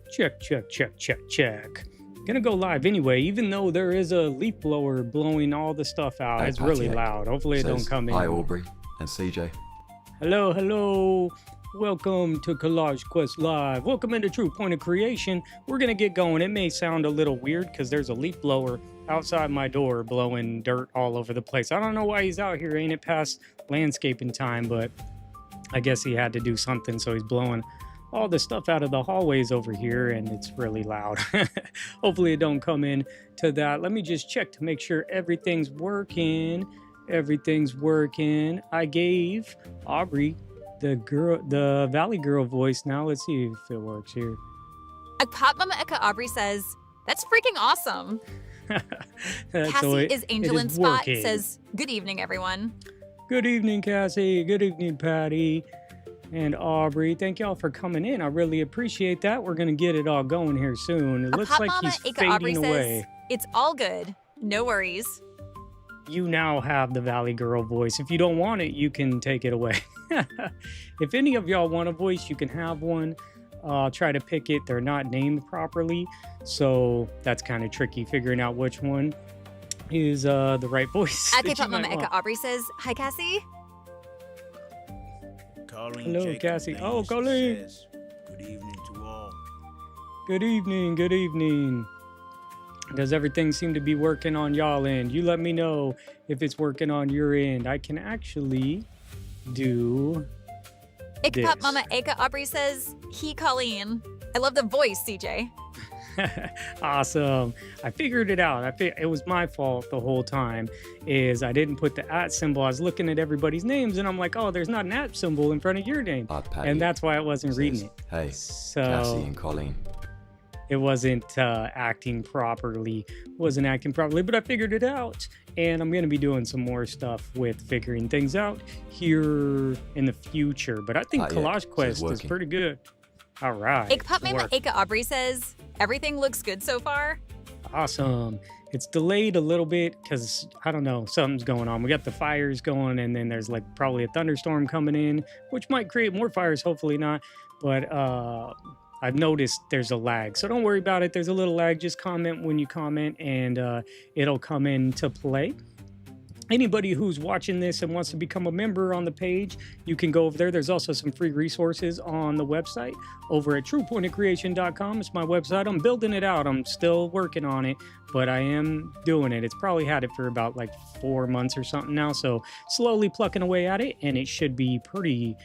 Check, check, check, check, check. Gonna go live anyway, even though there is a leaf blower blowing all the stuff out. Hey, it's really loud. Hopefully it don't come in. Hi, Aubrey and CJ. Hello, hello. Welcome to Collage Quest Live. Welcome into True Point of Creation. We're gonna get going. It may sound a little weird because there's a leaf blower outside my door blowing dirt all over the place. I don't know why he's out here. Ain't it past landscaping time, but I guess he had to do something, so he's blowing all the stuff out of the hallways over here, and it's really loud. Hopefully it don't come in to that. Let me just check to make sure everything's working. Everything's working. I gave Aubrey the Valley Girl voice. Now let's see if it works here. Pop Mama Eka Aubrey says, "That's freaking awesome." Cassie is Angel in Spot says, "Good evening, everyone." Good evening, Cassie. Good evening, Patty and Aubrey. Thank y'all for coming in. I really appreciate that. We're going to get it all going here soon. It looks like he's fading away. It's all good. No worries. You now have the Valley Girl voice. If you don't want it, you can take it away. If any of y'all want a voice, you can have one. Try to pick it. They're not named properly, so that's kind of tricky figuring out which one is the right voice. Pop Mama Eka Aubrey says, "Hi, Cassie." Colleen Hello, Jacob Cassie. Baines Oh, Colleen. says, "Good evening to all." Good evening. Good evening. Does everything seem to be working on y'all end? You let me know if it's working on your end. I can actually do Pop Mama Eka Aubrey says, "He Colleen." I love the voice, CJ. Awesome. I figured it out. It was my fault the whole time is I didn't put the @ symbol. I was looking at everybody's names and I'm like, oh, there's not an @ symbol in front of your name. And that's why I wasn't reading it. Hey, so Cassie and Colleen. It wasn't acting properly. But I figured it out. And I'm going to be doing some more stuff with figuring things out here in the future. But I think Collage Quest is pretty good. All right. Pop Mama Eka Aubrey says, "Everything looks good so far." Awesome. It's delayed a little bit because, I don't know, something's going on. We got the fires going, and then there's like probably a thunderstorm coming in, which might create more fires, hopefully not. But I've noticed there's a lag. So don't worry about it. There's a little lag. Just comment when you comment, and it'll come into play. Anybody who's watching this and wants to become a member on the page, you can go over there. There's also some free resources on the website over at truepointofcreation.com. It's my website. I'm building it out. I'm still working on it, but I am doing it. It's probably had it for about like 4 months or something now. So slowly plucking away at it, and it should be pretty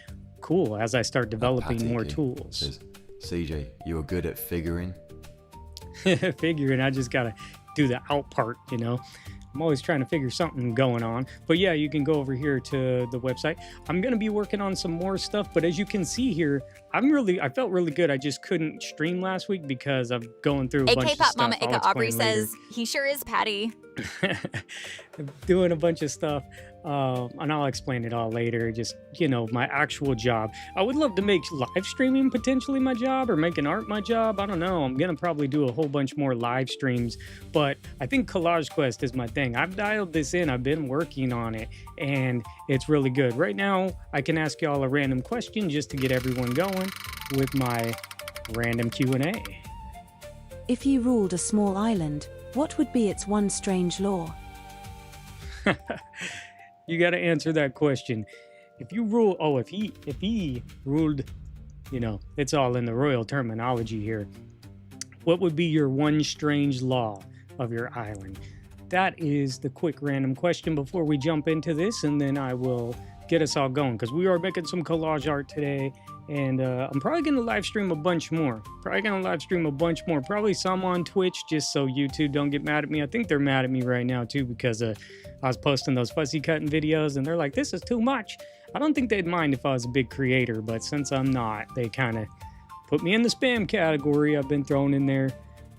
cool as I start developing more tools. Says, CJ, you are good at figuring. Figuring, I just got to do the out part, you know. I'm always trying to figure something going on. But yeah, you can go over here to the website. I'm going to be working on some more stuff. But as you can see here, I felt really good. I just couldn't stream last week because I'm going through a bunch of stuff. Mama Eka Aubrey says, "He sure is, Patty." Doing a bunch of stuff. And I'll explain it all later. Just, you know, my actual job. I would love to make live streaming potentially my job, or making art my job. I don't know. I'm going to probably do a whole bunch more live streams, but I think Collage Quest is my thing. I've dialed this in. I've been working on it, and it's really good. Right now, I can ask y'all a random question just to get everyone going with my random Q&A. If you ruled a small island, what would be its one strange law? You got to answer that question. If you rule, if he ruled, you know, it's all in the royal terminology here. What would be your one strange law of your island? That is the quick random question before we jump into this, and then I will get us all going because we are making some collage art today, and I'm probably going to live stream a bunch more. Probably some on Twitch, just so YouTube don't get mad at me. I think they're mad at me right now too because I was posting those fussy cutting videos, and they're like, "This is too much." I don't think they'd mind if I was a big creator, but since I'm not, they kind of put me in the spam category. I've been thrown in there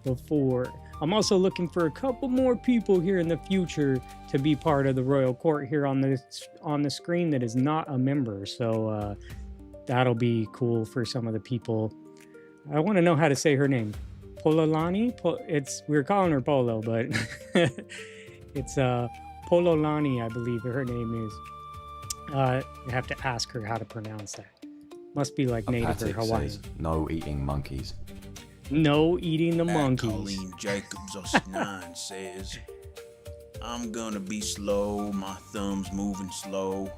before. I'm also looking for a couple more people here in the future to be part of the royal court here on the screen that is not a member. So that'll be cool for some of the people. I want to know how to say her name. Pololani? We're calling her Polo, but it's Pololani, I believe her name is. You have to ask her how to pronounce that. Must be like native or Hawaiian. Says, no eating monkeys. No eating the At monkeys. Colleen Jacobs 09 says, I'm gonna be slow, my thumb's moving slow.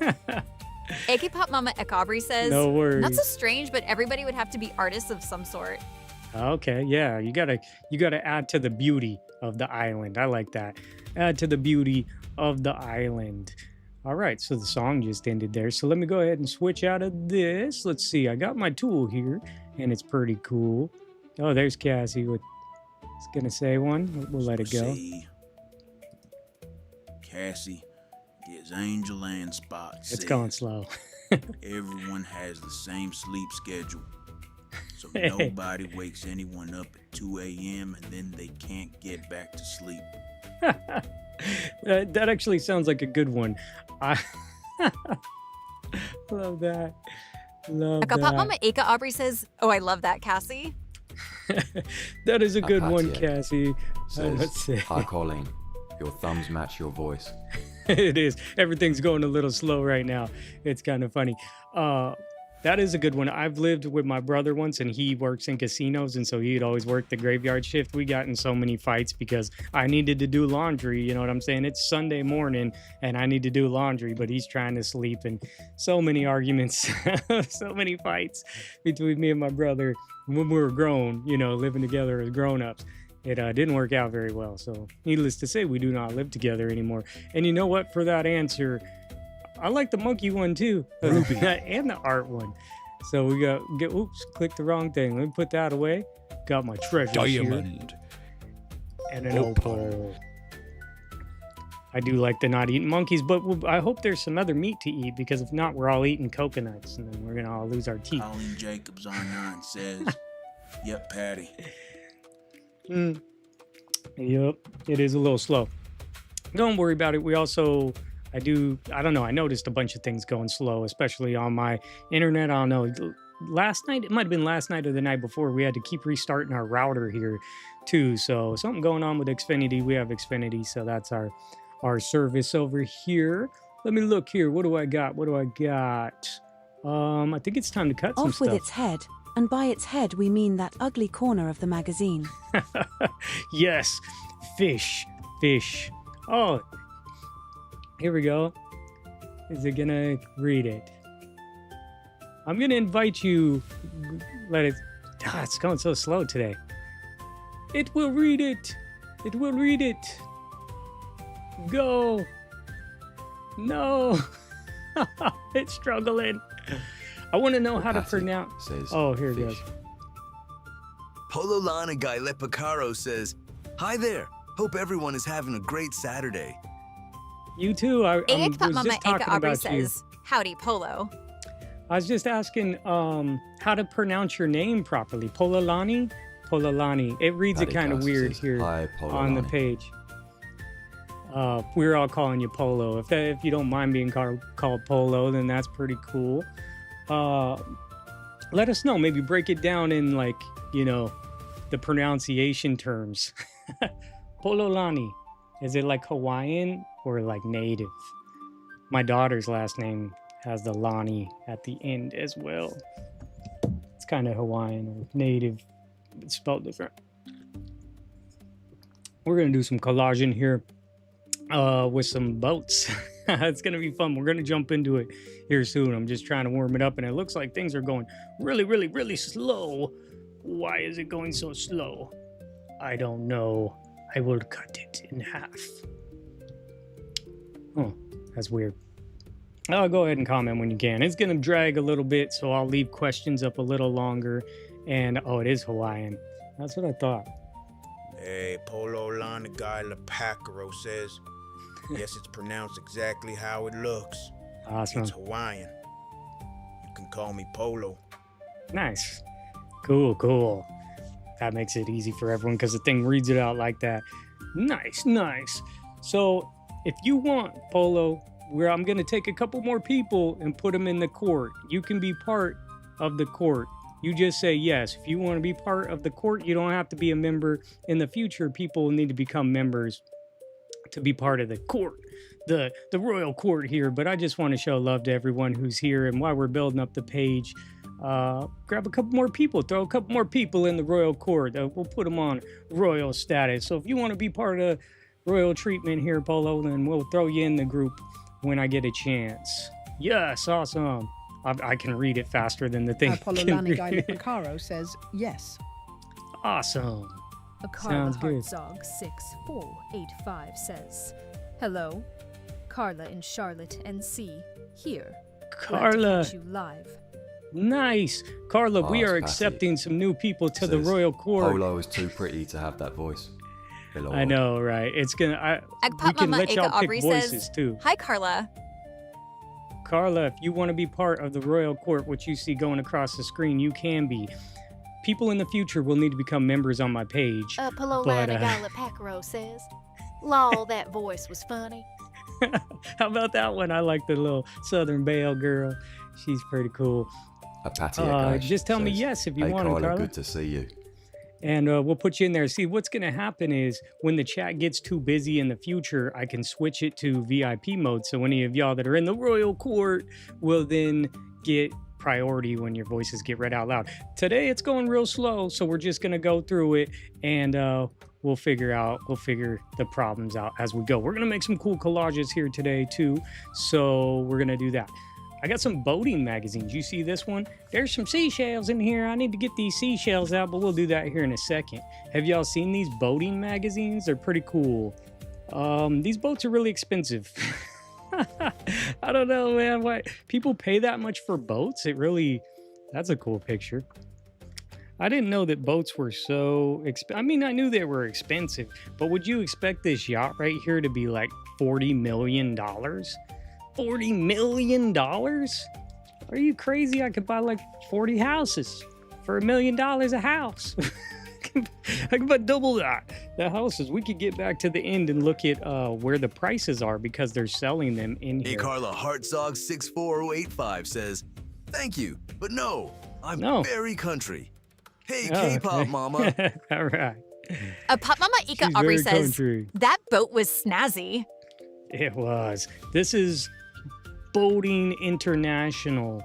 AK Pop Mama Ekabri says, No worries. not so strange, but everybody would have to be artists of some sort. Okay, yeah, you gotta add to the beauty of the island. I like that. Add to the beauty of the island. All right, so the song just ended there. So let me go ahead and switch out of this. Let's see. I got my tool here, and it's pretty cool. Oh, there's Cassie with. It's gonna say one. We'll let it go. See, Cassie is Angel and Spot. It's going slow. Everyone has the same sleep schedule. So nobody wakes anyone up at 2 a.m. and then they can't get back to sleep. That actually sounds like a good one. I love that. Love AK Pop Mama that. Aka Aubrey says, oh, I love that, Cassie. That is a good one, Apatia Cassie. Says, Let's see. hi Colleen, your thumbs match your voice. It is. Everything's going a little slow right now. It's kind of funny. That is a good one. I've lived with my brother once, and he works in casinos, and so he'd always work the graveyard shift. We got in so many fights because I needed to do laundry. You know what I'm saying? It's Sunday morning, and I need to do laundry, but he's trying to sleep, and so many arguments, so many fights between me and my brother when we were grown, you know, living together as grown-ups. It didn't work out very well. So needless to say, we do not live together anymore. And you know what? For that answer, I like the monkey one too. And the art one. So we oops, clicked the wrong thing. Let me put that away. Got my treasure Diamond. and an opal. I do like the not eating monkeys, but I hope there's some other meat to eat, because if not, we're all eating coconuts and then we're gonna all lose our teeth. Colleen Jacobs 09 says, yep, Patty. Yep, it is a little slow. Don't worry about it. I don't know, I noticed a bunch of things going slow, especially on my internet. I don't know, last night, it might have been last night or the night before, we had to keep restarting our router here too. So something going on with Xfinity. We have Xfinity, so that's our service over here. Let me look here. What do I got? I think it's time to cut some Off stuff. with its head, and by its head we mean that ugly corner of the magazine. Yes, fish. Oh, here we go. Is it gonna read it? I'm gonna invite you. Let it. It's going so slow today. It will read it. It will read it. Go. No. It's struggling. I want to know how to Apatia pronounce. Says, Oh, here it fish. goes. Polo Lana Guy Lepicaro says, hi there. Hope everyone is having a great Saturday. You too. I AK Pop was Mama just talking Aka Aubrey about you. says, howdy, Polo. I was just asking how to pronounce your name properly. Pololani? Pololani. It reads it Patty kind of Gus weird says, here hi, on the Pololani. page. We're all calling you Polo. If you don't mind being called Polo, then that's pretty cool. Let us know. Maybe break it down in, like, you know, the pronunciation terms. Pololani. Is it like Hawaiian or like native? My daughter's last name has the Lani at the end as well. It's kind of Hawaiian or native. It's spelled different. We're going to do some collaging here with some boats. It's going to be fun. We're going to jump into it here soon. I'm just trying to warm it up, and it looks like things are going really, really, really slow. Why is it going so slow? I don't know. I will cut it in half. Oh, that's weird. Go ahead and comment when you can. It's going to drag a little bit, so I'll leave questions up a little longer. And, oh, it is Hawaiian. That's what I thought. Hey, Polo Lana Guy Lepicaro says, yes, it's pronounced exactly how it looks. Awesome. It's Hawaiian. You can call me Polo. Nice. Cool. That makes it easy for everyone because the thing reads it out like that. Nice. So if you want, Polo, I'm going to take a couple more people and put them in the court. You can be part of the court. You just say yes. If you want to be part of the court, you don't have to be a member. In the future, people will need to become members to be part of the court, the royal court here. But I just want to show love to everyone who's here. And while we're building up the page, grab a couple more people, throw a couple more people in the royal court. We'll put them on royal status. So if you want to be part of royal treatment here, Polo, then we'll throw you in the group when I get a chance. Yes, awesome. I can read it faster than the thing. Apollo says yes. Awesome. Carla Hartzog 6485 says, hello, Carla in Charlotte, NC, here. Carla. Glad to catch you live. Nice. Carla, we are accepting some new people to the royal court. Polo is too pretty to have that voice. Hello. I know, right? It's gonna. We can let y'all pick voices too. Hi, Carla. Carla, if you want to be part of the royal court, what you see going across the screen, you can be. People in the future will need to become members on my page. Pacaro says, "Law, that voice was funny." How about that one? I like the little Southern Belle girl. She's pretty cool. Just tell me yes if you want to, Carla. Good to see you. And we'll put you in there. See, what's going to happen is when the chat gets too busy in the future, I can switch it to VIP mode. So any of y'all that are in the royal court will then get priority when your voices get read out loud. Today, it's going real slow. So we're just going to go through it and we'll figure the problems out as we go. We're going to make some cool collages here today too. So we're going to do that. I got some boating magazines. You see this one? There's some seashells in here. I need to get these seashells out, but we'll do that here in a second. Have y'all seen these boating magazines? They're pretty cool. These boats are really expensive. I don't know, man. Why people pay that much for boats? That's a cool picture. I didn't know that boats were so I mean, I knew they were expensive, but would you expect this yacht right here to be like $40 million? $40 million? Are you crazy? I could buy like 40 houses for $1 million a house. I could buy double that. The houses. We could get back to the end and look at where the prices are because they're selling them in here. Hey, Carla Hartzog 64085 says, thank you, but no, I'm very country. Hey, K-pop mama. All right. Pop Mama Ika Aubrey says, that boat was snazzy. It was. This is Boat International.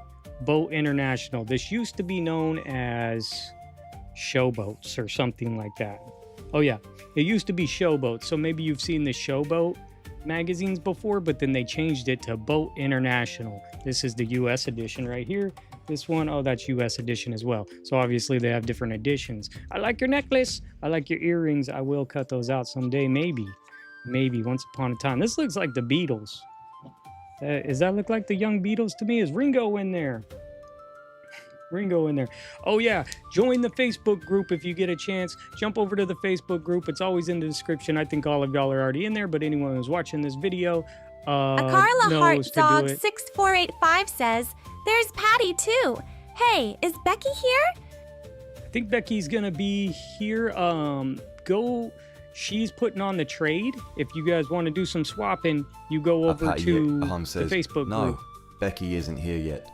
This used to be known as Showboats or something like that. Oh yeah, it used to be Showboats. So maybe you've seen the Showboat magazines before, but then they changed it to Boat International. This is the US edition right here. This one, oh, that's US edition as well. So obviously they have different editions. I like your necklace. I like your earrings. I will cut those out someday, maybe once upon a time. This looks like the Beatles. Does that look like the young Beatles to me? Is Ringo in there? Oh yeah, join the Facebook group if you get a chance. Jump over to the Facebook group. It's always in the description. I think all of y'all are already in there, but anyone who's watching this video Carla Hartzog 6485 says, there's Patty too. Hey, is Becky here? I think Becky's gonna be here. She's putting on the trade. If you guys want to do some swapping, you go over to the Facebook group. No, Becky isn't here yet.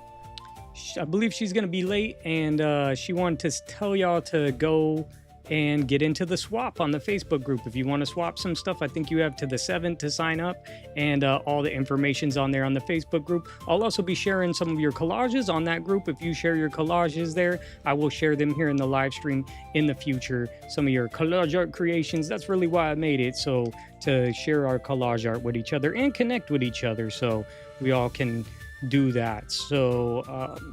I believe she's going to be late, and she wanted to tell y'all to go and get into the swap on the Facebook group. If you want to swap some stuff, I think you have to the 7th to sign up, and all the information's on there on the Facebook group. I'll also be sharing some of your collages on that group. If you share your collages there, I will share them here in the live stream in the future. Some of your collage art creations, that's really why I made it, so to share our collage art with each other and connect with each other so we all can do that. So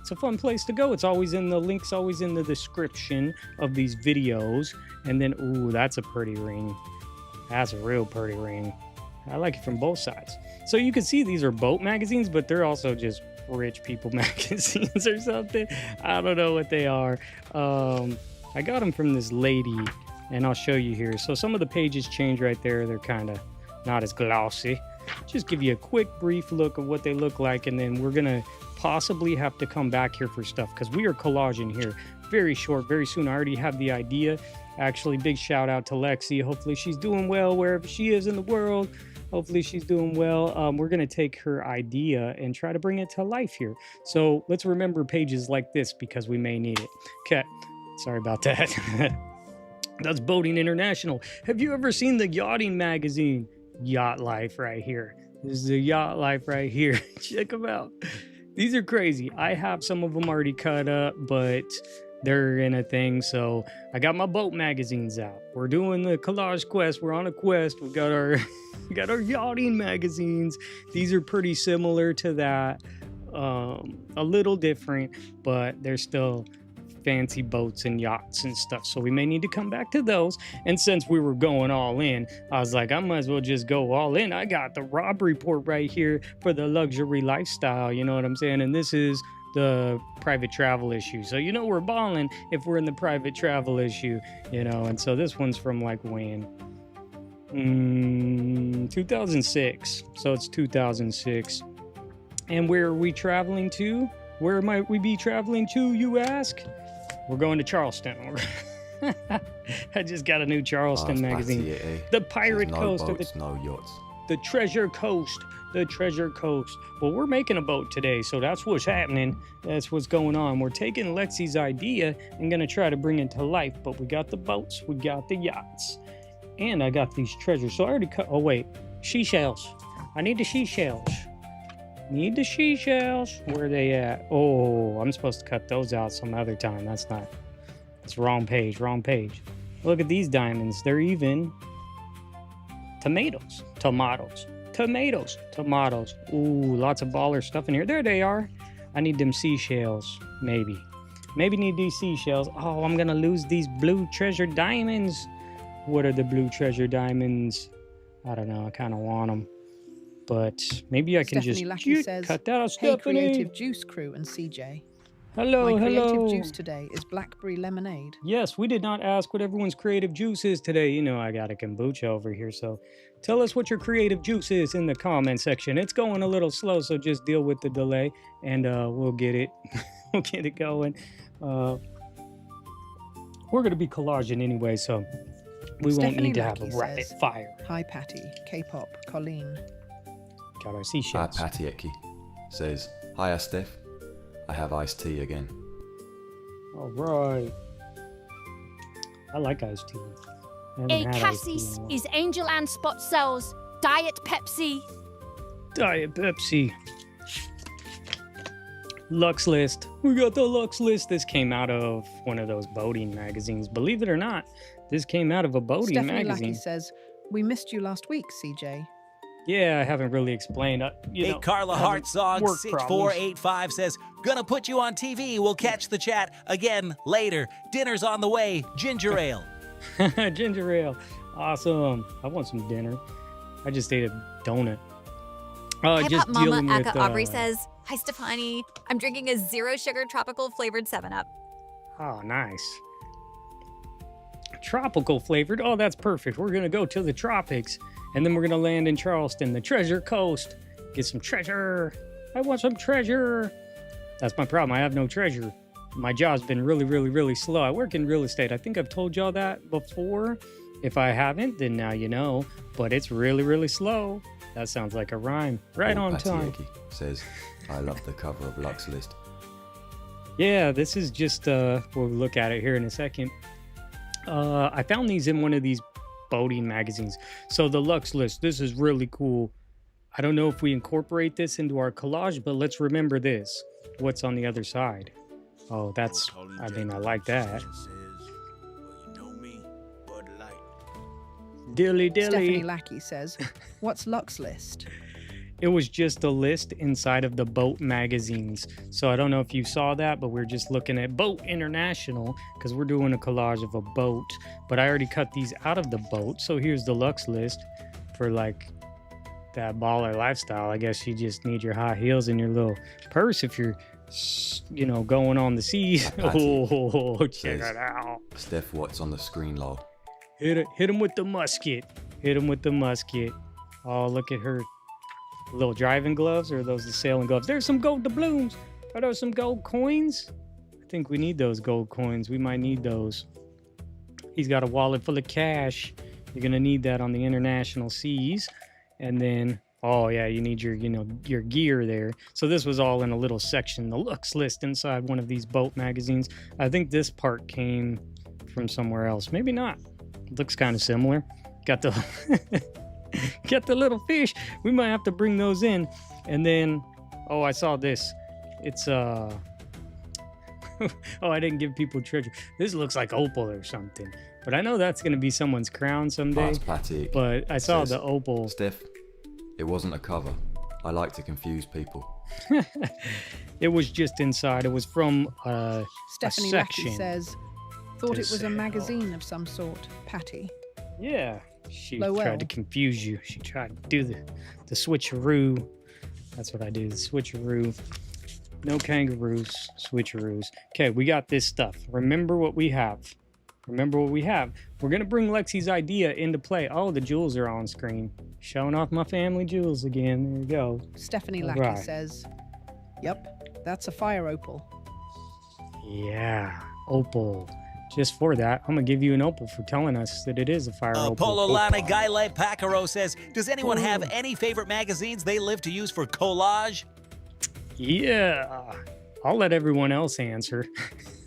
it's a fun place to go. It's always in the links, always in the description of these videos. And then, ooh, that's a pretty ring. That's a real pretty ring. I like it from both sides. So you can see these are boat magazines, but they're also just rich people magazines or something. I don't know what they are. I got them from this lady, and I'll show you here. So some of the pages change right there. They're kind of not as glossy. Just give you a quick brief look of what they look like, and then we're gonna possibly have to come back here for stuff because we are collaging here very short, very soon. I already have the idea. Actually, big shout out to Lexi. Hopefully she's doing well wherever she is in the world. Hopefully she's doing well. We're gonna take her idea and try to bring it to life here. So let's remember pages like this because we may need it. Okay, sorry about that. That's Boating International. Have you ever seen the yachting magazine? Yacht Life right here. This is the Yacht Life right here. Check them out. These are crazy. I have some of them already cut up, but they're in a thing. So I got my boat magazines out. We're doing the Collage Quest. We're on a quest. We got our yachting magazines. These are pretty similar to that. A little different, but they're still fancy boats and yachts and stuff, so we may need to come back to those. And since we were going all in, I was like, I might as well just go all in. I got the Rob report right here for the luxury lifestyle, you know what I'm saying? And this is the private travel issue, so you know we're balling if we're in the private travel issue, you know. And so this one's from like when 2006, so it's 2006. And where are we traveling to? Where might we be traveling to, you ask? We're going to Charleston. I just got a new Charleston magazine. The Pirate Coast. No boats, no yachts. The Treasure Coast. The Treasure Coast. Well, we're making a boat today, so that's what's happening. That's what's going on. We're taking Lexi's idea and going to try to bring it to life. But we got the boats. We got the yachts. And I got these treasures. So I already cut. Oh, wait. Seashells. I need the seashells. Need the seashells. Where are they at? Oh, I'm supposed to cut those out some other time. That's not. It's wrong page. Wrong page. Look at these diamonds. They're even tomatoes. Tomatoes. Tomatoes. Tomatoes. Ooh, lots of baller stuff in here. There they are. I need them seashells. Maybe. Maybe need these seashells. Oh, I'm gonna lose these blue treasure diamonds. What are the blue treasure diamonds? I don't know. I kind of want them. But maybe I can Stephanie just cut that out, Hey, Stephanie. Creative Juice Crew and CJ. Hello, My hello. creative juice today is blackberry lemonade. Yes, we did not ask what everyone's creative juice is today. You know, I got a kombucha over here, so tell us what your creative juice is in the comment section. It's going a little slow, so just deal with the delay, and we'll get it. We'll get it going. We're going to be collaging anyway, so we won't need to have a rapid fire. Hi, Patty. K-pop. Colleen. Got our seashells. Hi, Patty Eki says, hiya, Steph. I have iced tea again. All right. I like iced tea. Hey, Cassis is Angel and Spot sells Diet Pepsi. Diet Pepsi. Lux List. We got the Lux List. This came out of one of those boating magazines. Believe it or not, this came out of a boating Stephanie magazine. Lackey says, we missed you last week, CJ. Yeah, I haven't really explained. Hey, Carla Hartzog 6485 says, gonna put you on TV. We'll catch the chat again later. Dinner's on the way. Ginger ale. Ginger ale. Awesome. I want some dinner. I just ate a donut. Hip-hop Mama Aka Aubrey says, hi, Stefani. I'm drinking a zero sugar tropical flavored 7-Up. Oh, nice. Tropical flavored. Oh, that's perfect. We're going to go to the tropics. And then we're going to land in Charleston, the Treasure Coast. Get some treasure. I want some treasure. That's my problem. I have no treasure. My job's been really slow. I work in real estate. I think I've told y'all that before. If I haven't, then now you know. But it's really slow. That sounds like a rhyme. Right on time. Says, I love the cover of Lux List. Yeah, this is just, we'll look at it here in a second. I found these in one of these boating magazines. So the Lux List, this is really cool. I don't know if we incorporate this into our collage, but let's remember this. What's on the other side? Oh, that's, I mean, I like that. Dilly. Stephanie Lackey says, what's Lux List? It was just a list inside of the boat magazines. So I don't know if you saw that, but we're just looking at Boat International because we're doing a collage of a boat. But I already cut these out of the boat. So here's the Lux List for like that baller lifestyle. I guess you just need your high heels and your little purse if you're, you know, going on the seas. Oh, check it out. Steph, what's on the screen, lol? Hit him with the musket. Hit him with the musket. Oh, look at her. Little driving gloves, or are those the sailing gloves? There's some gold doubloons. Are those some gold coins? I think we need those gold coins. We might need those. He's got a wallet full of cash. You're gonna need that on the international seas. And then, oh yeah, you need your, you know, your gear there. So this was all in a little section, the Lux List inside one of these boat magazines. I think this part came from somewhere else. Maybe not. It looks kind of similar. Got the Get the little fish. We might have to bring those in. And then, oh, I saw this. It's oh, I didn't give people treasure. This looks like opal or something, but I know that's gonna be someone's crown someday. Patik. But I saw the opal. Steph, it wasn't a cover. I like to confuse people. It was just inside. It was from Stephanie a Lackey section. says, thought it was a magazine of some sort, Patty. Yeah, she Lowell. tried to confuse you. She tried to do the switcheroo. That's what I do, the switcheroo. No kangaroos, switcheroos. Okay, we got this stuff. Remember what we have. Remember what we have. We're going to bring Lexi's idea into play. Oh, the jewels are on screen. Showing off my family jewels again. There you go. Stephanie Lackey says, yep, that's a fire opal. Yeah, opal. Just for that, I'm going to give you an opal for telling us that it is a fire opal. Pololana Gaile Pacaro says, does anyone have any favorite magazines they live to use for collage? Yeah, I'll let everyone else answer.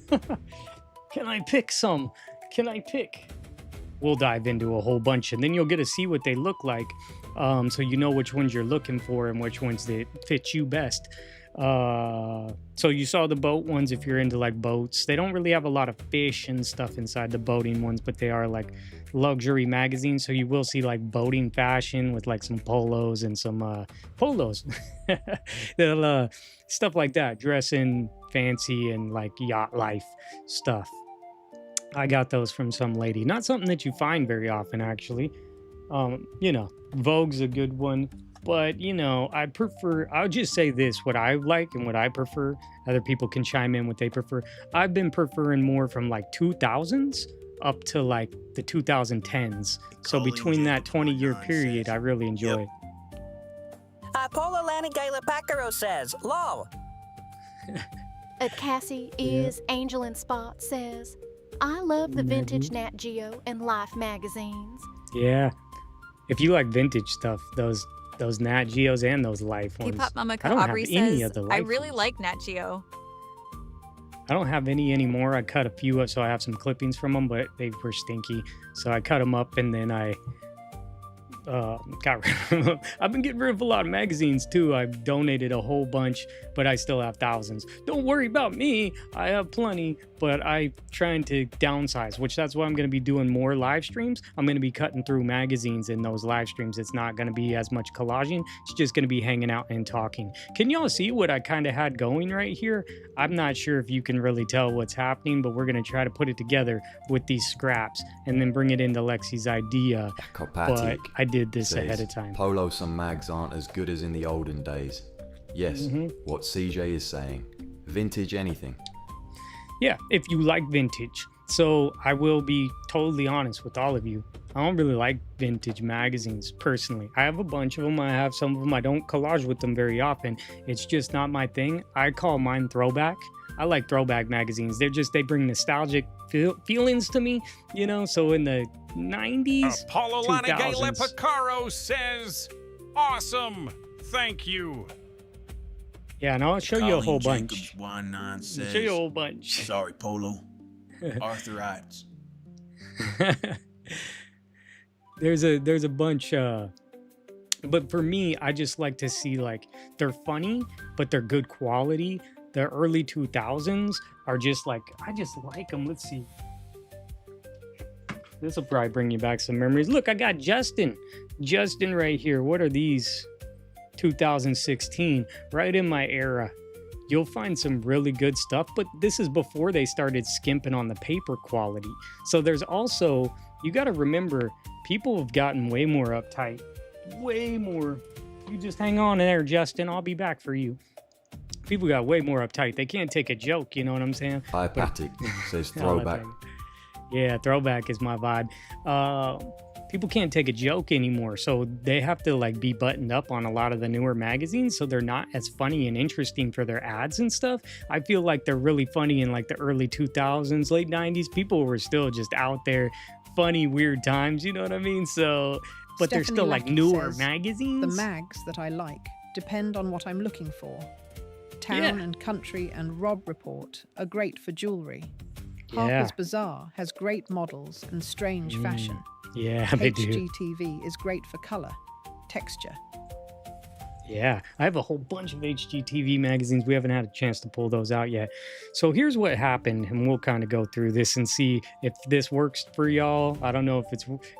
Can I pick some? Can I pick? We'll dive into a whole bunch, and then you'll get to see what they look like, so you know which ones you're looking for and which ones that fit you best. So you saw the boat ones. If you're into like boats, they don't really have a lot of fish and stuff inside the boating ones, but they are like luxury magazines. So you will see like boating fashion with like some polos and some polos. They'll stuff like that, dressing fancy and like yacht life stuff. I got those from some lady. Not something that you find very often, actually. You know, Vogue's a good one. But, you know, I'll just say this, what I like and what I prefer. Other people can chime in what they prefer. I've been preferring more from like 2000s up to like the 2010s. So between that 20-year period, I really enjoy it. Paula Lanny Gayla Pacaro says, "Law." Cassie is Angel and Spot says, I love the vintage Nat Geo and Life magazines. Yeah. If you like vintage stuff, those Nat Geos and those Life ones. K-pop Mama I don't Aubrey have any says, of the I Life really ones. like Nat Geo. I don't have any anymore. I cut a few up, so I have some clippings from them, but they were stinky. So I cut them up, and then I got rid of them. I've been getting rid of a lot of magazines, too. I've donated a whole bunch, but I still have thousands. Don't worry about me. I have plenty, but I'm trying to downsize, which that's why I'm going to be doing more live streams. I'm going to be cutting through magazines in those live streams. It's not going to be as much collaging. It's just going to be hanging out and talking. Can y'all see what I kind of had going right here? I'm not sure if you can really tell what's happening, but we're going to try to put it together with these scraps and then bring it into Lexi's idea. But I did this ahead of time. Polos and mags aren't as good as in the olden days. Yes, what CJ is saying. Vintage anything. Yeah, if you like vintage. So I will be totally honest with all of you. I don't really like vintage magazines personally. I have a bunch of them. I have some of them. I don't collage with them very often. It's just not my thing. I call mine throwback. I like throwback magazines. They bring nostalgic feelings to me, you know. So in the 90s, Apollo 2000s. Pacaro says, awesome. Thank you. Yeah, and I'll show you a whole bunch. Says, I'll show you a whole bunch. Sorry, Polo. Arthritis. There's a bunch, but for me, I just like to see like they're funny, but they're good quality. The early 2000s are just like, I just like them. Let's see. This will probably bring you back some memories. Look, I got Justin right here. What are these? 2016, right in my era. You'll find some really good stuff, but this is before they started skimping on the paper quality. So there's also, you got to remember, people have gotten way more uptight. Way more. You just hang on there, Justin. I'll be back for you. People got way more uptight. They can't take a joke, you know what I'm saying? Patik says throwback. Yeah, throwback is my vibe. People can't take a joke anymore, so they have to like be buttoned up on a lot of the newer magazines, so they're not as funny and interesting for their ads and stuff. I feel like they're really funny in like the early 2000s, late 90s. People were still just out there, funny, weird times, you know what I mean? So, but they're still like newer magazines. The mags that I like depend on what I'm looking for. Town and Country and Rob Report are great for jewelry. Harper's Bazaar has great models and strange fashion. Yeah, they do. HGTV is great for color, texture. Yeah, I have a whole bunch of HGTV magazines. We haven't had a chance to pull those out yet. So here's what happened, and we'll kind of go through this and see if this works for y'all. I don't know if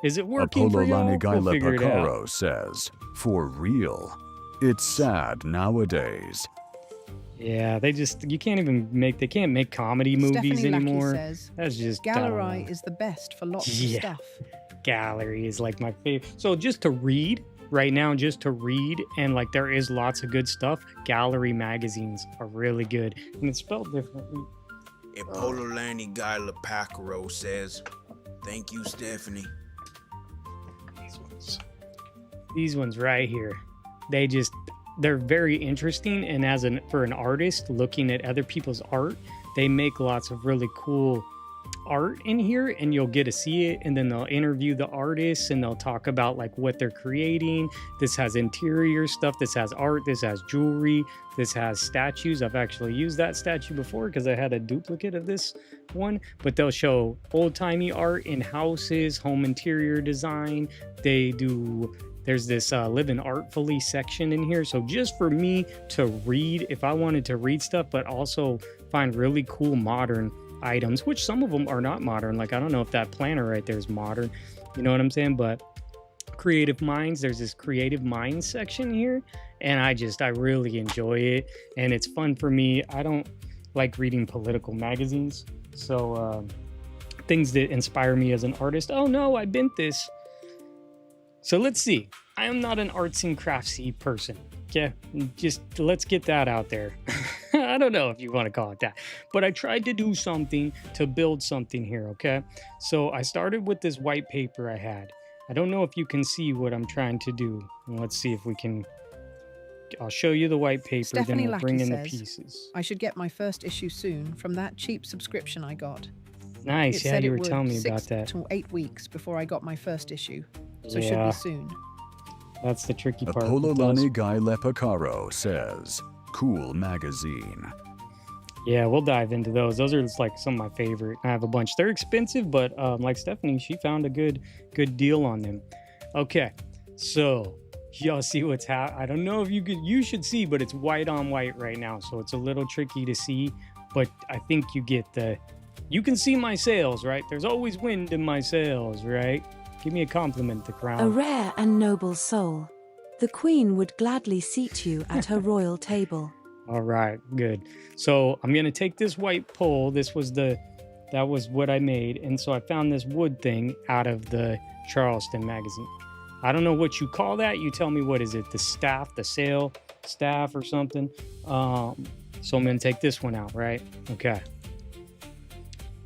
is it working for y'all? We'll figure it out. Says, for real, it's sad nowadays. Yeah, you can't even they can't make comedy movies Stephanie anymore. Lackey says, that's just Gallery is the best for lots of stuff. Gallery is like my favorite. So just to read right now, and like there is lots of good stuff. Gallery magazines are really good, and it's spelled differently. Epololani Guy Lapacaro says, thank you, Stephanie. These ones right here, they're very interesting, and for an artist looking at other people's art, they make lots of really cool art in here, and you'll get to see it, and then they'll interview the artists and they'll talk about like what they're creating. This has interior stuff, this has art, this has jewelry, this has statues. I've actually used that statue before because I had a duplicate of this one, but they'll show old-timey art in houses, home interior design. There's this Living Artfully section in here. So just for me to read, if I wanted to read stuff, but also find really cool modern items, which some of them are not modern. Like, I don't know if that planner right there is modern. You know what I'm saying? But Creative Minds, there's this Creative Minds section here. And I really enjoy it. And it's fun for me. I don't like reading political magazines. So things that inspire me as an artist. Oh no, I bent this. So let's see. I am not an arts and craftsy person. Okay, just let's get that out there. I don't know if you want to call it that, but I tried to do something to build something here. Okay, so I started with this white paper I had. I don't know if you can see what I'm trying to do. Let's see if we can. I'll show you the white paper, Stephanie then we'll bring Lackey in the says, pieces. I should get my first issue soon from that cheap subscription I got. Nice, yeah, you were telling me about that. 6 to 8 weeks before I got my first issue, so it should be soon. That's the tricky part. Apololani Guy Lepacaro says, cool magazine. Yeah, we'll dive into those. Those are just like some of my favorite. I have a bunch. They're expensive, but like Stephanie, she found a good deal on them. Okay, so y'all see what's I don't know if you should see, but it's white on white right now, so it's a little tricky to see. But I think you can see my sails, right? There's always wind in my sails, right? Give me a compliment, the crown. A rare and noble soul. The queen would gladly seat you at her royal table. All right, good. So I'm going to take this white pole. That was what I made. And so I found this wood thing out of the Charleston magazine. I don't know what you call that. You tell me, what is it? The sail staff or something. So I'm going to take this one out, right? Okay.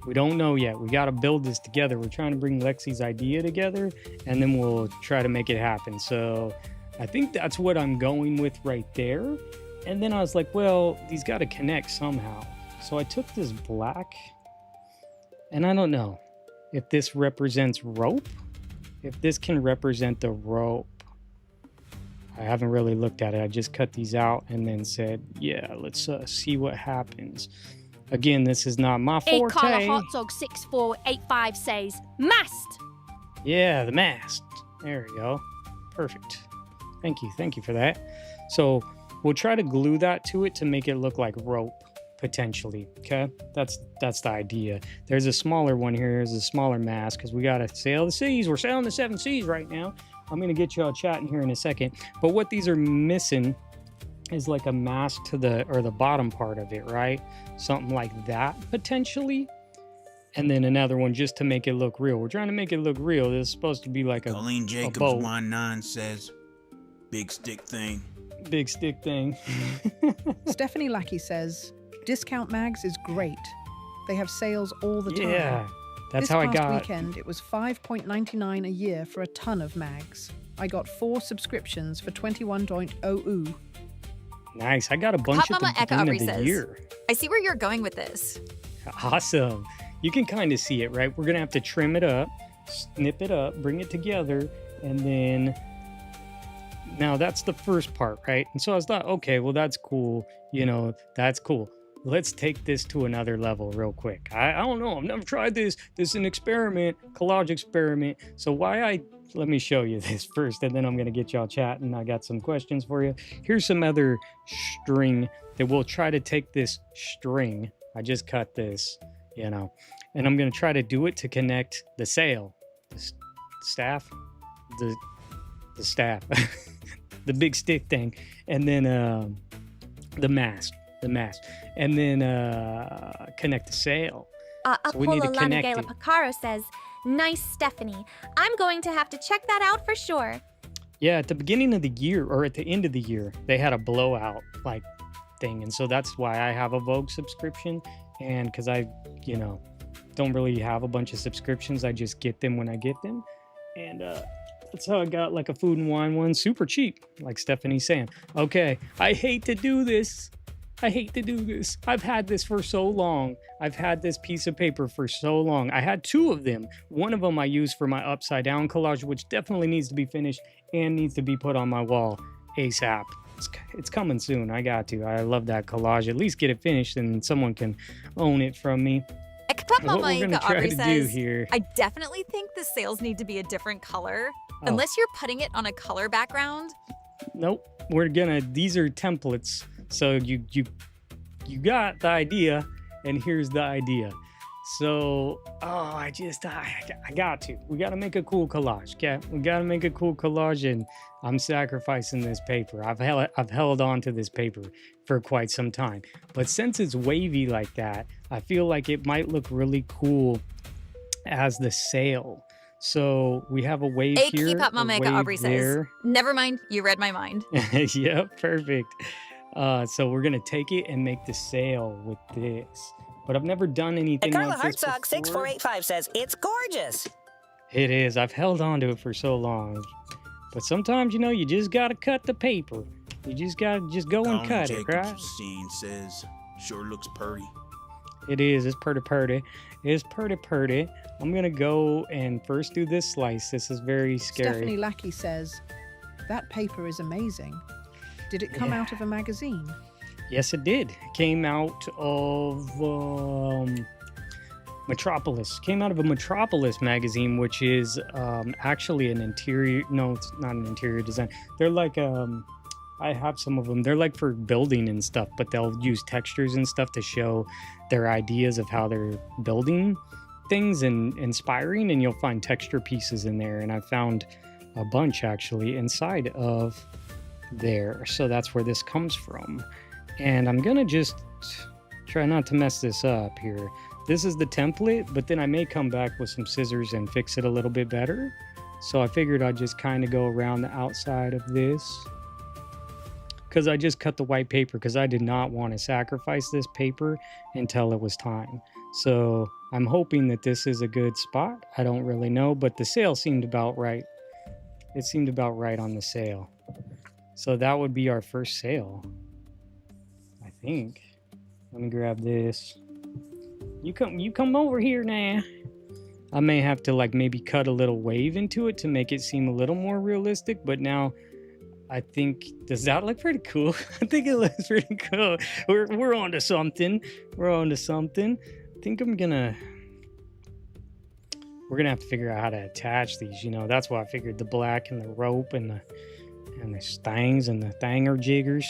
We don't know yet. We got to build this together. We're trying to bring Lexi's idea together, and then we'll try to make it happen. So I think that's what I'm going with right there. And then I was like, well, these got to connect somehow. So I took this black, and I don't know if this represents rope, if this can represent the rope. I haven't really looked at it. I just cut these out and then said, yeah, let's see what happens. Again, this is not my forte. Carla Hot Dog 6485 says, mast. Yeah, the mast. There we go. Perfect. Thank you for that. So we'll try to glue that to it to make it look like rope, potentially. Okay, that's the idea. There's a smaller one here. There's a smaller mast because we gotta sail the seas. We're sailing the 7 seas right now. I'm gonna get y'all chatting here in a second. But what these are missing is like a mast to the bottom part of it, right? Something like that potentially. And then another one just to make it look real. We're trying to make it look real. This is supposed to be like Colleen Jacobs 19 says, big stick thing. Big stick thing. Stephanie Lackey says, discount mags is great. They have sales all the time. Yeah, that's how I got. This past weekend, it was $5.99 a year for a ton of mags. I got 4 subscriptions for $21.00. Nice. I got a bunch at the beginning of the year. I see where you're going with this. Awesome. You can kind of see it, right? We're going to have to trim it up, snip it up, bring it together, and then now that's the first part, right? And so I thought, okay, well, that's cool. You know, that's cool. let's take this to another level real quick. I don't know. I've never tried this. This is an experiment, collage experiment. So let me show you this first, and then I'm going to get y'all chatting. I got some questions for you. Here's some other string that we'll try to take this string. I just cut this, and I'm going to try to do it to connect the sail, the staff, the staff, the big stick thing, and then the mast, and then connect the sail. So we need to connect it. Picaro says, nice, Stephanie. I'm going to have to check that out for sure. Yeah, at the beginning of the year, or at the end of the year, they had a blowout thing, and so that's why I have a Vogue subscription. And because I don't really have a bunch of subscriptions, I just get them when I get them, and that's how I got like a Food and Wine one, super cheap, like Stephanie's saying. Okay, I hate to do this. I've had this for so long. I've had this piece of paper for so long. I had two of them. One of them I used for my upside down collage, which definitely needs to be finished and needs to be put on my wall ASAP. It's coming soon. I got to. I love that collage. At least get it finished and someone can own it from me. Aubrey says, I definitely think the sails need to be a different color. Unless you're putting it on a color background. Nope. These are templates. So you got the idea, and here's the idea. So, I got to. We got to make a cool collage, okay? We got to make a cool collage, and I'm sacrificing this paper. I've held on to this paper for quite some time. But since it's wavy like that, I feel like it might look really cool as the sail. So we have a wave here. Keep up, Mama Aubrey says. Never mind, you read my mind. Yep, perfect. So we're gonna take it and make the sail with this. But I've never done anything like this before. Hartzog 6485 says it's gorgeous. It is. I've held on to it for so long. But sometimes, you just gotta cut the paper. You just gotta go and cut it, right? Scene says, sure looks pretty. It is. It's pretty. It's pretty. I'm gonna go and first do this slice. This is very scary. Stephanie Lackey says, that paper is amazing. Did it come out of a magazine? Yes, it did. It came out of Metropolis. Came out of a Metropolis magazine, which is actually an interior. No, it's not an interior design. They're like I have some of them. They're like for building and stuff, but they'll use textures and stuff to show their ideas of how they're building things and inspiring. And you'll find texture pieces in there. And I found a bunch actually inside of there. So that's where this comes from. And I'm gonna just try not to mess this up here. This is the template, but then I may come back with some scissors and fix it a little bit better. So I figured I'd just kind of go around the outside of this, because I just cut the white paper because I did not want to sacrifice this paper until it was time. So I'm hoping that this is a good spot. I don't really know, but the sail seemed about right. It seemed about right on the sail. So that would be our first sail, I think. Let me grab this. You come over here now. I may have to maybe cut a little wave into it to make it seem a little more realistic, but now I think, does that look pretty cool? I think it looks pretty cool. We're on to something. I think we're gonna have to figure out how to attach these, that's why I figured the black and the rope and the stangs and the thingamajiggers.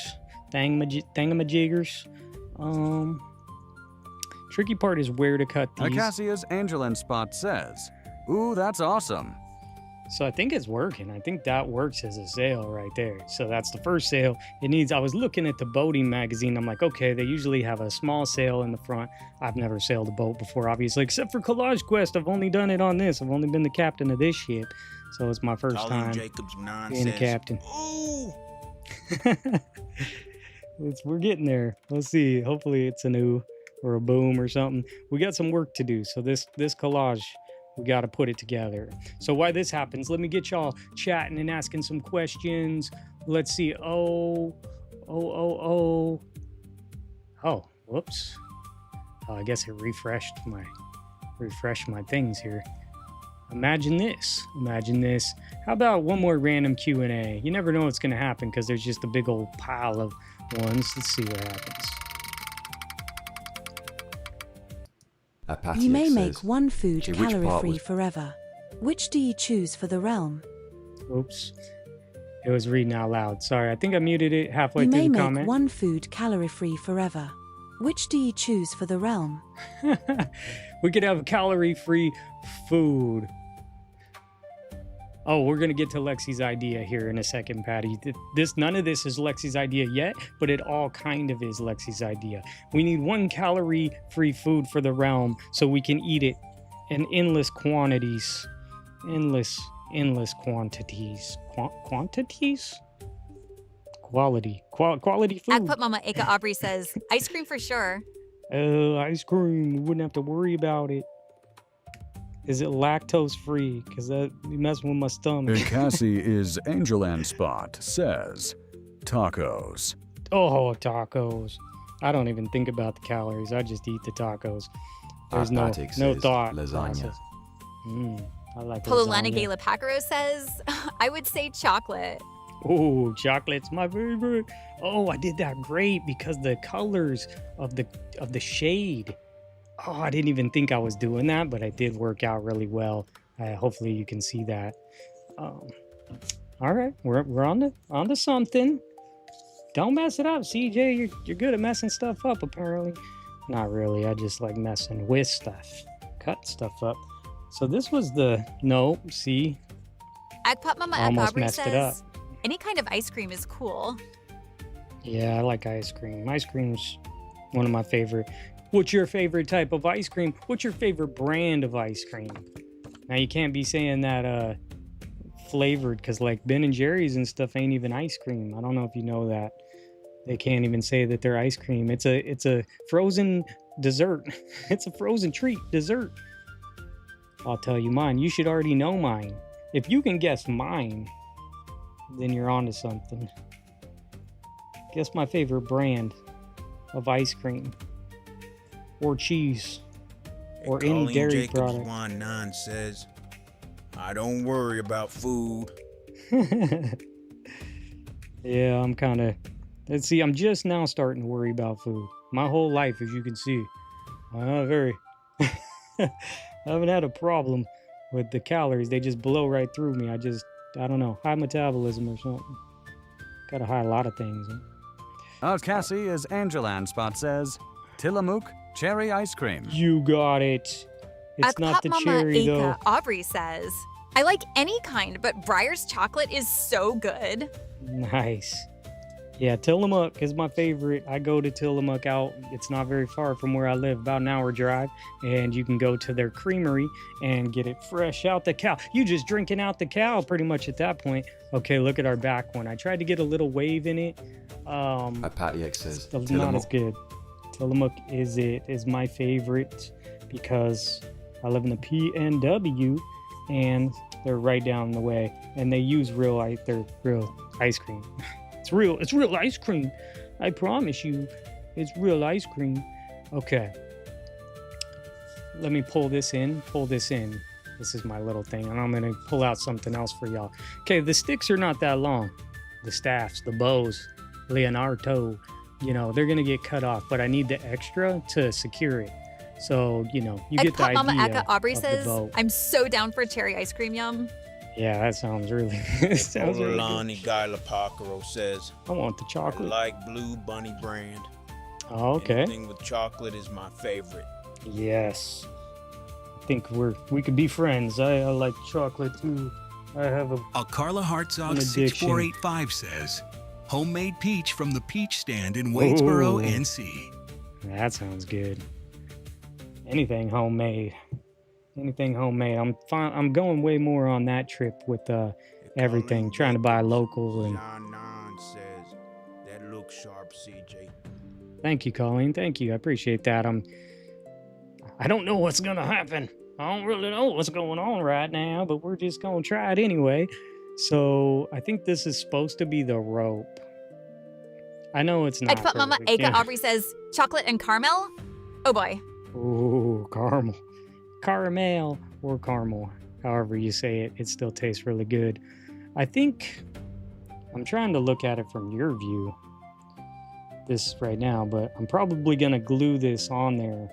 Tricky part is where to cut these. Acacia's Angelin Spot says, ooh, that's awesome. So I think it's working. I think that works as a sail right there. So that's the first sail. I was looking at the boating magazine. I'm like, okay, they usually have a small sail in the front. I've never sailed a boat before, obviously, except for Collage Quest. I've only done it on this. I've only been the captain of this ship. So it's my first time being a captain. We're getting there. Let's see. Hopefully it's a new or a boom or something. We got some work to do. So this collage, we got to put it together. So while this happens, let me get y'all chatting and asking some questions. Let's see. Oh, whoops. I guess it refreshed my things here. Imagine this. How about one more random Q&A? You never know what's going to happen because there's just a big old pile of ones. Let's see what happens. You may make one food "Gee, which part calorie-free was-" forever. Which do you choose for the realm? Oops. It was reading out loud. Sorry, I think I muted it halfway You through may the make comment. one food calorie-free forever. Which do you choose for the realm? We could have calorie-free food. Oh, we're gonna get to Lexi's idea here in a second, Patty. None of this is Lexi's idea yet, but it all kind of is Lexi's idea. We need one calorie-free food for the realm so we can eat it in endless quantities. Endless quantities. Quantities? Quality food. Agput Mama Aka Aubrey says, ice cream for sure. Ice cream. We wouldn't have to worry about it. Is it lactose free? Because that messing with my stomach. Cassie is Angel and Spot says tacos. Oh, tacos. I don't even think about the calories. I just eat the tacos. There's no thought. Lasagna. I like Pololana lasagna. Gala Pacaro says, I would say chocolate. Oh, chocolate's my favorite. Oh, I did that great because the colors of the shade. Oh, I didn't even think I was doing that, but I did work out really well. Hopefully you can see that. All right, we're on to something. Don't mess it up, CJ. You're good at messing stuff up, apparently. Not really. I just like messing with stuff, cut stuff up. So this was see. Agput Mama Aka Almost Aubrey messed it up. says, any kind of ice cream is cool. Yeah, I like ice cream. Ice cream's one of my favorite. What's your favorite type of ice cream? What's your favorite brand of ice cream? Now you can't be saying that flavored, because like Ben and Jerry's and stuff ain't even ice cream. I don't know if you know that. They can't even say that they're ice cream. It's a frozen dessert. It's a frozen treat dessert. I'll tell you mine. You should already know mine. If you can guess mine, then you're onto something. Guess my favorite brand of ice cream. Or cheese, or any Colleen dairy Jacobs product. 19 says, I don't worry about food. Yeah, I'm kind of. Let's see, I'm just now starting to worry about food. My whole life, as you can see, I haven't had a problem with the calories. They just blow right through me. I don't know, high metabolism or something. Gotta hide a lot of things. Cassie is Angela and Spot says Tillamook cherry ice cream. You got it. It's not the Mama cherry, Aka though. Aubrey says, I like any kind, but Breyer's chocolate is so good. Nice. Yeah, Tillamook is my favorite. I go to Tillamook out. It's not very far from where I live, about an hour drive. And you can go to their creamery and get it fresh out the cow. You just drinking out the cow pretty much at that point. Okay, look at our back one. I tried to get a little wave in it. Patty X says It's not as good. Tillamook is my favorite because I live in the PNW and they're right down the way. And they use real ice cream. It's real ice cream. I promise you, it's real ice cream. Okay. Let me pull this in. This is my little thing. And I'm going to pull out something else for y'all. Okay, the sticks are not that long. The staffs, the bows, Leonardo, they're going to get cut off. But I need the extra to secure it. So, you get the idea. Mama Aka Aubrey of the says, bow. I'm so down for cherry ice cream yum. Yeah, that sounds really good. Olani Guyla Pacaro says, I want the chocolate. I like Blue Bunny brand. Oh, okay. Anything with chocolate is my favorite. Yes. I think we could be friends. I like chocolate too. I have a Carla Hartzog 6485 says, homemade peach from the peach stand in Waitsboro, NC. That sounds good. Anything homemade. I'm going way more on that trip with everything, trying to buy local and. John says, that looks sharp, CJ. Thank you, Colleen. Thank you. I appreciate that. I don't know what's gonna happen. I don't really know what's going on right now, but we're just gonna try it anyway. So I think this is supposed to be the rope. I know it's not. I'd Mama Aka Aubrey says, chocolate and caramel? Oh boy. Ooh, caramel. Caramel or caramel, however you say it, it still tastes really good. I think I'm trying to look at it from your view, this right now, but I'm probably gonna glue this on there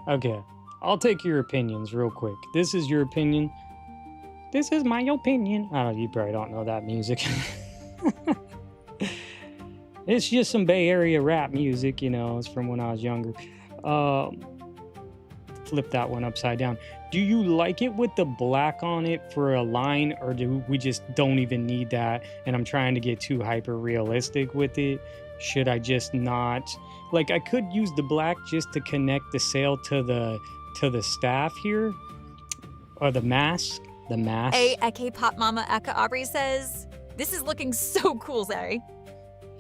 Okay, I'll take your opinions real quick. This is your opinion. This is my opinion. Oh, you probably don't know that music. It's just some Bay Area rap music, you know. It's from when I was younger. Flip that one upside down. Do you like it with the black on it for a line, or do we just don't even need that? And I'm trying to get too hyper realistic with it. Should I just not? Like, I could use the black just to connect the sail to the staff here, or the mast. The mast. Eke Pop Mama Eka Aubrey says, "This is looking so cool, Zay."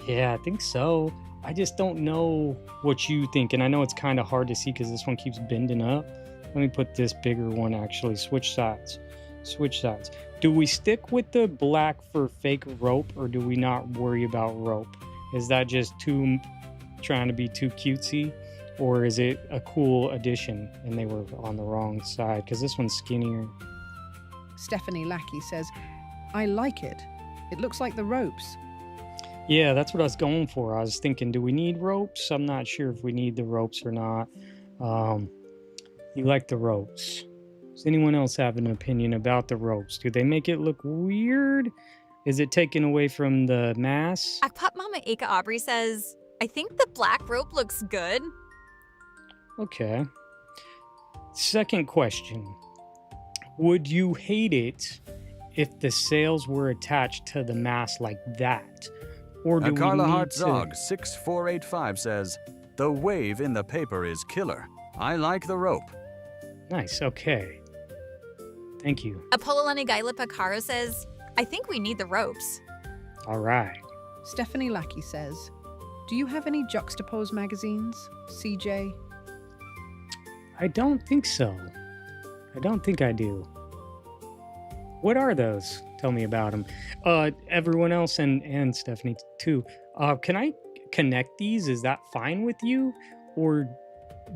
Yeah, I think so. I just don't know what you think, and I know it's kind of hard to see because this one keeps bending up. Let me put this bigger one, actually. Switch sides. Switch sides. Do we stick with the black for fake rope, or do we not worry about rope? Is that just trying to be too cutesy, or is it a cool addition and they were on the wrong side? Because this one's skinnier. Stephanie Lackey says, I like it. It looks like the ropes. Yeah, that's what I was going for. I was thinking, do we need ropes? I'm not sure if we need the ropes or not. You like the ropes. Does anyone else have an opinion about the ropes? Do they make it look weird? Is it taken away from the mass? Pop Mama Eka Aubrey says, I think the black rope looks good. Okay. Second question. Would you hate it if the sails were attached to the mast like that? Or do Carla we need Hartzog 6485 says, the wave in the paper is killer. I like the rope. Nice, okay. Thank you. Apololani Gaila Pacaro says, I think we need the ropes. All right. Stephanie Lackey says, do you have any juxtapose magazines, CJ? I don't think so. I don't think I do. What are those? Tell me about them. Everyone else and Stephanie too. Can I connect these? Is that fine with you? Or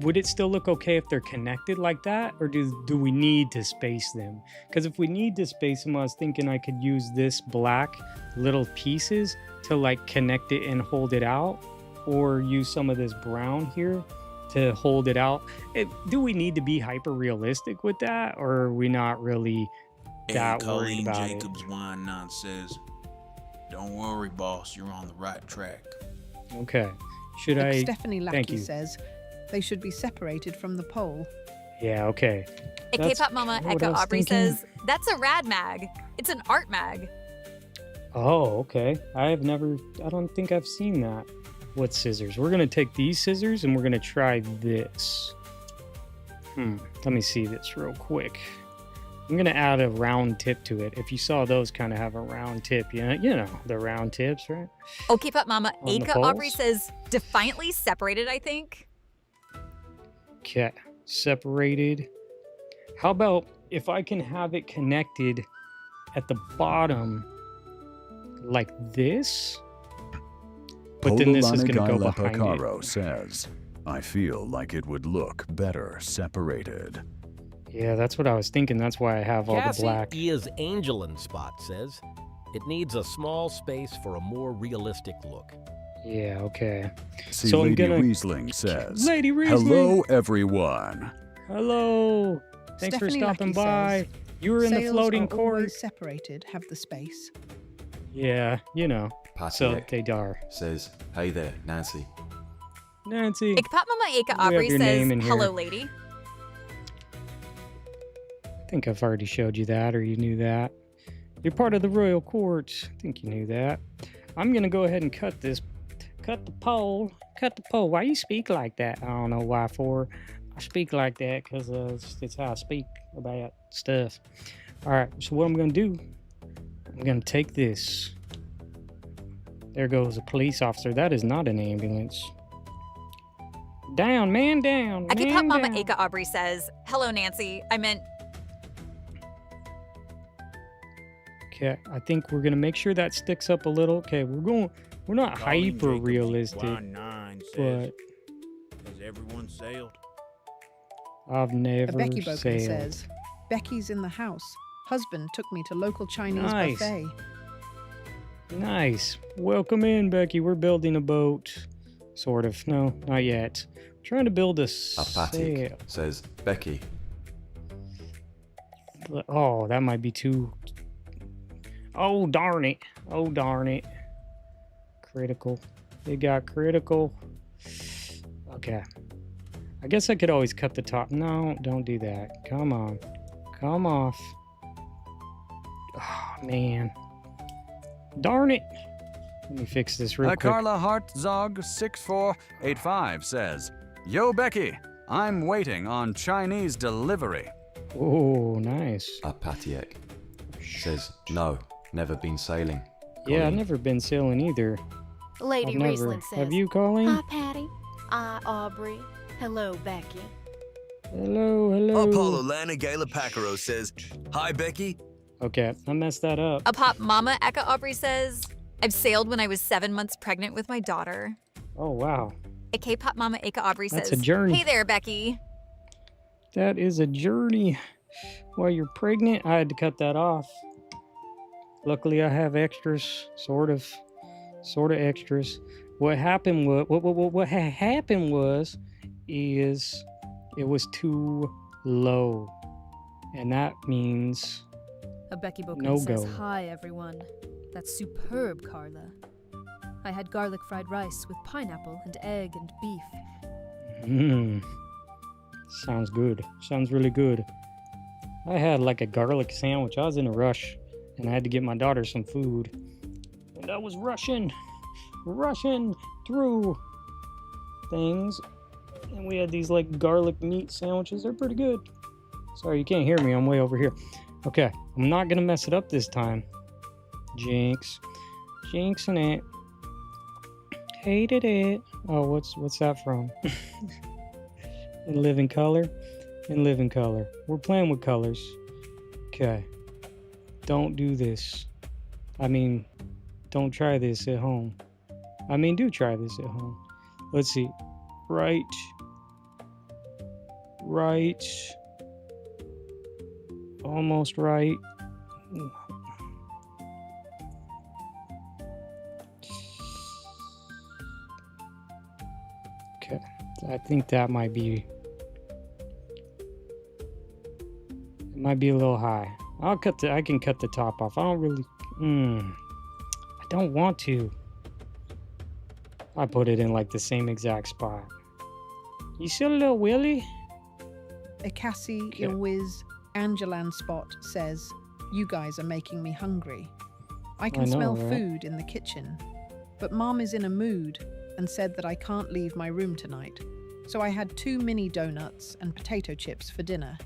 would it still look okay if they're connected like that? Or do we need to space them? Because if we need to space them, I was thinking I could use this black little pieces to like connect it and hold it out. Or use some of this brown here to hold it out. Do we need to be hyper realistic with that? Or are we not really that worried about Colleen Jacobs Wine Nine says, don't worry, boss, you're on the right track. Okay. Should I? Stephanie Lackey says they should be separated from the pole. Yeah, okay. K-Pop Mama Eka Aubrey says, that's a rad mag. It's an art mag. Oh, okay. I don't think I've seen that. What scissors? We're going to take these scissors and we're going to try this. Let me see this real quick. I'm going to add a round tip to it. If you saw those kind of have a round tip, you know, the round tips, right? Oh, K-Pop Mama Eka Aubrey says, defiantly separated, I think. Okay, separated. How about if I can have it connected at the bottom like this? But then this is going to go behind it. Says, I feel like it would look better separated. Yeah, that's what I was thinking. That's why I have all the black. Cassie is Angelin Spot says, it needs a small space for a more realistic look. Yeah, okay. See, so Lady I'm gonna... Riesling says, Lady Riesling. Hello, everyone. Hello. Thanks Stephanie for stopping Lackey by. Says, you were in the floating court. Always separated, have the space. Yeah, you know. So they are. Says, hey there, Nancy. Nancy. Pop Mama Eka Aubrey says, hello, lady. I think I've already showed you that, or you knew that. You're part of the royal court. I think you knew that. I'm going to go ahead and cut the pole. Cut the pole. Why you speak like that? I don't know why for. I speak like that because it's how I speak about stuff. All right, so what I'm going to do, I'm going to take this. There goes a police officer. That is not an ambulance. Down, man, down. Pop Mama Eka Aubrey says, hello, Nancy. I meant... Okay, I think we're gonna make sure that sticks up a little. Okay, we're not hyper realistic, but has everyone sailed? I've never Becky Boken sailed. says, Becky's in the house. Husband took me to local Chinese buffet. Nice. Welcome in, Becky. We're building a boat. Sort of. No, not yet. I'm trying to build a Apatic says, Becky. Oh, that might be too... Oh, darn it. Oh, darn it. Critical. It got critical. Okay. I guess I could always cut the top. No, don't do that. Come on. Come off. Oh, man. Darn it. Let me fix this real quick. Carla Hartzog 6485 says, Yo, Becky, I'm waiting on Chinese delivery. Oh, nice. Apatiek says, no, never been sailing. Yeah, I've never been sailing either. Lady Riesland says, Have you, Colleen? Hi, Patty. Hi, Aubrey. Hello, Becky. Hello, hello. Apollo Lana Gala Pacaro says, Hi, Becky. Okay, I messed that up. A pop mama Eka Aubrey says, I've sailed when I was 7 months pregnant with my daughter. Oh, wow. A K-pop mama Eka Aubrey That's says, a journey. Hey there, Becky. That is a journey. While you're pregnant, I had to cut that off. Luckily, I have extras, sort of extras. What happened was, what happened was, is it was too low, and that means A Becky Booker no says, go. Hi, everyone. That's superb, Carla. I had garlic fried rice with pineapple and egg and beef. Sounds good. Sounds really good. I had like a garlic sandwich. I was in a rush, and I had to get my daughter some food. And I was rushing through things. And we had these like garlic meat sandwiches. They're pretty good. Sorry, you can't hear me. I'm way over here. Okay, I'm not gonna mess it up this time. Jinxing it. Hated it. Oh, what's that from? In Living Color? In Living Color. We're playing with colors. Okay. Don't do this. I mean, don't try this at home. I mean, do try this at home. Let's see. Right. Almost right. Okay. I think that might be... It might be a little high. I can cut the top off. I don't really... I don't want to. I put it in like the same exact spot. You see a little Willy? A Cassie Ilwiz Angelan Spot says, You guys are making me hungry. I can smell food in the kitchen, but Mom is in a mood and said that I can't leave my room tonight. So I had 2 mini donuts and potato chips for dinner.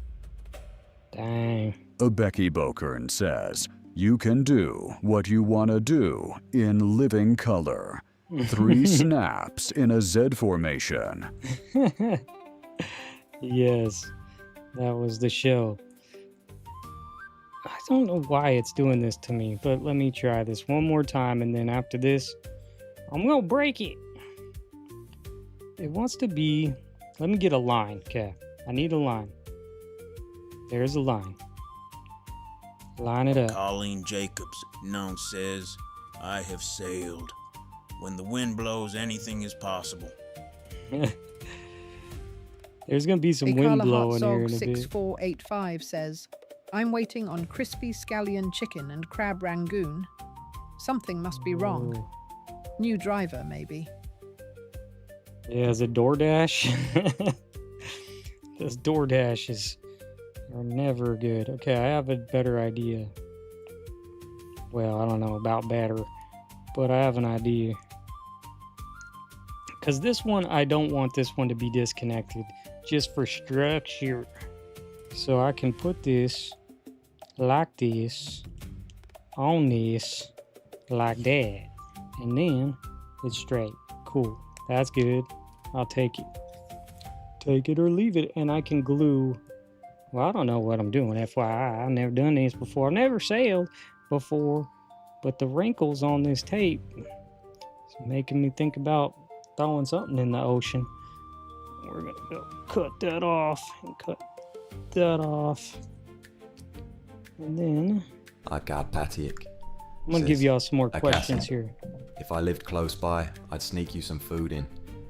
Dang. Becky Bokern says, You can do what you want to do in living color. 3 snaps in a Z formation. Yes, that was the show. I don't know why it's doing this to me, but let me try this one more time, and then after this, I'm gonna break it. It wants to be... Let me get a line. Okay, I need a line. There's a line. Line it up. Colleen Jacobs, known says, I have sailed. When the wind blows, anything is possible. There's going to be some wind blowing here in a bit. 6485 says, I'm waiting on crispy scallion chicken and crab rangoon. Something must be wrong. New driver, maybe. Yeah, is it DoorDash? Those DoorDashes are never good. Okay, I have a better idea. Well, I don't know about better, but I have an idea. Because this one, I don't want this one to be disconnected, just for structure. So I can put this like this, on this, like that. And then it's straight. Cool. That's good. I'll take it. Take it or leave it. And I can glue. Well, I don't know what I'm doing, FYI. I've never done this before. I've never sailed before. But the wrinkles on this tape is making me think about throwing something in the ocean. We're going to go cut that off. And cut that off. And then... I got Patiek. I'm going to give y'all some more questions here. If I lived close by, I'd sneak you some food in.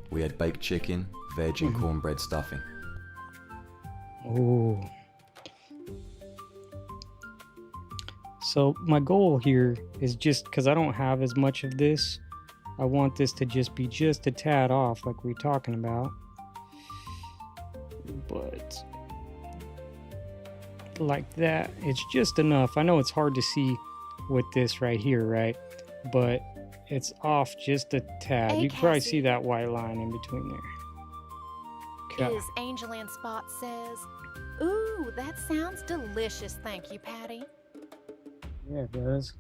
We had baked chicken, veg, and cornbread stuffing. Oh. So my goal here is just because I don't have as much of this, I want this to just be just a tad off like we were talking about. But like that, it's just enough. I know it's hard to see with this right here, right? But it's off just a tad. Hey, you can probably see that white line in between there. Okay. Is Angel and Spot says, ooh, that sounds delicious, thank you, Patty. Yeah, it does.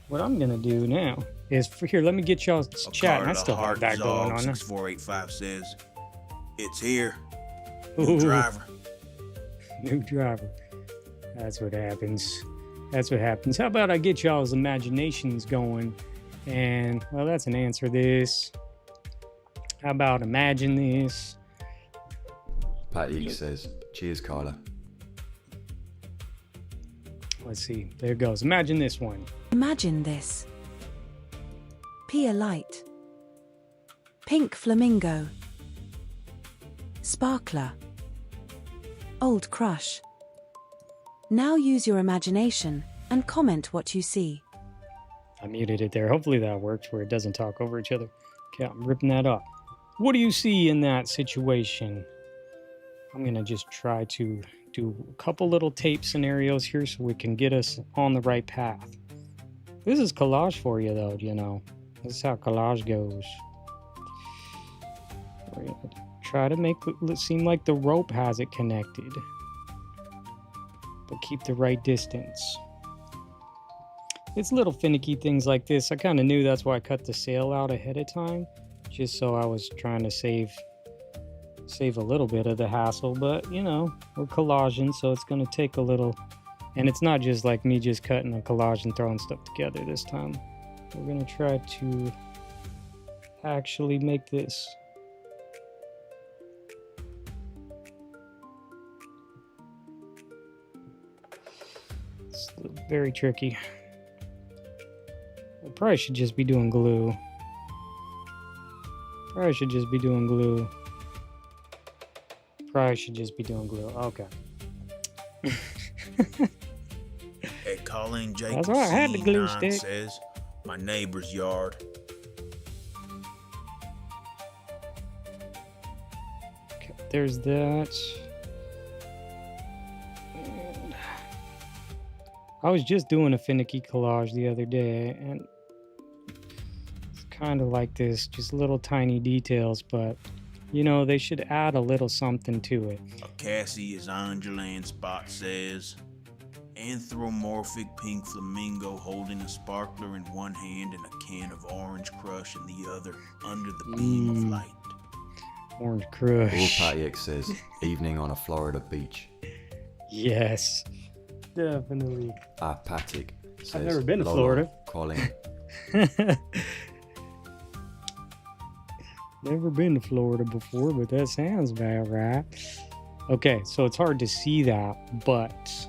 What I'm gonna do now is for here. Let me get y'all's chat. I still have that going on. 6485 says, "It's here. New Ooh. driver." New driver. That's what happens. That's what happens. How about I get y'all's imaginations going? And well, that's an answer. This. How about imagine this? Patty says, "Cheers, Carla." Let's see. There it goes. Imagine this one. Imagine this. Pia light. Pink flamingo. Sparkler. Old crush. Now use your imagination and comment what you see. I muted it there. Hopefully that works where it doesn't talk over each other. Okay, I'm ripping that up. What do you see in that situation? I'm going to just try to do a couple little tape scenarios here so we can get us on the right path. This is collage for you, though, you know. This is how collage goes. We're going to try to make it seem like the rope has it connected, but keep the right distance. It's little finicky things like this. I kind of knew that's why I cut the sail out ahead of time, just so I was trying to save a little bit of the hassle. But you know, we're collaging, so it's going to take a little, and it's not just like me just cutting a collage and throwing stuff together this time. We're going to try to actually make this very tricky. I probably should just be doing glue. Probably should just be doing glue. Okay. At Colleen That's Jacobs, why I had the glue stick. says, "My neighbor's yard." Okay, there's that. And I was just doing a finicky collage the other day, and it's kind of like this, just little tiny details, but you know, they should add a little something to it. Cassie, as Angela and Spot says, "Anthropomorphic pink flamingo holding a sparkler in one hand and a can of orange crush in the other under the beam of light." Orange crush. All Patty X says, "Evening on a Florida beach." Yes, definitely. Patrick says, I've never been to "Lolo, Florida." Colin. Never been to Florida before, but that sounds about right. Okay, so it's hard to see that, but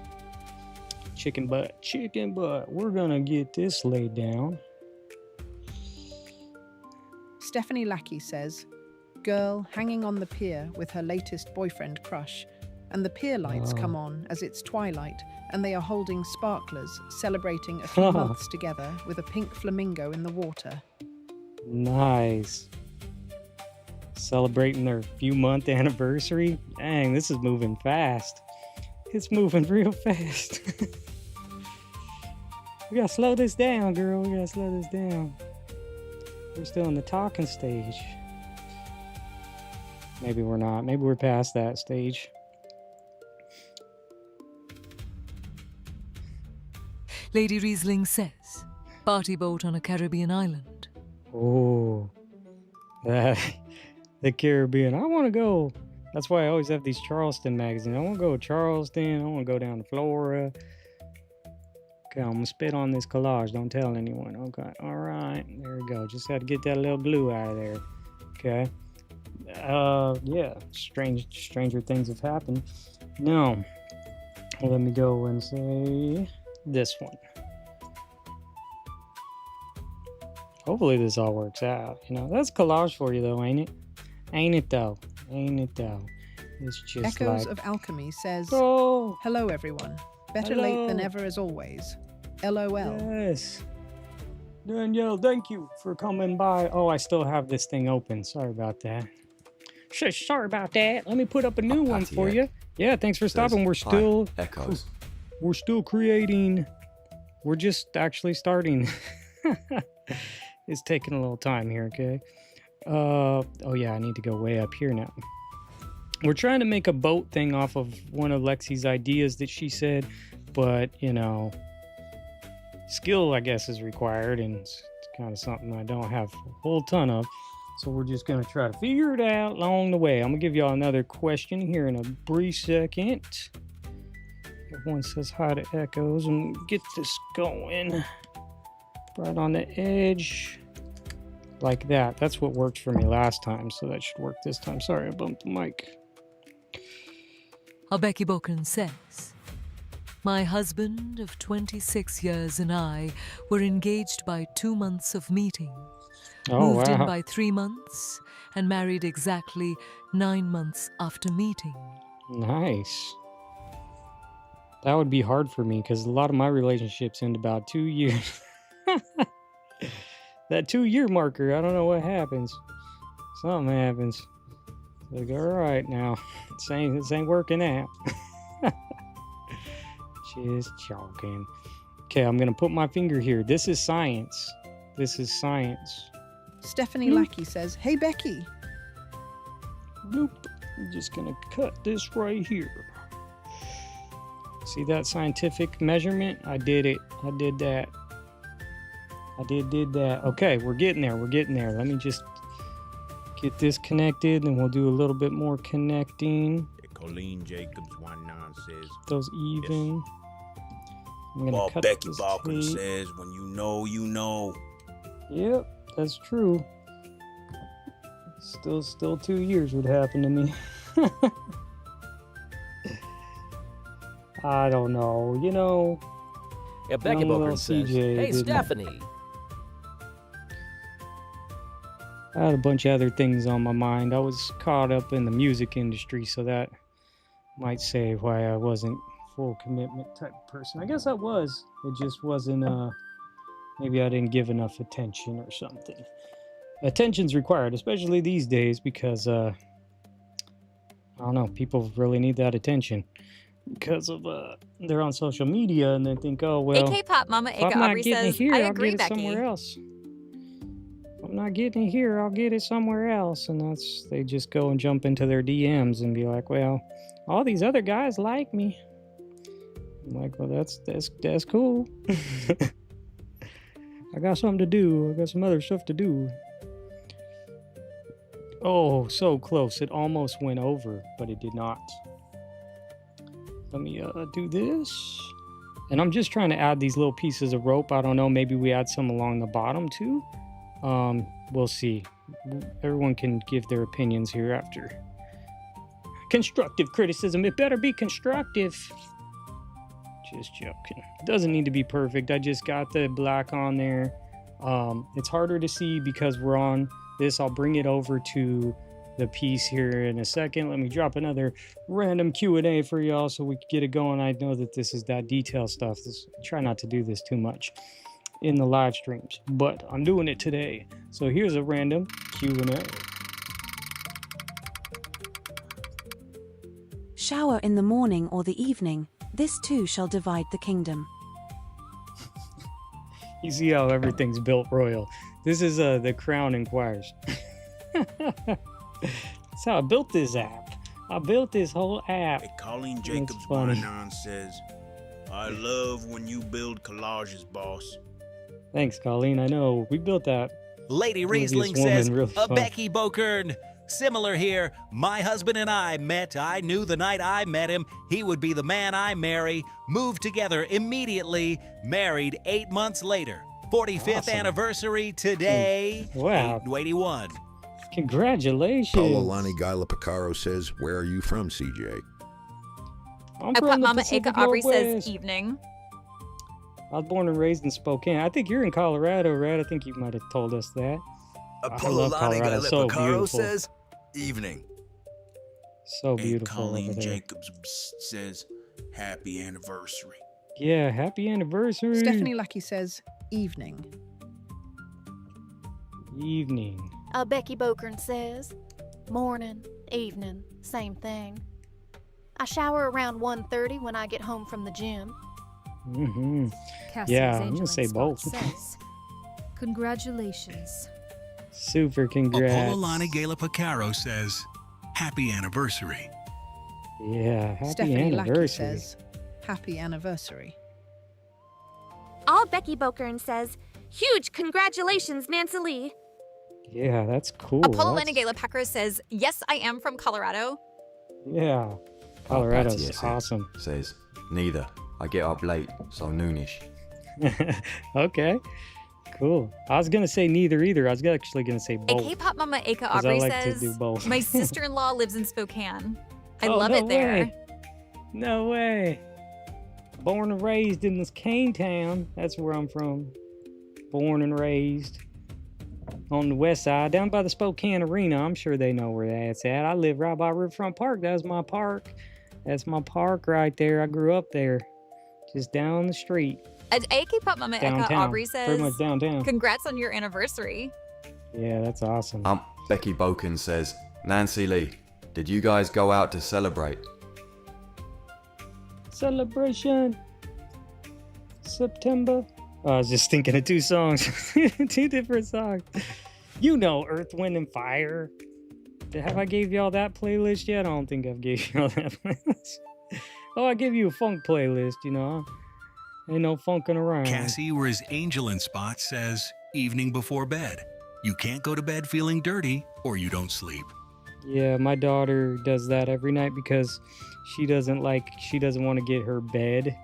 chicken butt. We're gonna get this laid down. Stephanie Lackey says, "Girl hanging on the pier with her latest boyfriend crush, and the pier lights come on as it's twilight, and they are holding sparklers, celebrating a few months together with a pink flamingo in the water." Nice. Celebrating their few-month anniversary. Dang, this is moving fast. It's moving real fast. We gotta slow this down, girl. We gotta slow this down. We're still in the talking stage. Maybe we're not. Maybe we're past that stage. Lady Riesling says, "Party boat on a Caribbean island." Oh, the Caribbean. I want to go. That's why I always have these Charleston magazines. I want to go to Charleston. I want to go down to Florida. Okay, I'm going to spit on this collage. Don't tell anyone. Okay, all right. There we go. Just had to get that little glue out of there. Okay. Yeah, stranger things have happened. Now, let me go and say this one. Hopefully this all works out. You know, that's collage for you though, ain't it? Ain't it though? Ain't it though? It's just Echoes like... of Alchemy says, Oh! Hello, everyone. Better late than ever as always. LOL. Yes. Danielle, thank you for coming by. Oh, I still have this thing open. Sorry about that. Sorry about that. Let me put up a new one for you. Yeah, thanks for stopping. We're still... Echoes. We're still creating. We're just actually starting. It's taking a little time here, okay? Oh yeah, I need to go way up here now. We're trying to make a boat thing off of one of Lexi's ideas that she said, but, you know, skill, I guess, is required, and it's kind of something I don't have a whole ton of. So we're just going to try to figure it out along the way. I'm going to give y'all another question here in a brief second. Everyone says hi to Echoes, and get this going. Right on the edge. Like that. That's what worked for me last time, so that should work this time. Sorry, I bumped the mic. Becky Bokern says, my husband of 26 years and I were engaged by 2 months of meeting. Moved in by 3 months and married exactly 9 months after meeting. Nice. That would be hard for me because a lot of my relationships end about 2 years. That 2-year marker, I don't know what happens. Something happens. Like, all right now, this ain't working out. Just joking. Okay, I'm gonna put my finger here. This is science. This is science. Stephanie Lackey says, hey Becky. Nope. I'm just gonna cut this right here. See that scientific measurement? I did it. I did that. I did that. Okay, we're getting there. We're getting there. Let me just get this connected, and we'll do a little bit more connecting. Colleen Jacobs 19 says, those even. Yes. I'm gonna cut Becky this Balkan tape. says, when you know, you know. Yep, that's true. Still 2 years would happen to me. I don't know, you know. Yeah, Becky Bokern says, hey, Stephanie. I had a bunch of other things on my mind. I was caught up in the music industry, so that might say why I wasn't full commitment type of person. I guess I was. It just wasn't, maybe I didn't give enough attention or something. Attention's required, especially these days, because, I don't know, people really need that attention. Because of, they're on social media and they think, oh, well, AK Pop Mama if I'm Aka not Aubrey getting says, it here, I I'll agree, get it Becky. somewhere else. If I'm not getting it here, I'll get it somewhere else. And that's, they just go and jump into their DMs and be like, well, all these other guys like me. I'm like, well, that's cool. I got something to do. I got some other stuff to do. Oh, so close. It almost went over, but it did not. Let me do this. And I'm just trying to add these little pieces of rope. I don't know, maybe we add some along the bottom too. We'll see. Everyone can give their opinions here after. Constructive criticism. It better be constructive. Just joking. It doesn't need to be perfect. I just got the black on there. It's harder to see because we're on this. I'll bring it over to the piece here in a second. Let me drop another random Q&A for y'all so we can get it going. I know that this is that detail stuff. Try not to do this too much in the live streams, but I'm doing it today. So here's a random Q&A. Shower in the morning or the evening. This too shall divide the kingdom. You see how everything's built royal. This is the Crown Inquires. That's how I built this app. I built this whole app. Hey, Colleen Jacobs 19 says, I love when you build collages, boss. Thanks, Colleen. I know. We built that. Lady Riesling says, Becky Bokern. Similar here. My husband and I met. I knew the night I met him, he would be the man I marry. Moved together immediately. Married 8 months later. 45th anniversary today. Wow. 81. Congratulations. Paolani Guyla Picaro says, where are you from, CJ? I'm I from put the Mama Pacific Aka Aubrey Northwest. says evening. I was born and raised in Spokane. I think you're in Colorado, right? I think you might have told us that. I love Paolani Colorado. Guyla So Picaro beautiful. says, Evening. So beautiful. And Colleen over there. Jacobs says, happy anniversary. Yeah, happy anniversary. Stephanie Lucky says, evening. Evening. Becky Bokern says, morning, evening, same thing. I shower around 1:30 when I get home from the gym. Mm-hmm. Cassie's Yeah, I'm Angel gonna say and both. Spot says, congratulations. Super congrats. Apololani Gala Picaro says, happy anniversary. Yeah, happy Stephanie Lucky anniversary. says, happy anniversary. All Becky Bokern says, huge congratulations, Nancy Lee. Yeah, that's cool. Apollo That's- Lenigala Pecro says, yes, I am from Colorado. Yeah, Colorado's awesome. Says, neither. I get up late, so noonish. Okay, cool. I was gonna say neither either. I was actually gonna say And both. K-pop mama Aka 'Cause I Aubrey like to says, do both. my sister-in-law lives in Spokane. I Oh, love no it there. way. No way. Born and raised in this Cane Town. That's where I'm from. Born and raised on the west side, down by the Spokane Arena. I'm sure they know where that's at. I live right by Riverfront Park. That's my park. That's my park right there. I grew up there, just down the street. And K-pop mama Aka Downtown. Aubrey Pretty says, much downtown. congrats on your anniversary. Yeah, that's awesome. Becky Boken says, Nancy Lee, did you guys go out to celebrate? Celebration. September. I was just thinking of two songs. Two different songs. You know Earth, Wind, and Fire. Have I gave y'all that playlist yet? I don't think I've gave y'all that playlist. Oh, I gave you a funk playlist, you know. Ain't no funking around. Cassie, where his Angel in Spot says, evening before bed. You can't go to bed feeling dirty or you don't sleep. Yeah, my daughter does that every night because she doesn't want to get her bed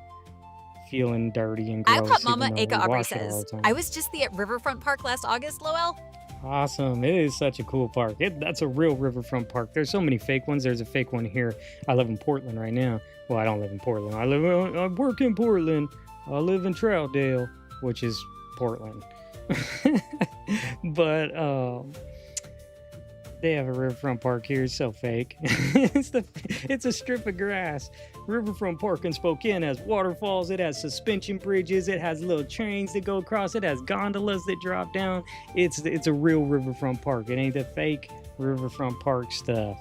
feeling dirty and gross. iPop mama even though Aka we Aubrey wash it all says, the time. I was just at Riverfront Park last August, Lowell. Awesome. It is such a cool park. That's a real riverfront park. There's so many fake ones. There's a fake one here. I live in Portland right now. Well, I don't live in Portland. I work in Portland. I live in Troutdale, which is Portland. But they have a riverfront park here. It's so fake. It's a strip of grass. Riverfront Park in Spokane has waterfalls. It has suspension bridges. It has little trains that go across. It has gondolas that drop down. It's a real riverfront park. It ain't the fake riverfront park stuff.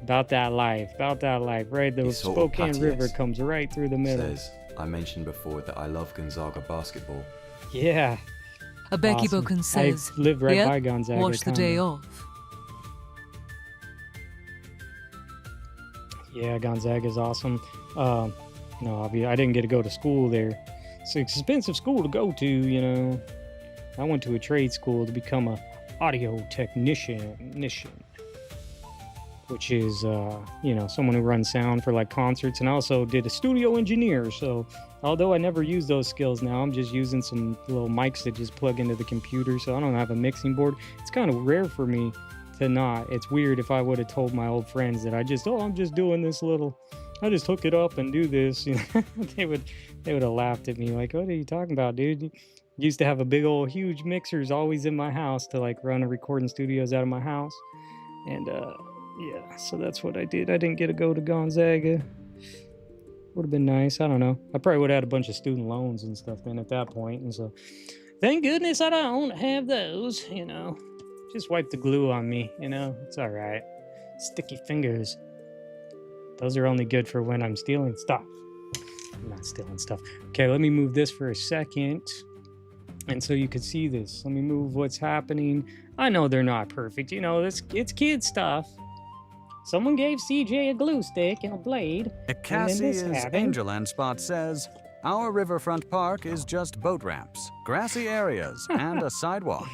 About that life, right? The It's sort of Spokane River piteous. comes right through the middle. Says, I mentioned before that I love Gonzaga basketball. Yeah. Becky Awesome. Boken says, I live right yep, by Gonzaga. watch the day kinda. off. Yeah, Gonzaga's awesome. No, I didn't get to go to school there. It's an expensive school to go to, you know. I went to a trade school to become a audio technician, which is, someone who runs sound for like concerts, and I also did a studio engineer. So although I never use those skills now, I'm just using some little mics that just plug into the computer. So I don't have a mixing board. It's kind of rare for me to not. It's weird if I would have told my old friends that I'm just doing this little, I just hook it up and do this. You know, they would have laughed at me like, what are you talking about, dude? Used to have a big old huge mixers always in my house to like run a recording studios out of my house. And yeah, so that's what I did. I didn't get to go to Gonzaga. Would have been nice. I don't know. I probably would have had a bunch of student loans and stuff then at that point. And so thank goodness I don't have those, you know. Just wipe the glue on me, you know. It's all right. Sticky fingers. Those are only good for when I'm stealing stuff. I'm not stealing stuff. Okay, let me move this for a second. And so you can see this. Let me move what's happening. I know they're not perfect. You know, it's kid stuff. Someone gave CJ a glue stick and a blade. Cassie's Angel and Spot says, our riverfront park is just boat ramps, grassy areas, and a sidewalk.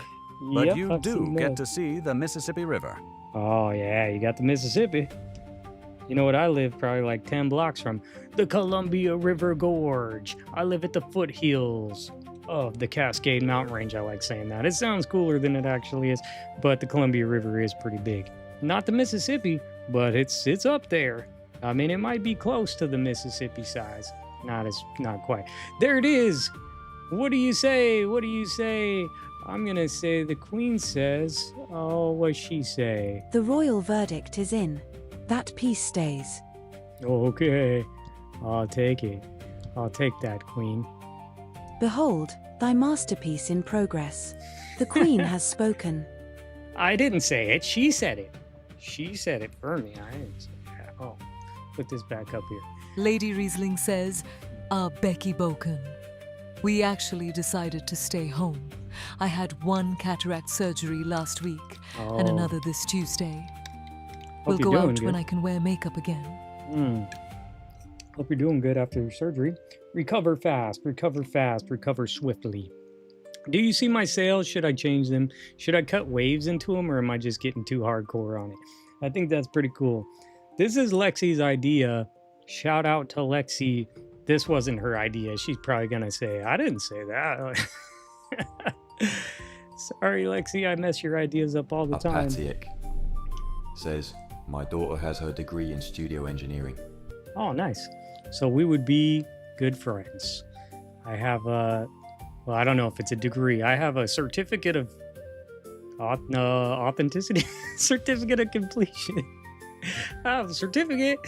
But Yep, you I've do seen get that. to see the Mississippi River. Oh, yeah, you got the Mississippi. You know what? I live probably like 10 blocks from the Columbia River Gorge. I live at the foothills of the Cascade Mountain Range. I like saying that. It sounds cooler than it actually is, but the Columbia River is pretty big. Not the Mississippi, but it's up there. I mean, it might be close to the Mississippi size. Not quite. There it is. What do you say? I'm gonna say the queen says, oh, what'd she say? The royal verdict is in. That piece stays. Okay, I'll take it. I'll take that, queen. Behold, thy masterpiece in progress. The queen has spoken. I didn't say it. She said it. She said it for me. I didn't say that. Oh, put this back up here. Lady Riesling says, Becky Boken. We actually decided to stay home. I had one cataract surgery last week and another this Tuesday. We'll go out when I can wear makeup again. Hope you're doing good after your surgery. Recover fast, recover swiftly. Do you see my sails? Should I change them? Should I cut waves into them, or am I just getting too hardcore on it? I think that's pretty cool. This is Lexi's idea. Shout out to Lexi. This wasn't her idea. She's probably gonna say, I didn't say that. Sorry, Lexi, I mess your ideas up all the time. Apatiek says, my daughter has her degree in studio engineering. Oh, nice. So we would be good friends. I have a, well, I don't know if it's a degree. I have a certificate of authenticity, certificate of completion. I have a certificate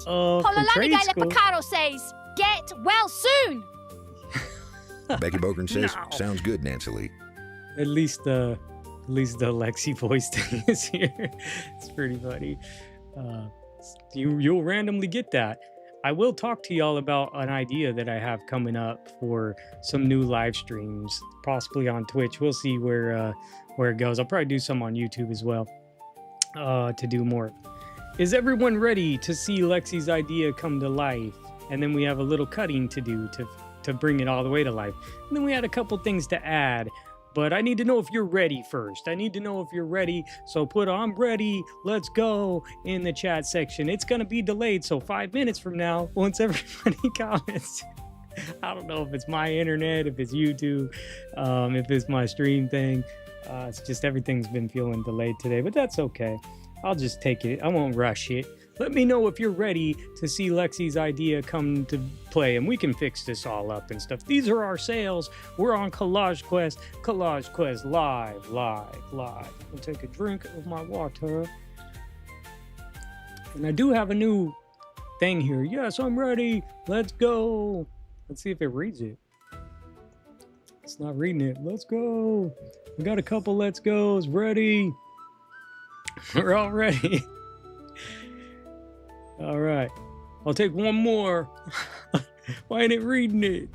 of from trade school. Picaro says, get well soon. Becky Boken says, sounds good, Nancy Lee. At least the Lexi voice thing is here. It's pretty funny. You'll randomly get that. I will talk to y'all about an idea that I have coming up for some new live streams, possibly on Twitch. We'll see where it goes. I'll probably do some on YouTube as well to do more. Is everyone ready to see Lexi's idea come to life? And then we have a little cutting to do to bring it all the way to life. And then we had a couple things to add. But I need to know if you're ready first. I need to know if you're ready. So put I'm ready, let's go in the chat section. It's going to be delayed. So 5 minutes from now, once everybody comments, I don't know if it's my internet, if it's YouTube, if it's my stream thing. It's just everything's been feeling delayed today, but that's okay. I'll just take it. I won't rush it. Let me know if you're ready to see Lexi's idea come to play, and we can fix this all up and stuff. These are our sales. We're on Collage Quest. Collage Quest live. I'll take a drink of my water. And I do have a new thing here. Yes, I'm ready. Let's go. Let's see if it reads it. It's not reading it. Let's go. We got a couple let's goes ready. We're all ready. All right. I'll take one more. Why ain't it reading it?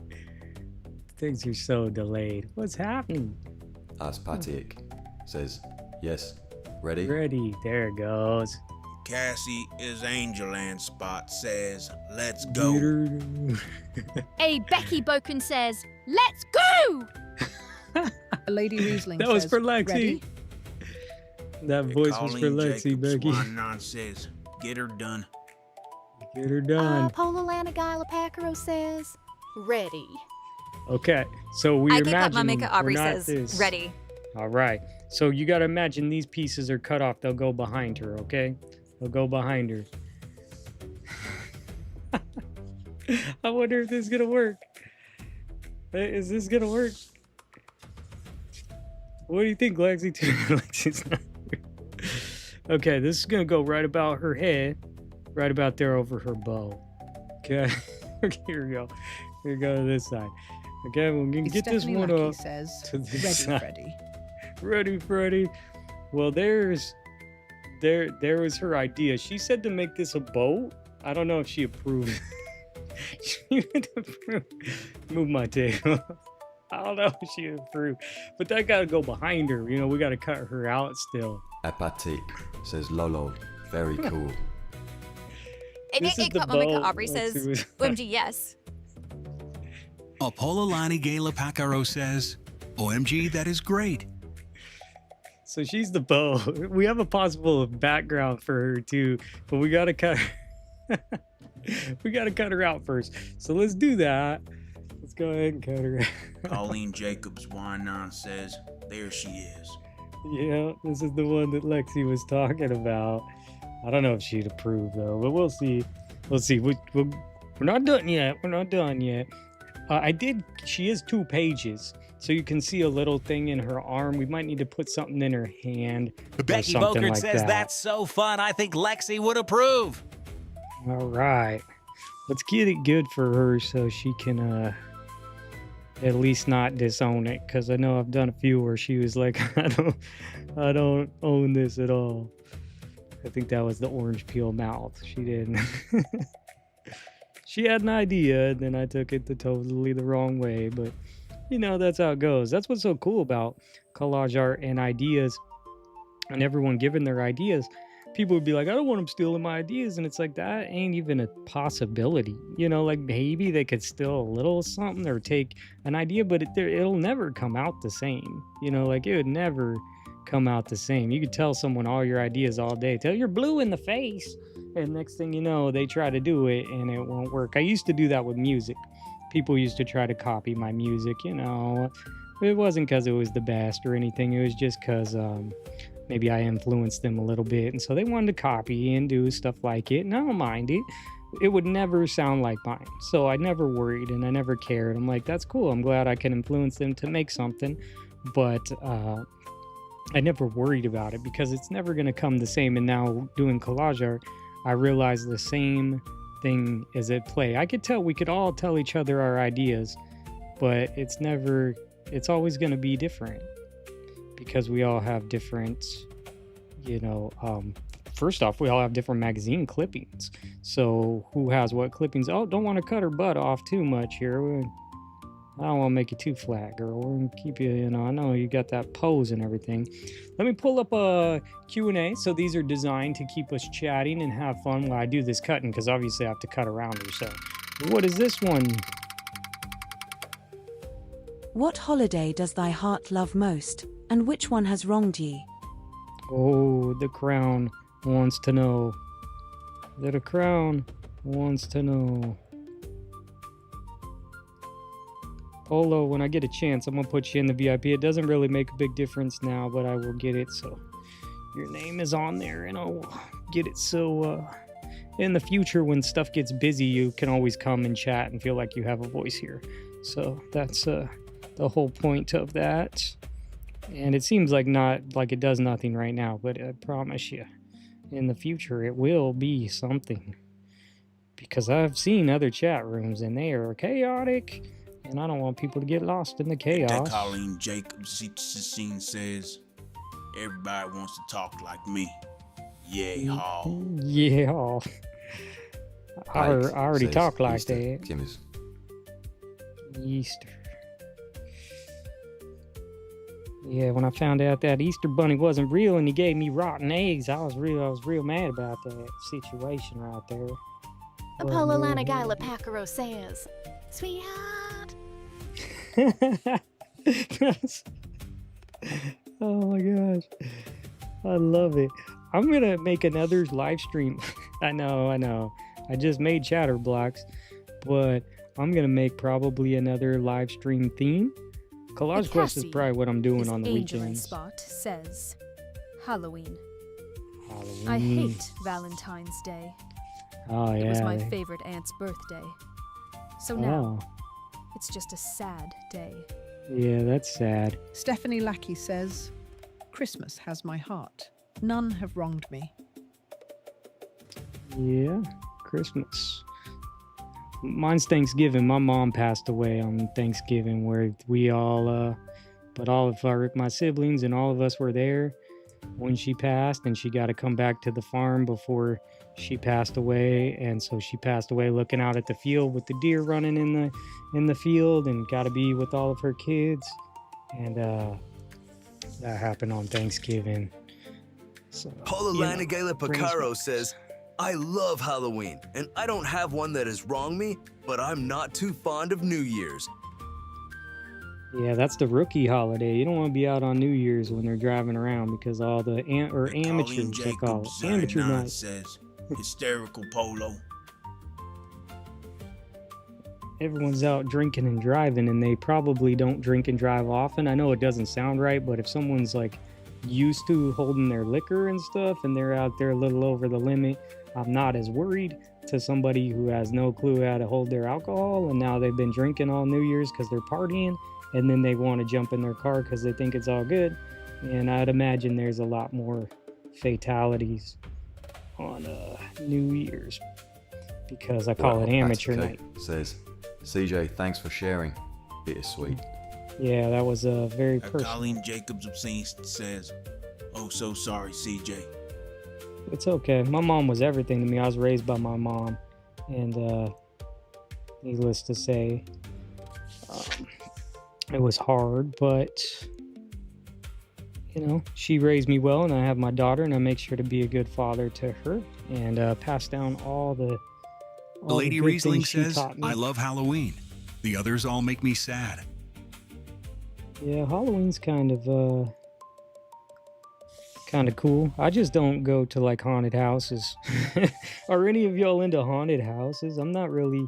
Things are so delayed. What's happening? Aspatik says, yes, ready? Ready. There it goes. Cassie is Angel and Spot says, let's go. Hey, Becky Boken says, let's go! Lady Riesling that says, was for Lexi. Ready? That voice was for Lexi, Becky. Swan says, get her done. Get her done. Polalana Pacaro says, ready. Okay, so we imagine Mamika Aubrey says, this. ready. All right, so you got to imagine these pieces are cut off. They'll go behind her, okay? They'll go behind her. I wonder if this is going to work. Is this going to work? What do you think, Lexi? Lexi's not here. Okay, this is going to go right about her head. Right about there over her bow. Okay, here we go. Here we go to this side. Okay, we're gonna get this one up says, to this ready, side. Freddy. Ready, Freddy. Well, there was her idea. She said to make this a boat. I don't know if she approved. She would approve. Move my table. I don't know if she approved, but that gotta go behind her. You know, we gotta cut her out still. Apatik says, Lolo, very cool. Mamika Aubrey says, OMG, yes. Apololani Gala Pacaro says, OMG, that is great. So she's the bow. We have a possible background for her too, but we gotta cut her. We gotta cut her out first. So let's do that. Let's go ahead and cut her out. Colleen Jacobs Wine says, there she is. Yeah, this is the one that Lexi was talking about. I don't know if she'd approve though, but we'll see. We'll see. We're not done yet. We're not done yet. She is 2 pages. So you can see a little thing in her arm. We might need to put something in her hand. Becky Bokert says that's so fun. I think Lexi would approve. All right. Let's get it good for her so she can at least not disown it. Because I know I've done a few where she was like, I don't own this at all. I think that was the orange peel mouth. She didn't. She had an idea, and then I took it totally the wrong way. But, you know, that's how it goes. That's what's so cool about collage art and ideas and everyone giving their ideas. People would be like, I don't want them stealing my ideas. And it's like, that ain't even a possibility. You know, like maybe they could steal a little something or take an idea, but it'll never come out the same. You know, like it would never come out the same. You could tell someone all your ideas all day, tell you're blue in the face. And next thing you know, they try to do it and it won't work. I used to do that with music. People used to try to copy my music, you know. It wasn't because it was the best or anything. It was just because maybe I influenced them a little bit. And so they wanted to copy and do stuff like it. And I don't mind it. It would never sound like mine. So I never worried and I never cared. I'm like, that's cool. I'm glad I can influence them to make something. But I never worried about it because it's never going to come the same. And now doing collage art, I realize the same thing is at play. I could tell we could all tell each other our ideas, but it's always going to be different because we all have different, you know, first off, we all have different magazine clippings. So who has what clippings? Oh, don't want to cut her butt off too much here. I don't want to make you too flat, girl. We're going to keep you, you know, I know you got that pose and everything. Let me pull up a Q&A. So these are designed to keep us chatting and have fun while I do this cutting, because obviously I have to cut around her. So what is this one? What holiday does thy heart love most, and which one has wronged ye? Oh, the crown wants to know. The crown wants to know. Polo, when I get a chance, I'm going to put you in the VIP. It doesn't really make a big difference now, but I will get it. So your name is on there, and I'll get it. So in the future, when stuff gets busy, you can always come and chat and feel like you have a voice here. So that's the whole point of that. And it seems like it does nothing right now, but I promise you, in the future, it will be something. Because I've seen other chat rooms, and they are chaotic. And I don't want people to get lost in the chaos. That Colleen Jacobs says, everybody wants to talk like me. Yay, haw. Yeah, haw. I already talk like Easter. that. Kim is. Easter. Yeah, when I found out that Easter bunny wasn't real and he gave me rotten eggs, I was real mad about that situation right there. Apollo Lana Guyla Pacaro says, sweetheart. Oh my gosh. I love it. I'm going to make another live stream. I know. I just made chatter blocks, but I'm going to make probably another live stream theme. Collage Quest is probably what I'm doing on the weekends. Spot says, Halloween. Halloween. I hate Valentine's Day. Oh, yeah. It was my favorite aunt's birthday. So now, it's just a sad day. Yeah, that's sad. Stephanie Lackey says, Christmas has my heart. None have wronged me. Yeah, Christmas. Mine's Thanksgiving. My mom passed away on Thanksgiving, where we all, but all of my siblings and all of us were there when she passed, and she got to come back to the farm before she passed away. And so she passed away looking out at the field with the deer running in the field, and got to be with all of her kids. And that happened on Thanksgiving. So, Paula Lanagala Picaro says, I love Halloween, and I don't have one that has wronged me, but I'm not too fond of New Year's. Yeah, that's the rookie holiday. You don't want to be out on New Year's when they're driving around, because all the amateurs, they call it. Amateur night. Says, hysterical Polo. Everyone's out drinking and driving, and they probably don't drink and drive often. I know it doesn't sound right, but if someone's like used to holding their liquor and stuff, and they're out there a little over the limit, I'm not as worried to somebody who has no clue how to hold their alcohol, and now they've been drinking all New Year's because they're partying, and then they want to jump in their car because they think it's all good. And I'd imagine there's a lot more fatalities on New Year's because I call it amateur night. Says, CJ, thanks for sharing. Bittersweet. Yeah, that was a very personal. Colleen Jacobs Obscene says, oh, so sorry, CJ. It's okay. My mom was everything to me. I was raised by my mom. And needless to say, it was hard, but you know, she raised me well, and I have my daughter, and I make sure to be a good father to her and pass down all the Lady Riesling says, I love Halloween. The others all make me sad. Yeah, Halloween's kind of cool. I just don't go to like haunted houses. Are any of y'all into haunted houses? I'm not really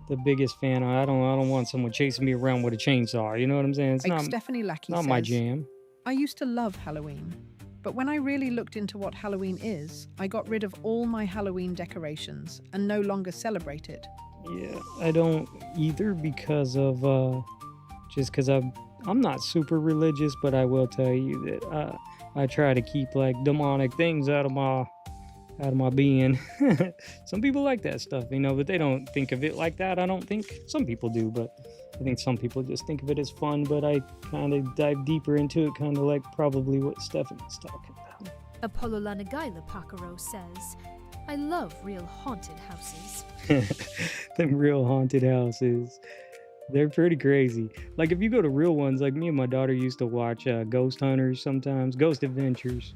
the biggest fan. I don't want someone chasing me around with a chainsaw. You know what I'm saying? It's like not Stephanie Lackey not says, my jam. I used to love Halloween, but when I really looked into what Halloween is, I got rid of all my Halloween decorations and no longer celebrate it. Yeah, I don't either because of just because I'm not super religious, but I will tell you that I try to keep like demonic things out of my being. Some people like that stuff, you know, but they don't think of it like that. I don't think some people do, but I think some people just think of it as fun. But I kind of dive deeper into it, kind of like probably what Stephanie's talking about. Apollo Lanagaila Pakaro says, I love real haunted houses. Them real haunted houses. They're pretty crazy. Like if you go to real ones, like me and my daughter used to watch Ghost Hunters sometimes, Ghost Adventures,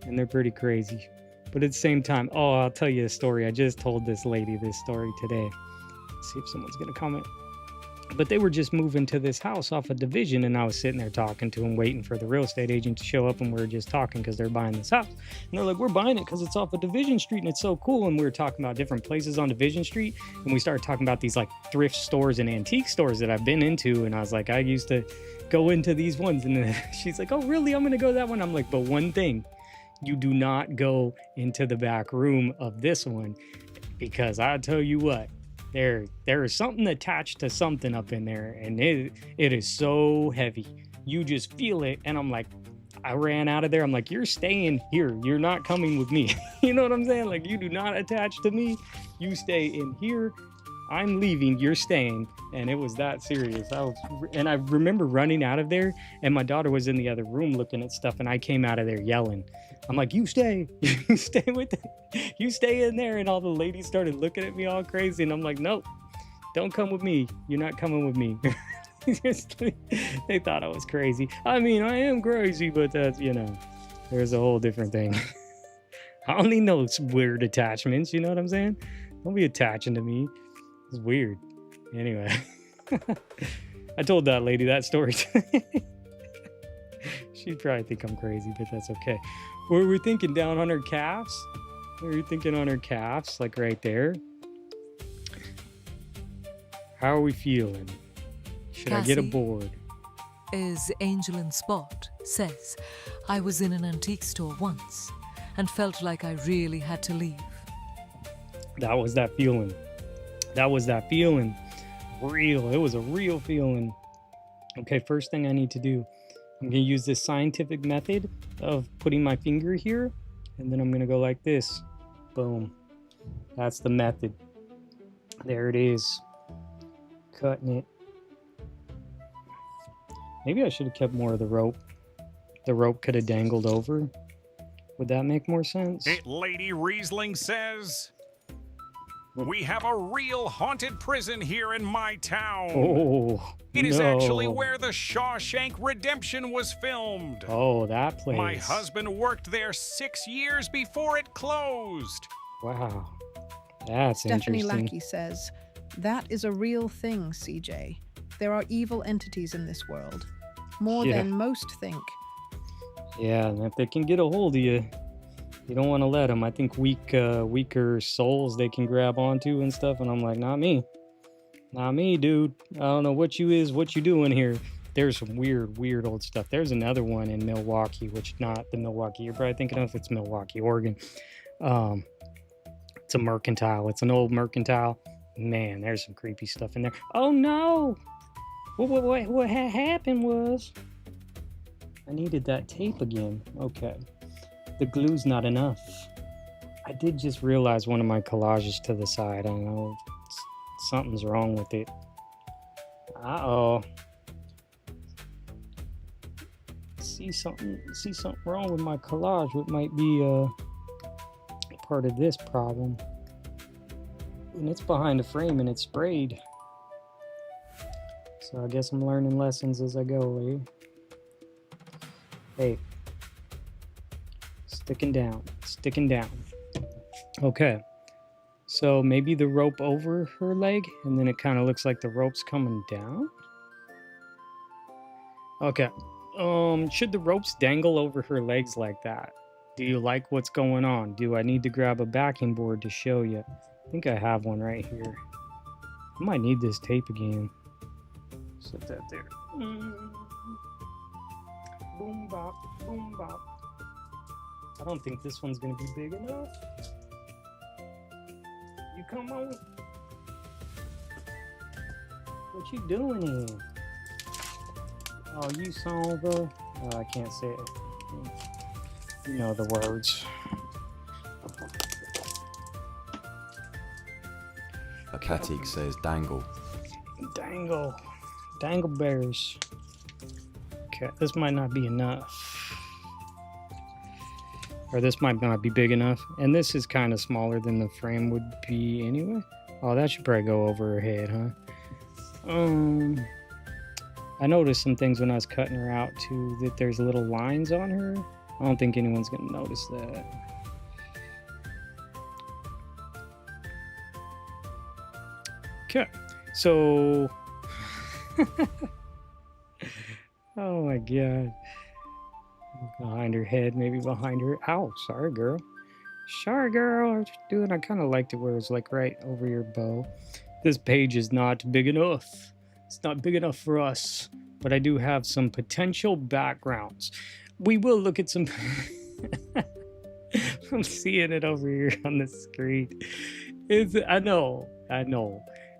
and they're pretty crazy. But at the same time, oh, I'll tell you a story. I just told this lady this story today. Let's see if someone's gonna comment. But they were just moving to this house off of Division, and I was sitting there talking to them, waiting for the real estate agent to show up, and we were just talking because they're buying this house. And they're like, we're buying it because it's off of Division Street, and it's so cool. And we were talking about different places on Division Street, and we started talking about these like thrift stores and antique stores that I've been into, and I was like, I used to go into these ones, and then she's like, oh, really? I'm gonna go to that one. I'm like, but one thing, you do not go into the back room of this one, because I tell you what, there is something attached to something up in there, and it is so heavy. You just feel it, and I'm like, I ran out of there. I'm like, you're staying here. You're not coming with me. You know what I'm saying? Like, you do not attach to me. You stay in here. I'm leaving. You're staying. And it was that serious. I remember running out of there, and my daughter was in the other room looking at stuff, and I came out of there yelling. I'm like, you stay. You stay with it. You stay in there. And all the ladies started looking at me all crazy, and I'm like, nope, don't come with me. You're not coming with me. They thought I was crazy. I mean, I am crazy, but that's, you know, there's a whole different thing. I don't need no weird attachments. You know what I'm saying? Don't be attaching to me. It's weird. Anyway, I told that lady that story today. She'd probably think I'm crazy, but that's okay. What were we thinking? Down on her calves? What were we thinking on her calves? Like right there? How are we feeling? Should Cassie, I get aboard? As Angel and Spot says, I was in an antique store once and felt like I really had to leave. That was that feeling. That was that feeling. Real. It was a real feeling. Okay, first thing I need to do, I'm going to use this scientific method of putting my finger here, and then I'm going to go like this. Boom. That's the method. There it is. Cutting it. Maybe I should have kept more of the rope. The rope could have dangled over. Would that make more sense? Lady Riesling says, we have a real haunted prison here in my town. Oh, it is actually where the Shawshank Redemption was filmed. Oh, that place. My husband worked there 6 years before it closed. Wow. That's Stephanie interesting. Lackey says, that is a real thing, CJ. There are evil entities in this world. More than most think. Yeah, and if they can get a hold of you, you don't want to let them. I think weaker souls they can grab onto and stuff. And I'm like, not me. Not me, dude. I don't know what you doing here. There's some weird old stuff. There's another one in Milwaukee, which not the Milwaukee you're probably thinking of. It's Milwaukee, Oregon. It's a mercantile. It's an old mercantile. Man, there's some creepy stuff in there. Oh no! What happened was I needed that tape again. Okay. The glue's not enough. I did just realize one of my collages to the side. I don't know. Something's wrong with it. Uh-oh. See something wrong with my collage. What might be part of this problem. And it's behind the frame and it's sprayed. So I guess I'm learning lessons as I go, eh? Hey. Sticking down. Okay. So maybe the rope over her leg, and then it kind of looks like the rope's coming down? Okay. Should the ropes dangle over her legs like that? Do you like what's going on? Do I need to grab a backing board to show you? I think I have one right here. I might need this tape again. Set that there. Boom bop, boom bop. I don't think this one's gonna be big enough. You come on. What you doing here? Oh, you son of a... Oh, I can't say it. You know the words. Katik says dangle. Dangle bears. Okay, this might not be enough. Or this might not be big enough. And this is kind of smaller than the frame would be anyway. Oh, that should probably go over her head, huh? I noticed some things when I was cutting her out too, that there's little lines on her. I don't think anyone's gonna notice that. Okay, so oh my god, behind her head, maybe behind her. Ow, sorry girl. What you doing? I kind of liked it where it's like right over your bow. This page is not big enough. It's not big enough for us, but I do have some potential backgrounds. We will look at some. I'm seeing it over here on the screen. I know.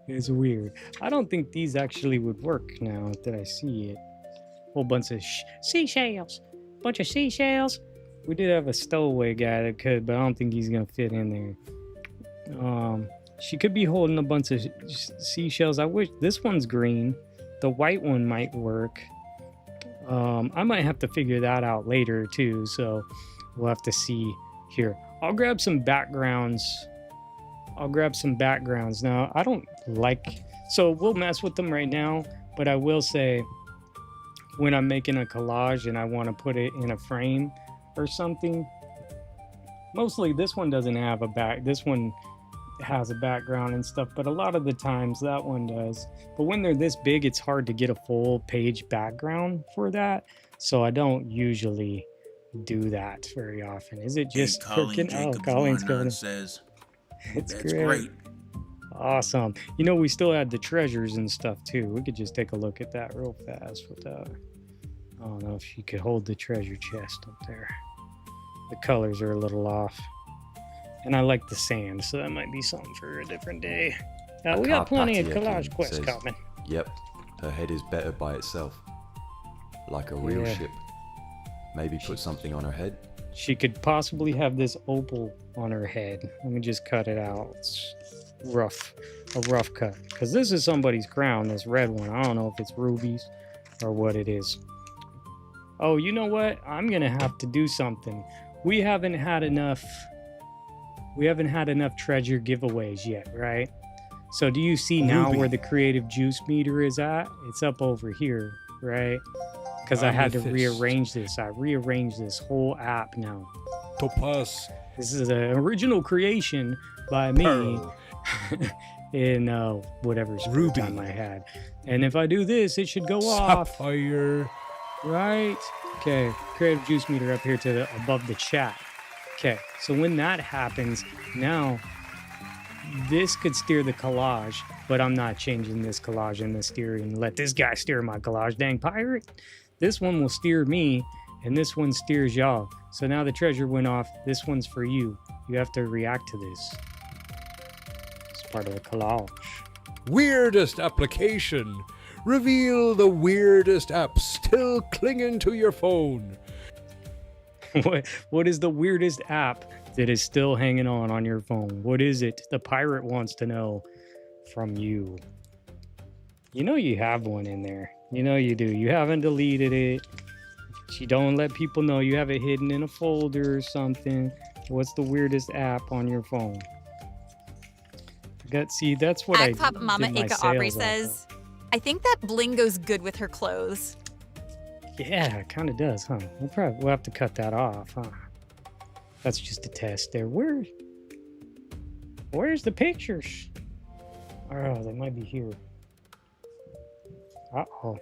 It's weird. I don't think these actually would work now that I see it. Whole bunch of seashells. Bunch of seashells. We did have a stowaway guy that could, but I don't think he's gonna fit in there. She could be holding a bunch of seashells. I wish this one's green. The white one might work. I might have to figure that out later too, so we'll have to see here. I'll grab some backgrounds. Now, I don't like... So we'll mess with them right now, but I will say when I'm making a collage and I want to put it in a frame or something, mostly this one doesn't have a back... This one has a background and stuff, but a lot of the times that one does. But when they're this big, it's hard to get a full page background for that, so I don't usually do that very often. Is it just freaking... Oh, Colleen's going. Says, it's great. Awesome. You know, we still had the treasures and stuff too. We could just take a look at that real fast without... I don't know if she could hold the treasure chest up there. The colors are a little off. And I like the sand, so that might be something for a different day. We got plenty of Collage Quest coming. Yep, her head is better by itself. Like a real ship. Maybe put something on her head. She could possibly have this opal on her head. Let me just cut it out. It's rough. A rough cut. Because this is somebody's crown, this red one. I don't know if it's rubies or what it is. Oh, you know what? I'm going to have to do something. We haven't had enough treasure giveaways yet, right? So do you see now where the creative juice meter is at? It's up over here, right? Because I had to rearrange this. I rearranged this whole app now. Topaz. This is an original creation by me in whatever's Ruby time I had. And if I do this, it should go off. Sapphire. Right? Okay, creative juice meter up here to above the chat. Okay, so when that happens, now this could steer the collage, but I'm not changing this collage in the steering. Let this guy steer my collage, dang pirate. This one will steer me, and this one steers y'all. So now the treasure went off. This one's for you. You have to react to this. part of the collage. Weirdest application. Reveal the weirdest app still clinging to your phone. What is the weirdest app that is still hanging on your phone? What is it? The pirate wants to know from you. You know you have one in there. You know you do. You haven't deleted it. You don't let people know. You have it hidden in a folder or something. What's the weirdest app on your phone? That's what I Pop Mama did my Ika Aubrey sales says, I think that bling goes good with her clothes. Yeah, it kind of does, huh? We'll have to cut that off, huh? That's just a test there. Where's the pictures? Oh, they might be here. Uh-oh.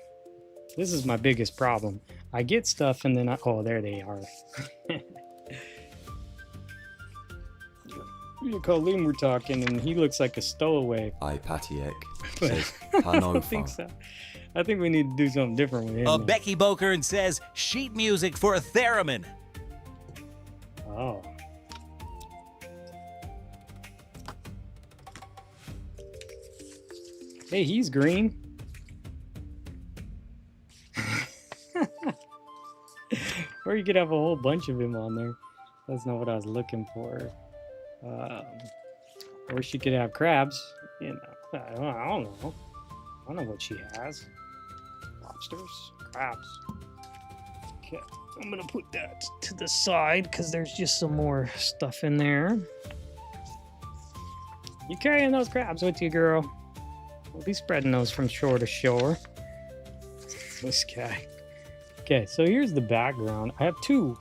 This is my biggest problem. I get stuff and then oh, there they are. Me and Colleen were talking and he looks like a stowaway. Patiek says, I don't think so. I think we need to do something different with him. Becky Bokern says, sheet music for a theremin. Oh. Hey, he's green. Or you could have a whole bunch of him on there. That's not what I was looking for. Or she could have crabs. You know, I don't know. I don't know what she has. Lobsters, crabs. Okay, I'm gonna put that to the side because there's just some more stuff in there. You carrying those crabs with you, girl? We'll be spreading those from shore to shore. This guy. Okay, so here's the background. I have two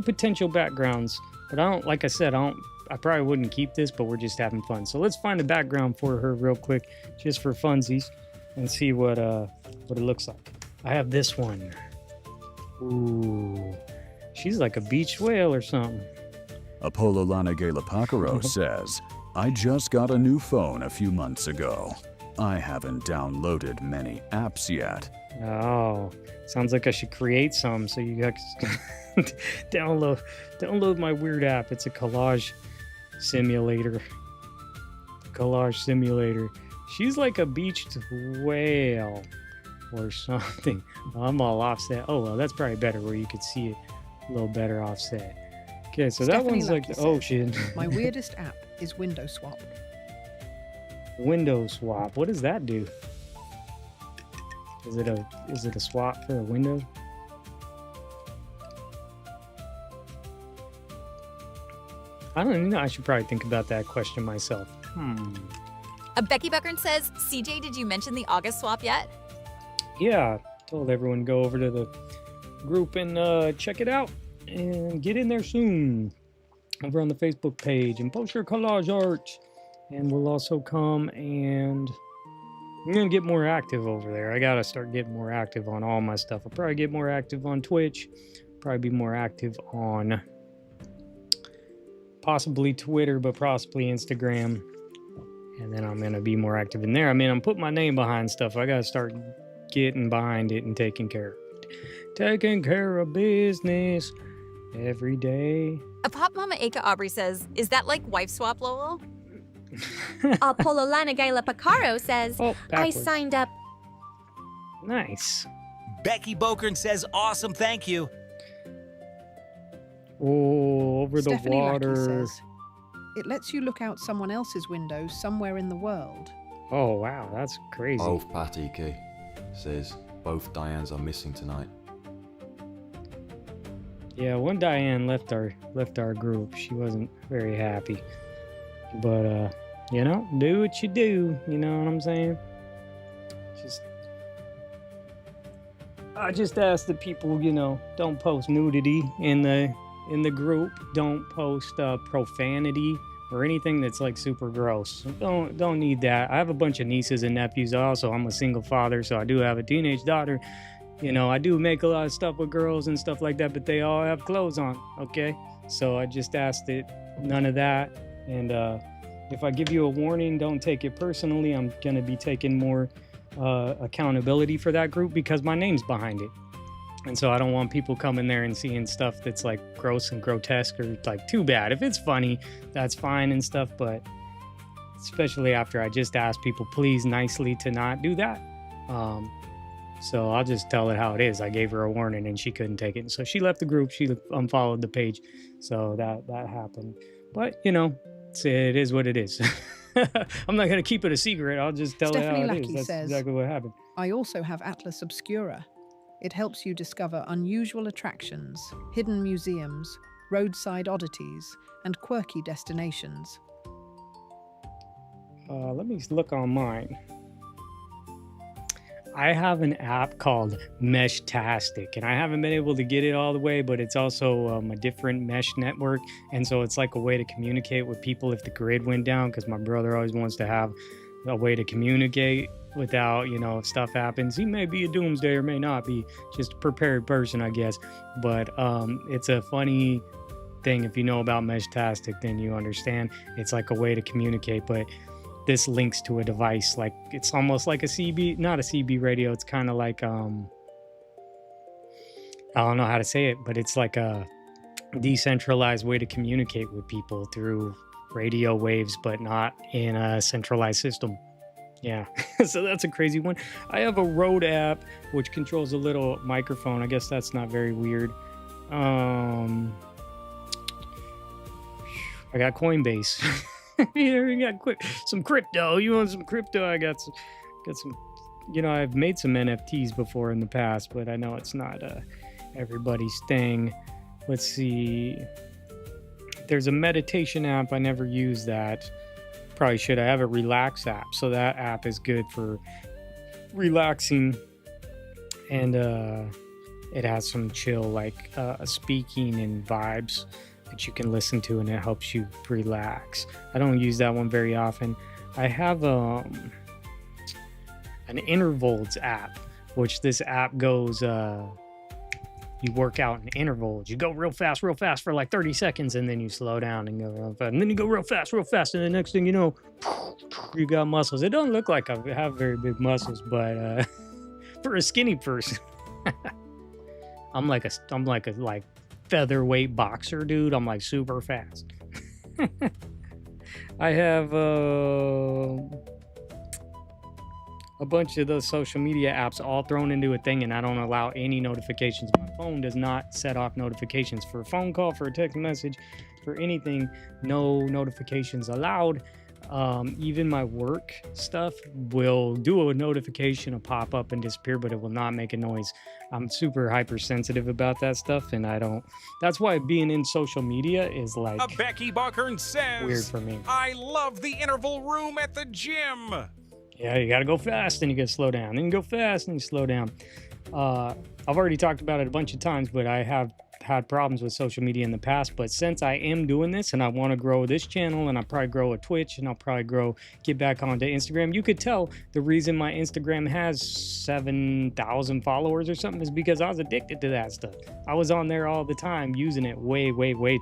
potential backgrounds, but I don't, like I said, I probably wouldn't keep this, but we're just having fun. So let's find a background for her real quick, just for funsies, and see what it looks like. I have this one. Ooh, she's like a beach whale or something. Apololana Galapacaro says, I just got a new phone a few months ago. I haven't downloaded many apps yet. Oh, sounds like I should create some so you guys can download my weird app. It's a collage simulator. Collage simulator. She's like a beached whale or something. I'm all offset. Oh, well, that's probably better where you could see it a little better offset. Okay, so that one's like the ocean. My weirdest app is Window Swap. Window swap. What does that do? Is it a swap for a window? I don't know. I should probably think about that question myself. Becky Buckern says, CJ, did you mention the August swap yet? Yeah, told everyone to go over to the group and check it out and get in there soon over on the Facebook page and post your collage art. And we'll also come and I'm going to get more active over there. I got to start getting more active on all my stuff. I'll probably get more active on Twitch, probably be more active on possibly Twitter, but possibly Instagram. And then I'm going to be more active in there. I mean, I'm putting my name behind stuff. I got to start getting behind it and taking care of it. Taking care of business every day. Pop Mama Aka Aubrey says, is that like wife swap, Lowell? Apololana Galapacaro says, I signed up. Nice. Becky Bokern says, awesome, thank you. Oh, over Stephanie the water. Says, it lets you look out someone else's window somewhere in the world. Oh, wow, that's crazy. Both Patty Key says, both Dianes are missing tonight. Yeah, one Diane left our group. She wasn't very happy. But you know, do what you do, you know what I'm saying? I just ask that people, you know, don't post nudity in the group. Don't post profanity or anything that's like super gross. Don't need that. I have a bunch of nieces and nephews also. I'm a single father, so I do have a teenage daughter. You know, I do make a lot of stuff with girls and stuff like that, but they all have clothes on, okay? So I just ask that none of that. And if I give you a warning, don't take it personally. I'm going to be taking more accountability for that group because my name's behind it. And so I don't want people coming there and seeing stuff that's like gross and grotesque or like too bad. If it's funny, that's fine and stuff, but especially after I just asked people please nicely to not do that. So I'll just tell it how it is. I gave her a warning and she couldn't take it. So she left the group. She unfollowed the page. So that happened. But, you know, it is what it is. I'm not going to keep it a secret. I'll just tell Stephanie it how it Lackey is. That's says, exactly what happened. I also have Atlas Obscura. It helps you discover unusual attractions, hidden museums, roadside oddities, and quirky destinations. Let me look on mine. I have an app called Meshtastic, and I haven't been able to get it all the way, but it's also a different mesh network, and so it's like a way to communicate with people if the grid went down, because my brother always wants to have a way to communicate without, you know, if stuff happens. He may be a doomsday or may not be, just a prepared person, I guess. But it's a funny thing. If you know about Meshtastic, then you understand. It's like a way to communicate, but this links to a device, like it's almost like a CB, not a CB radio. It's kind of like, I don't know how to say it, but it's like a decentralized way to communicate with people through radio waves, but not in a centralized system. Yeah, so that's a crazy one. I have a Rode app, which controls a little microphone. I guess that's not very weird. I got Coinbase. You got some crypto. You want some crypto? I got some. You know, I've made some NFTs before in the past, but I know it's not everybody's thing. Let's see. There's a meditation app. I never use that. Probably should. I have a relax app, so that app is good for relaxing, and it has some chill, like speaking and vibes that you can listen to, and it helps you relax. I don't use that one very often. I have an intervals app, which this app goes, you work out in intervals. You go real fast for like 30 seconds, and then you slow down and go real fast. And then you go real fast, and the next thing you know, you got muscles. It don't look like I have very big muscles, but for a skinny person, I'm like a featherweight boxer, dude. I'm like super fast. I have a bunch of those social media apps all thrown into a thing, and I don't allow any notifications. My phone does not set off notifications for a phone call, for a text message, for anything. No notifications allowed. Even my work stuff will do a notification, a pop up and disappear, but it will not make a noise. I'm super hypersensitive about that stuff, and I don't. That's why being in social media is like Becky Buckern says, weird for me. I love the interval room at the gym. Yeah, you gotta go fast and you gotta slow down. Then you go fast and you slow down. I've already talked about it a bunch of times, but I have had problems with social media in the past. But since I am doing this and I want to grow this channel, and I'll probably grow a Twitch, and I'll probably get back onto Instagram. You could tell the reason my Instagram has 7,000 followers or something is because I was addicted to that stuff. I was on there all the time using it way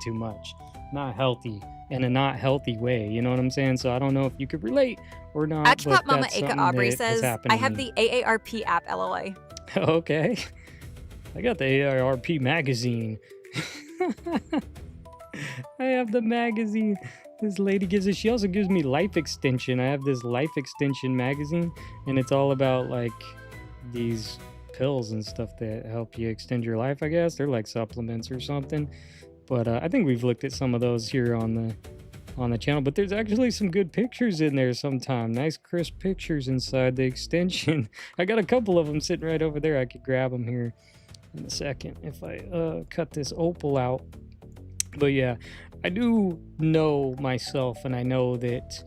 too much. Not healthy, in a not healthy way. You know what I'm saying? So I don't know if you could relate or not. Atchpop Mama Aka Aubrey says, I have the AARP app, LOA. Okay. I got the AARP magazine. I have the magazine. This lady gives it. She also gives me life extension. I have this life extension magazine, and it's all about like these pills and stuff that help you extend your life, I guess. They're like supplements or something. But I think we've looked at some of those here on the channel, but there's actually some good pictures in there sometime. Nice crisp pictures inside the extension. I got a couple of them sitting right over there. I could grab them here in a second if I cut this opal out. But yeah, I do know myself, and I know that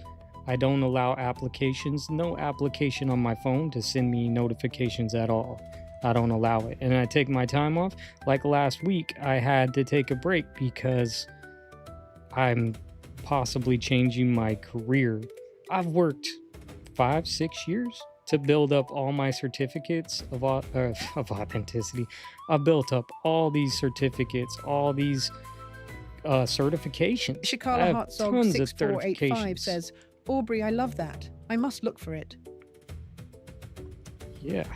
I don't allow no application on my phone to send me notifications at all. I don't allow it, and I take my time off. Like last week, I had to take a break because I'm possibly changing my career. I've worked 5-6 years to build up all my certificates of authenticity. I've built up all these certificates, all these certifications. Shikala Hartzog 6485 says, Aubrey, I love that. I must look for it. Yeah.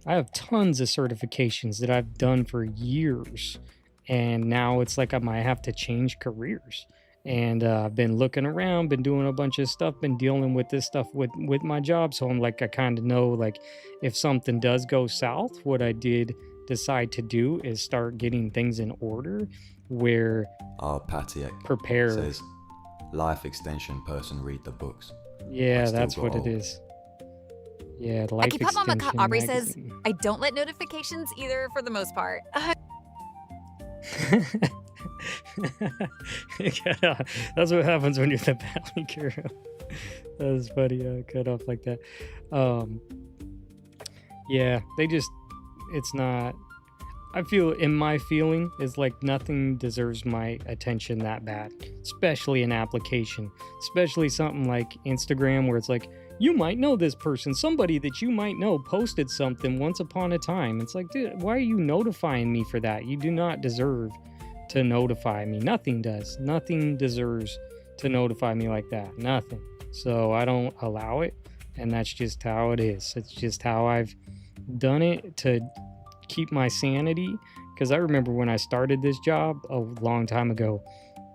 I have tons of certifications that I've done for years, and now it's like I might have to change careers. And I've been looking around, been doing a bunch of stuff, been dealing with this stuff with my job. So I'm like, I kind of know, like, if something does go south, what I did decide to do is start getting things in order where Patiek prepare. Says, life extension person read the books. Yeah, that's what it is. Yeah, life Becky Pop Mama extension Aubrey magazine. says, I don't let notifications either for the most part. That's what happens when you're the Valley Girl. That was funny. Cut off like that. Yeah, it's not. I feel, in my feeling, is like nothing deserves my attention that bad, especially an application, especially something like Instagram, where it's like, you might know this person, somebody that you might know posted something once upon a time. It's like, dude, why are you notifying me for that? You do not deserve to notify me. Nothing does. Nothing deserves to notify me like that. Nothing. So I don't allow it, and that's just how it is. It's just how I've done it to keep my sanity, because I remember when I started this job a long time ago,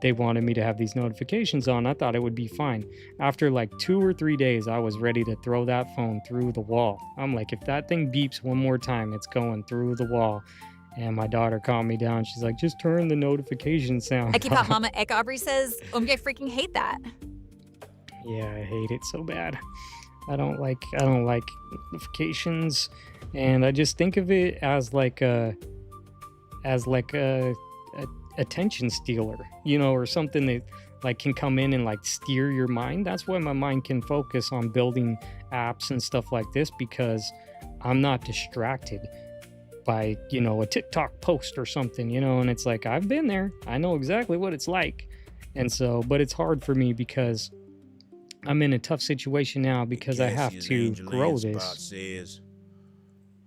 they wanted me to have these notifications on. I thought it would be fine. After like 2 or 3 days, I was ready to throw that phone through the wall. I'm like, if that thing beeps one more time, it's going through the wall. And my daughter calmed me down. She's like, just turn the notification sound Becky Pop Mama Ek Aubrey says, I freaking hate that. Yeah, I hate it so bad. I don't like notifications, and I just think of it as like a attention stealer, or something that like can come in and like steer your mind. That's why my mind can focus on building apps and stuff like this, because I'm not distracted by a TikTok post or something, and it's like, I've been there, I know exactly what it's like. And so, but it's hard for me because I'm in a tough situation now, because I have to grow this. Says,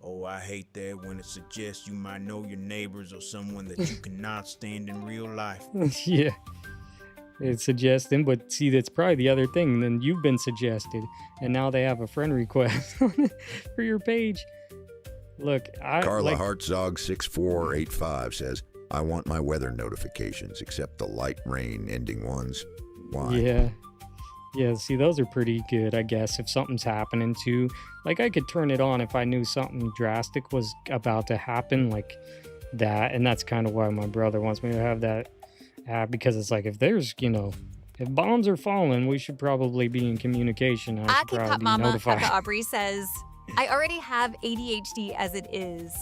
oh, I hate that when it suggests you might know your neighbors or someone that you cannot stand in real life. Yeah, it's suggesting, but see, that's probably the other thing. Then you've been suggested, and now they have a friend request for your page. Look, Carla Hartzog 6485 says, I want my weather notifications except the light rain ending ones. Why? Yeah, see, those are pretty good, I guess, if something's happening too. Like, I could turn it on if I knew something drastic was about to happen, like that. And that's kind of why my brother wants me to have that app, because it's like, if there's, if bombs are falling, we should probably be in communication. I should probably be notified. Mama Aubrey says, I already have ADHD as it is.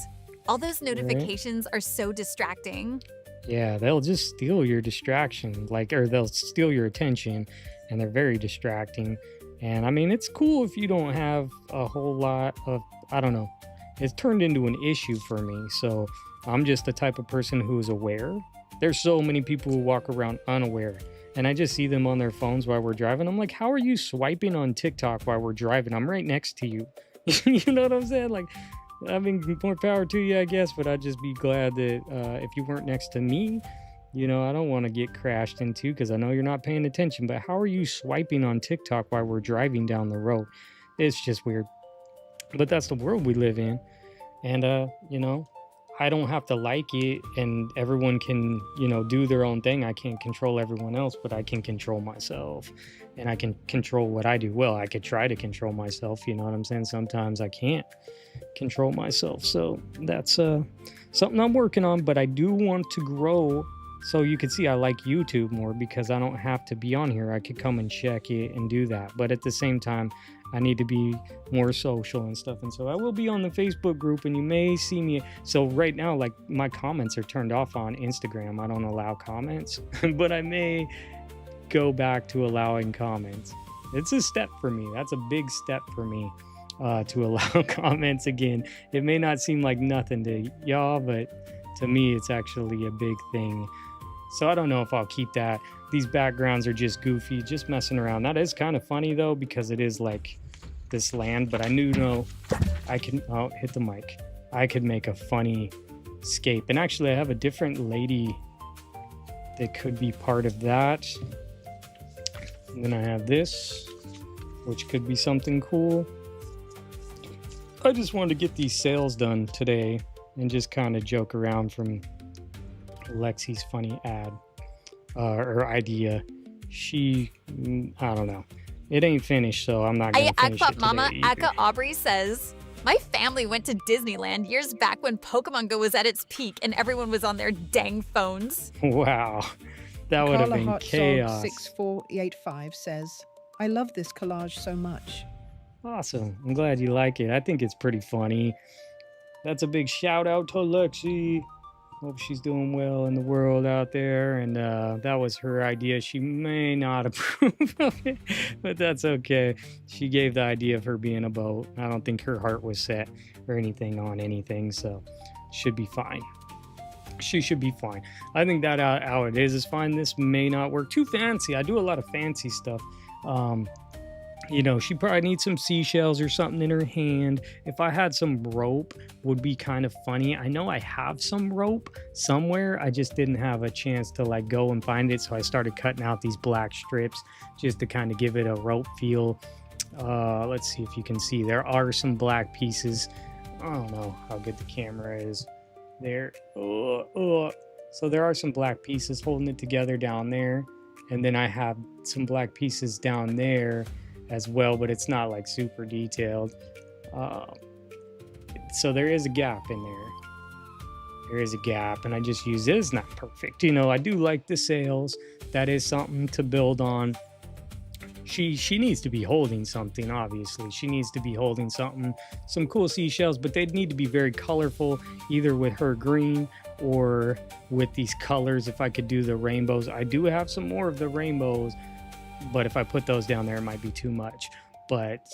All those notifications are so distracting. Yeah, they'll just steal your distraction, or they'll steal your attention, and they're very distracting. And I mean, it's cool if you don't have a whole lot of, I don't know, it's turned into an issue for me. So I'm just the type of person who is aware. There's so many people who walk around unaware, and I just see them on their phones while we're driving. I'm like, how are you swiping on TikTok while we're driving? I'm right next to you. You know what I'm saying? Like, I mean, more power to you, I guess, but I'd just be glad that if you weren't next to me, I don't want to get crashed into, because I know you're not paying attention. But how are you swiping on TikTok while we're driving down the road? It's just weird. But that's the world we live in. And, I don't have to like it, and everyone can, do their own thing. I can't control everyone else, but I can control myself, and I can control what I do. Well, I could try to control myself, you know what I'm saying? Sometimes I can't control myself. So that's something I'm working on, but I do want to grow. So you can see I like YouTube more, because I don't have to be on here. I could come and check it and do that. But at the same time, I need to be more social and stuff. And so I will be on the Facebook group, and you may see me. So right now, like, my comments are turned off on Instagram. I don't allow comments, but I may go back to allowing comments. It's a step for me. That's a big step for me, to allow comments again. It may not seem like nothing to y'all, but to me, it's actually a big thing. So I don't know if I'll keep that. These backgrounds are just goofy, just messing around. That is kind of funny though, because it is like this land, but I I can, hit the mic. I could make a funny scape. And actually I have a different lady that could be part of that. And then I have this, which could be something cool. I just wanted to get these sales done today and just kind of joke around from Lexi's funny ad. her idea. I don't know. It ain't finished, so I'm not gonna finish it today. Mama either. Aka Aubrey says, my family went to Disneyland years back when Pokemon Go was at its peak and everyone was on their dang phones. Wow, that would have Carla been Hot chaos. 6485 says, I love this collage so much. Awesome. I'm glad you like it. I think it's pretty funny. That's a big shout out to Lexi. Hope she's doing well in the world out there. And that was her idea. She may not approve of it, but that's okay. She gave the idea of her being a boat. I don't think her heart was set or anything on anything, so should be fine. She should be fine. I think that how it is fine. This may not work too fancy. I do a lot of fancy stuff. You know, she probably needs some seashells or something in her hand. If I had some rope, would be kind of funny. I know I have some rope somewhere. I just didn't have a chance to like go and find it. So I started cutting out these black strips just to kind of give it a rope feel. Let's see if you can see. There are some black pieces. I don't know how good the camera is there. So there are some black pieces holding it together down there. And then I have some black pieces down there as well, but it's not like super detailed. So there is a gap in there. There is a gap, and I just use it. It's not perfect. You know, I do like the sails. That is something to build on. She needs to be holding something, obviously. She needs to be holding something, some cool seashells, but they need to be very colorful, either with her green or with these colors. If I could do the rainbows, I do have some more of the rainbows, but if I put those down there, it might be too much. But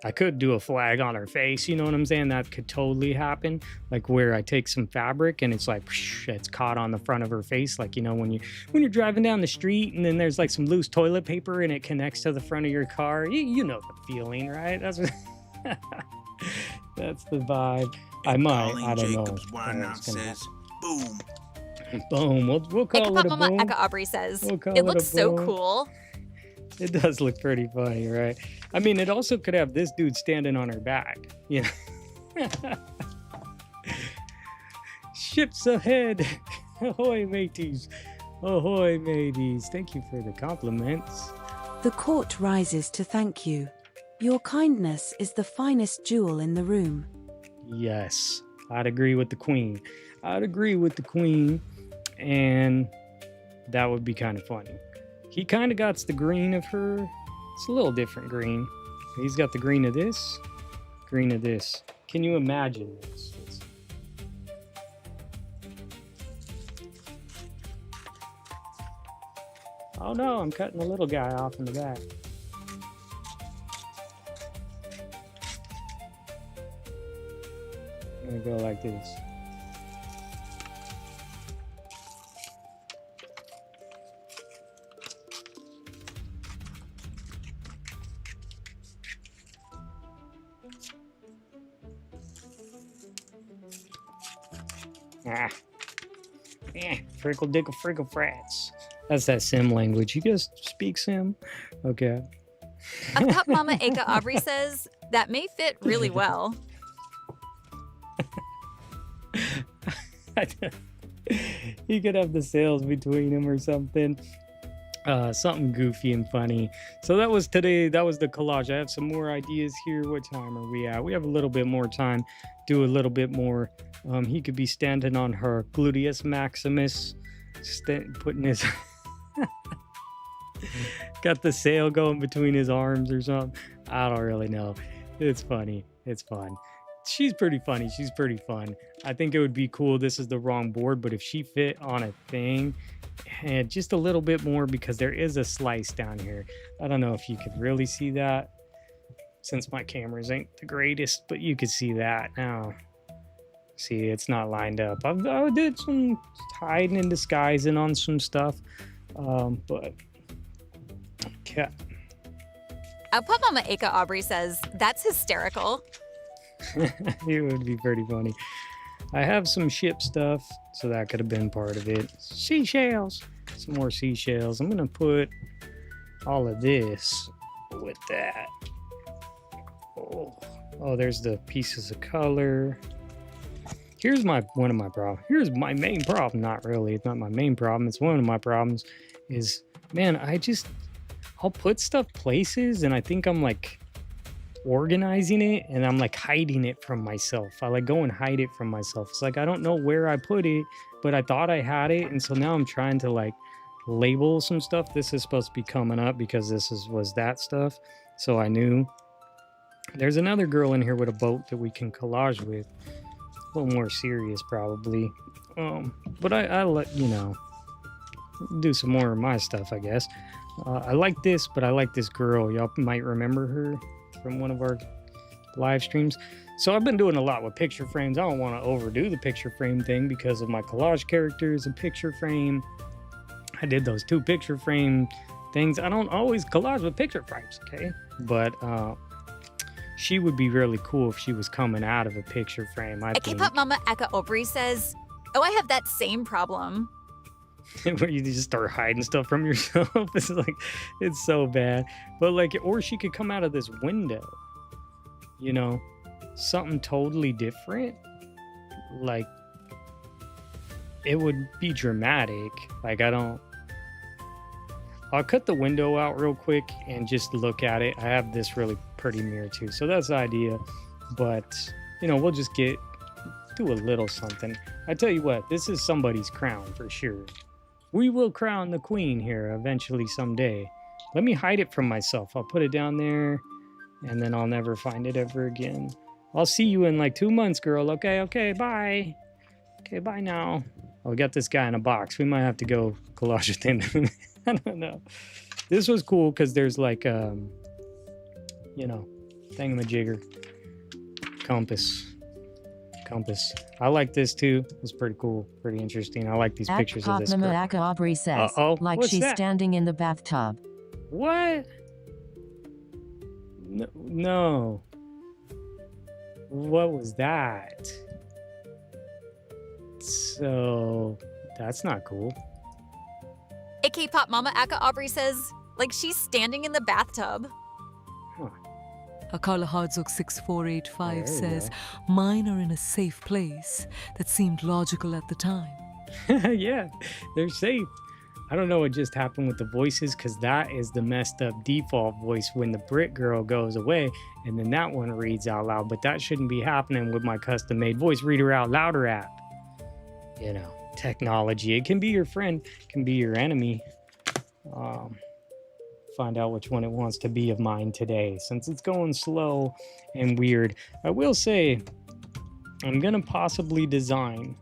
I could do a flag on her face, you know what I'm saying? That could totally happen. Like where I take some fabric and it's like, it's caught on the front of her face. Like, you know, when you're driving down the street and then there's like some loose toilet paper and it connects to the front of your car. You know the feeling, right? That's what that's the vibe. I might, I don't know. Says, boom. Boom. We'll call it a boom. Eka Aubrey says, We'll it looks so cool. It does look pretty funny, right? I mean, it also could have this dude standing on her back, you know? Ships ahead. Ahoy, mateys. Ahoy, mateys. Thank you for the compliments. The court rises to thank you. Your kindness is the finest jewel in the room. Yes, I'd agree with the queen. I'd agree with the queen, and that would be kind of funny. He kind of got the green of her. It's a little different green. He's got the green of this, green of this. Can you imagine this? Oh no, I'm cutting the little guy off in the back. I'm gonna go like this. Frickle dickle frickle frats. That's that Sim language. You guys speak Sim? Okay. A cup mama Eka Aubrey says that may fit really well. He could have the sails between him or something. Something goofy and funny. So that was today. That was the collage. I have some more ideas here. What time are we at? We have a little bit more time. Do a little bit more. He could be standing on her gluteus maximus, putting his got the sail going between his arms or something. I don't really know. It's funny. It's fun. She's pretty funny. She's pretty fun. I think it would be cool. This is the wrong board, but if she fit on a thing and just a little bit more, because there is a slice down here. I don't know if you could really see that since my cameras ain't the greatest, but you could see that now. See, it's not lined up. I did some hiding and disguising on some stuff, but okay. Pop Mama Eka Aubrey says that's hysterical. It would be pretty funny. I have some ship stuff, so that could have been part of it. Seashells. Some more seashells. I'm gonna put all of this with that. Oh, there's the pieces of color. Here's one of my problems. Here's my main problem. Not really. It's not my main problem. It's one of my problems is, man, I'll put stuff places and I think I'm like organizing it and I'm like hiding it from myself. I like go and hide it from myself. It's like I don't know where I put it, but I thought I had it, and so now I'm trying to like label some stuff. This is supposed to be coming up because was that stuff. So I knew there's another girl in here with a boat that we can collage with. A little more serious probably. But I let do some more of my stuff, I guess. I like this, but I like this girl. Y'all might remember her from one of our live streams. So I've been doing a lot with picture frames. I don't want to overdo the picture frame thing because of my collage characters and picture frame. I did those 2 picture frame things. I don't always collage with picture frames, okay? But she would be really cool if she was coming out of a picture frame, I think. K-pop Mama Eka Aubrey says, oh, I have that same problem. Where you just start hiding stuff from yourself. It's like, it's so bad. But like, or she could come out of this window, something totally different. Like, it would be dramatic. Like, I'll cut the window out real quick and just look at it. I have this really pretty mirror too. So that's the idea. But, we'll just do a little something. I tell you what, this is somebody's crown for sure. We will crown the queen here eventually someday. Let me hide it from myself. I'll put it down there and then I'll never find it ever again. I'll see you in like 2 months, girl. Okay, bye. Okay, bye now. Oh, we got this guy in a box. We might have to go collage with him. I don't know. This was cool because there's like, thingamajigger. Compass. I like this too. It's pretty cool, pretty interesting. I like these pictures of this girl. Aka Aubrey says, like What's she's that? standing in the bathtub. What? No. What was that? So that's not cool. K-pop Mama Aka Aubrey says, like she's standing in the bathtub. Akala Hardzog 6485 says, mine are in a safe place that seemed logical at the time. Yeah, they're safe. I don't know what just happened with the voices because that is the messed up default voice when the Brit girl goes away and then that one reads out loud, but that shouldn't be happening with my custom made voice reader out louder app. Technology. It can be your friend, can be your enemy. Find out which one it wants to be of mine today since it's going slow and weird. I will say I'm gonna possibly design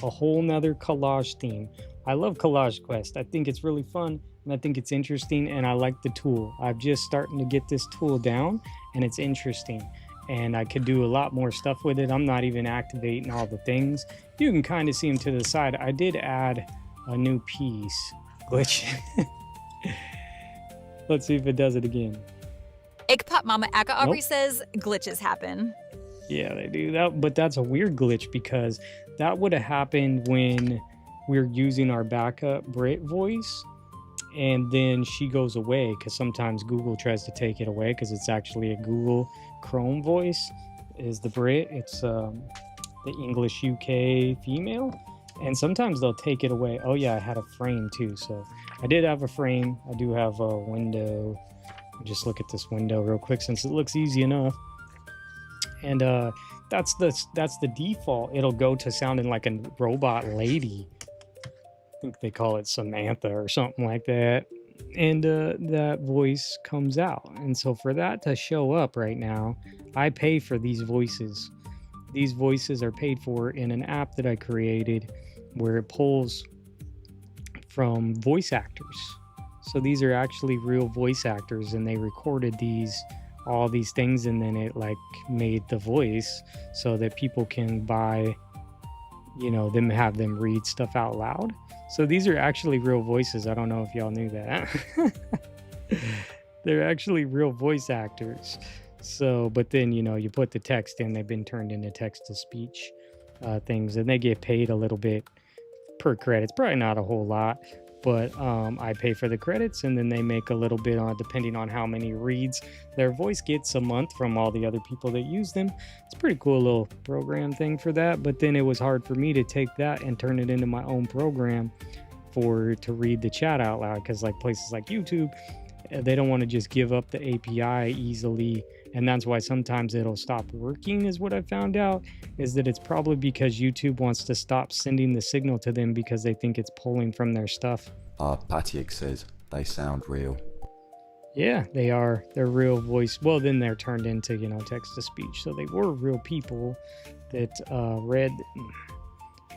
a whole nother collage theme. I love Collage Quest. I think it's really fun and I think it's interesting and I like the tool. I'm just starting to get this tool down and it's interesting and I could do a lot more stuff with it. I'm not even activating all the things. You can kind of see them to the side. I did add a new piece. Glitch. Let's see if it does it again. K-pop Mama Aka Aubrey says glitches happen. Yeah, they do that, but that's a weird glitch because that would have happened when we're using our backup Brit voice and then she goes away because sometimes Google tries to take it away because it's actually a Google Chrome voice is the Brit. It's the English UK female and sometimes they'll take it away. Oh yeah, I had a frame too, so I did have a frame. I do have a window. I'll just look at this window real quick since it looks easy enough. And that's the default. It'll go to sounding like a robot lady. I think they call it Samantha or something like that. And that voice comes out. And so for that to show up right now, I pay for these voices. These voices are paid for in an app that I created where it pulls from voice actors. So these are actually real voice actors and they recorded all these things and then it like made the voice so that people can buy, have them read stuff out loud. So these are actually real voices. I don't know if y'all knew that. They're actually real voice actors. So, but then, you put the text in, they've been turned into text to speech things and they get paid a little bit per credit. It's probably not a whole lot, but I pay for the credits, and then they make a little bit on depending on how many reads their voice gets a month from all the other people that use them. It's a pretty cool little program thing for that. But then it was hard for me to take that and turn it into my own program to read the chat out loud, because like places like YouTube, they don't want to just give up the API easily, and that's why sometimes it'll stop working, is what I found out, is that it's probably because YouTube wants to stop sending the signal to them because they think it's pulling from their stuff. Patiek says they sound real. Yeah, they are. They're real voice. Well, then they're turned into, text to speech. So they were real people that read,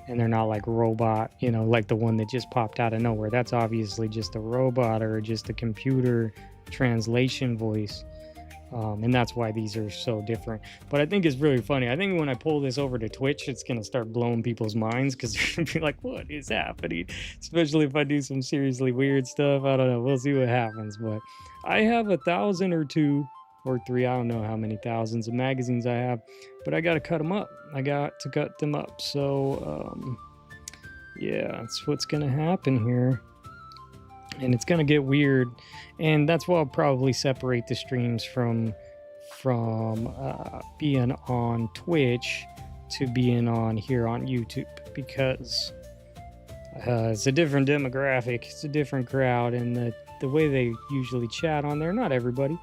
and they're not like robot, like the one that just popped out of nowhere. That's obviously just a robot or just a computer translation voice. And that's why these are so different. But I think it's really funny. I think when I pull this over to Twitch, it's going to start blowing people's minds, because they're going to be like, what is happening? Especially if I do some seriously weird stuff. I don't know. We'll see what happens. But I have 1,000 or 2 or 3. I don't know how many thousands of magazines I have, but I got to cut them up. I got to cut them up. So, yeah, that's what's going to happen here. And it's going to get weird, and that's why I'll probably separate the streams from being on Twitch to being on here on YouTube, because it's a different demographic, it's a different crowd, and the way they usually chat on there, not everybody,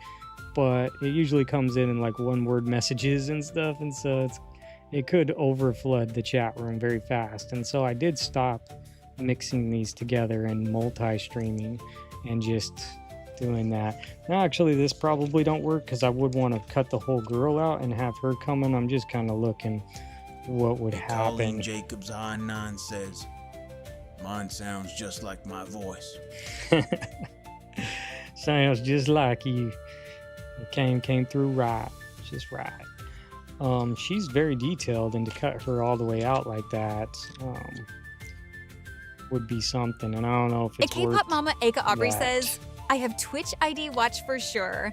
but it usually comes in like one-word messages and stuff, and so it could overflood the chat room very fast. And so I did stop mixing these together and multi-streaming and just doing that. Now actually this probably don't work, because I would want to cut the whole girl out and have her coming. I'm just kind of looking what would happen. Colleen Jacobs I9 says, mine sounds just like my voice. Sounds just like you. It came through right, just right. She's very detailed, and to cut her all the way out like that would be something, and I don't know if it's K-pop Mama Aka Aubrey says, I have Twitch ID watch for sure.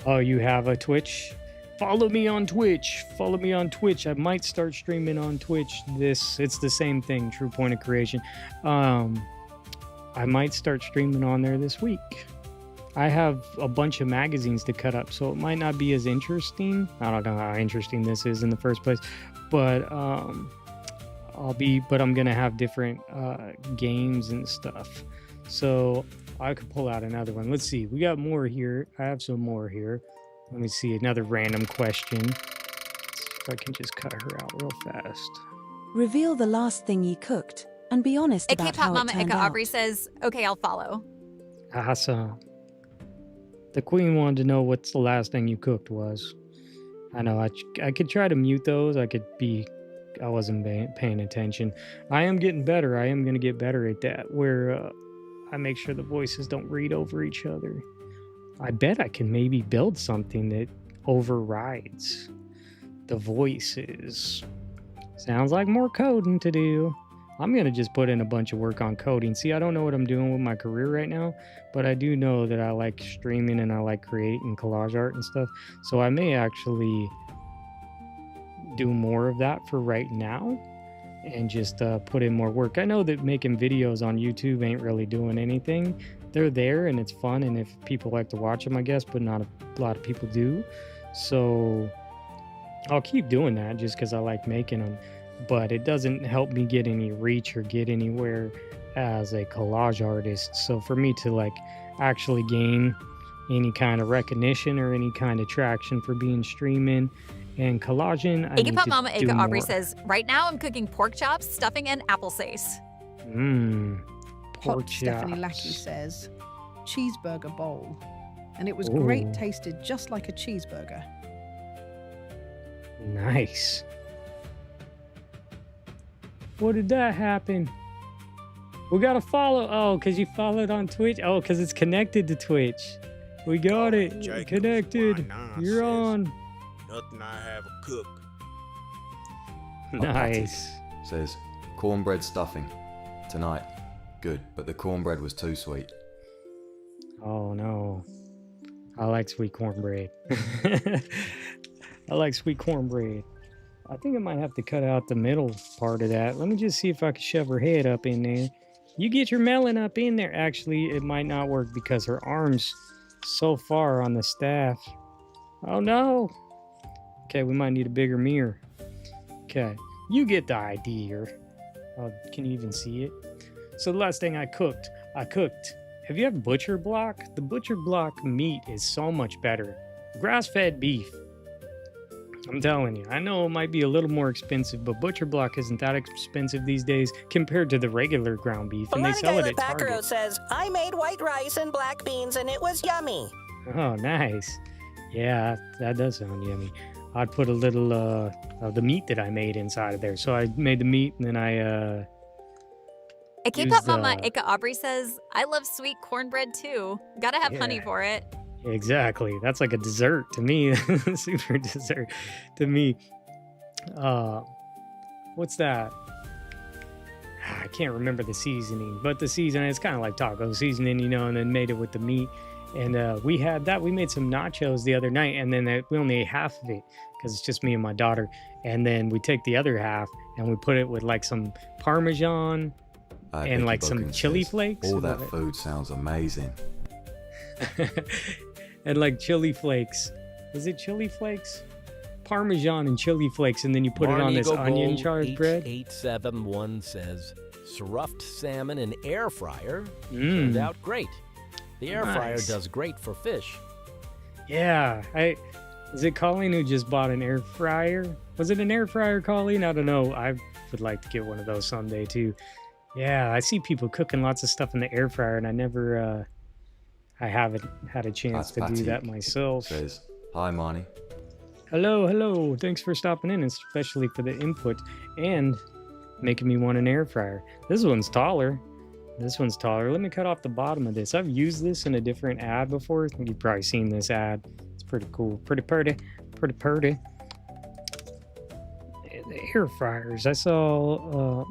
Oh, you have a Twitch? Follow me on Twitch. Follow me on Twitch. I might start streaming on Twitch. It's the same thing, True Point of Creation. I might start streaming on there this week. I have a bunch of magazines to cut up, so it might not be as interesting. I don't know how interesting this is in the first place, but I'm gonna have different games and stuff, so I could pull out another one. Let's see, we got more here. I have some more here. Let me see, another random question. If I can just cut her out real fast. Reveal the last thing you cooked and be honest about how Mama it turned Eka out. Aubrey says, okay, I'll follow. Awesome. The queen wanted to know what's the last thing you cooked was. I know I could try to mute those. I wasn't paying attention. I am getting better. I am going to get better at that, where I make sure the voices don't read over each other. I bet I can maybe build something that overrides the voices. Sounds like more coding to do. I'm going to just put in a bunch of work on coding. See, I don't know what I'm doing with my career right now, but I do know that I like streaming and I like creating collage art and stuff. So I may actually do more of that for right now and just put in more work. I know that making videos on YouTube ain't really doing anything. They're there and it's fun, and if people like to watch them, I guess, but not a lot of people do. So I'll keep doing that just because I like making them, but it doesn't help me get any reach or get anywhere as a collage artist. So for me to like actually gain any kind of recognition or any kind of traction for being streaming and collaging, I need to Mama do Aka Aubrey more. says, right now I'm cooking pork chops, stuffing, and applesauce. Pork Hot Stephanie chops. Lackey says, cheeseburger bowl. And it was Ooh. great, tasted just like a cheeseburger. Nice. What did that happen? We gotta follow. Oh, because you followed on Twitch. Oh, because it's connected to Twitch. We got it. Jacobs, Connected. You're says, on. Nothing I have a cook. Nice. Says cornbread stuffing tonight. Good, but the cornbread was too sweet. Oh no. I like sweet cornbread. I like sweet cornbread. I think I might have to cut out the middle part of that. Let me just see if I can shove her head up in there. You get your melon up in there. Actually, it might not work because her arm's so far on the staff. Oh no. Okay, we might need a bigger mirror. Okay, you get the idea. Oh, can you even see it? So the last thing I cooked. Have you had butcher block? The butcher block meat is so much better. Grass-fed beef. I'm telling you, I know it might be a little more expensive, but butcher block isn't that expensive these days compared to the regular ground beef, and they sell it at Target. Says, I made white rice and black beans, and it was yummy. Oh, nice. Yeah, that does sound yummy. I'd put a little of the meat that I made inside of there. So I made the meat, and then I K-pop Mama Ika Aubrey says, I love sweet cornbread too. Gotta have honey for it. Exactly. That's like a dessert to me. Super dessert to me. What's that? I can't remember the seasoning, but the seasoning, it's kind of like taco seasoning, you know, and then made it with the meat. And we had that. We made some nachos the other night, and then we only ate half of it because it's just me and my daughter. And then we take the other half and we put it with like some Parmesan and like some chili flakes. All that food sounds amazing. And like chili flakes. Is it chili flakes? Parmesan and chili flakes, and then you put it on this onion charred bread. 871 says, "Stuffed salmon in air fryer turned out great. The air fryer does great for fish." Yeah, is it Colleen who just bought an air fryer? Was it an air fryer, Colleen? I don't know. I would like to get one of those someday too. Yeah, I see people cooking lots of stuff in the air fryer, and I haven't had a chance to do that myself. Says, hi, Marnie. Hello. Thanks for stopping in, especially for the input and making me want an air fryer. This one's taller. Let me cut off the bottom of this. I've used this in a different ad before. I think you've probably seen this ad. It's pretty cool. Pretty. The air fryers. I saw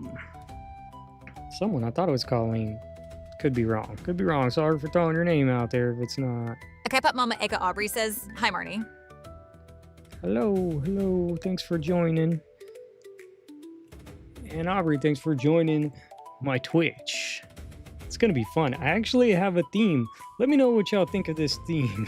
someone, I thought it was Colleen. Could be wrong. Sorry for throwing your name out there if it's not. K-pop Mama Ika Aubrey says, hi, Marnie. Hello. Thanks for joining. And Aubrey, thanks for joining my Twitch. It's going to be fun. I actually have a theme. Let me know what y'all think of this theme.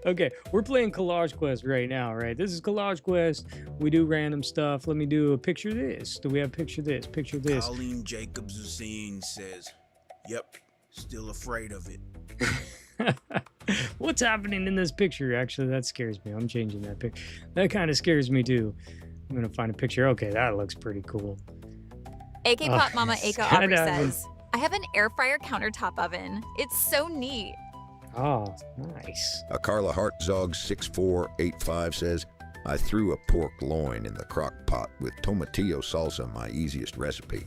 Okay, we're playing Collage Quest right now, right? This is Collage Quest. We do random stuff. Let me do a picture this. Do we have picture this? Picture this. Colleen Jacobs-Hussein says, yep, still afraid of it. What's happening in this picture? Actually, that scares me. I'm changing that picture. That kind of scares me too. I'm going to find a picture. Okay, that looks pretty cool. AK-pop Mama Ika Aubrey says, I have an air fryer countertop oven. It's so neat. Oh, nice. Carla Hartzog 6485 says, I threw a pork loin in the crock pot with tomatillo salsa, my easiest recipe.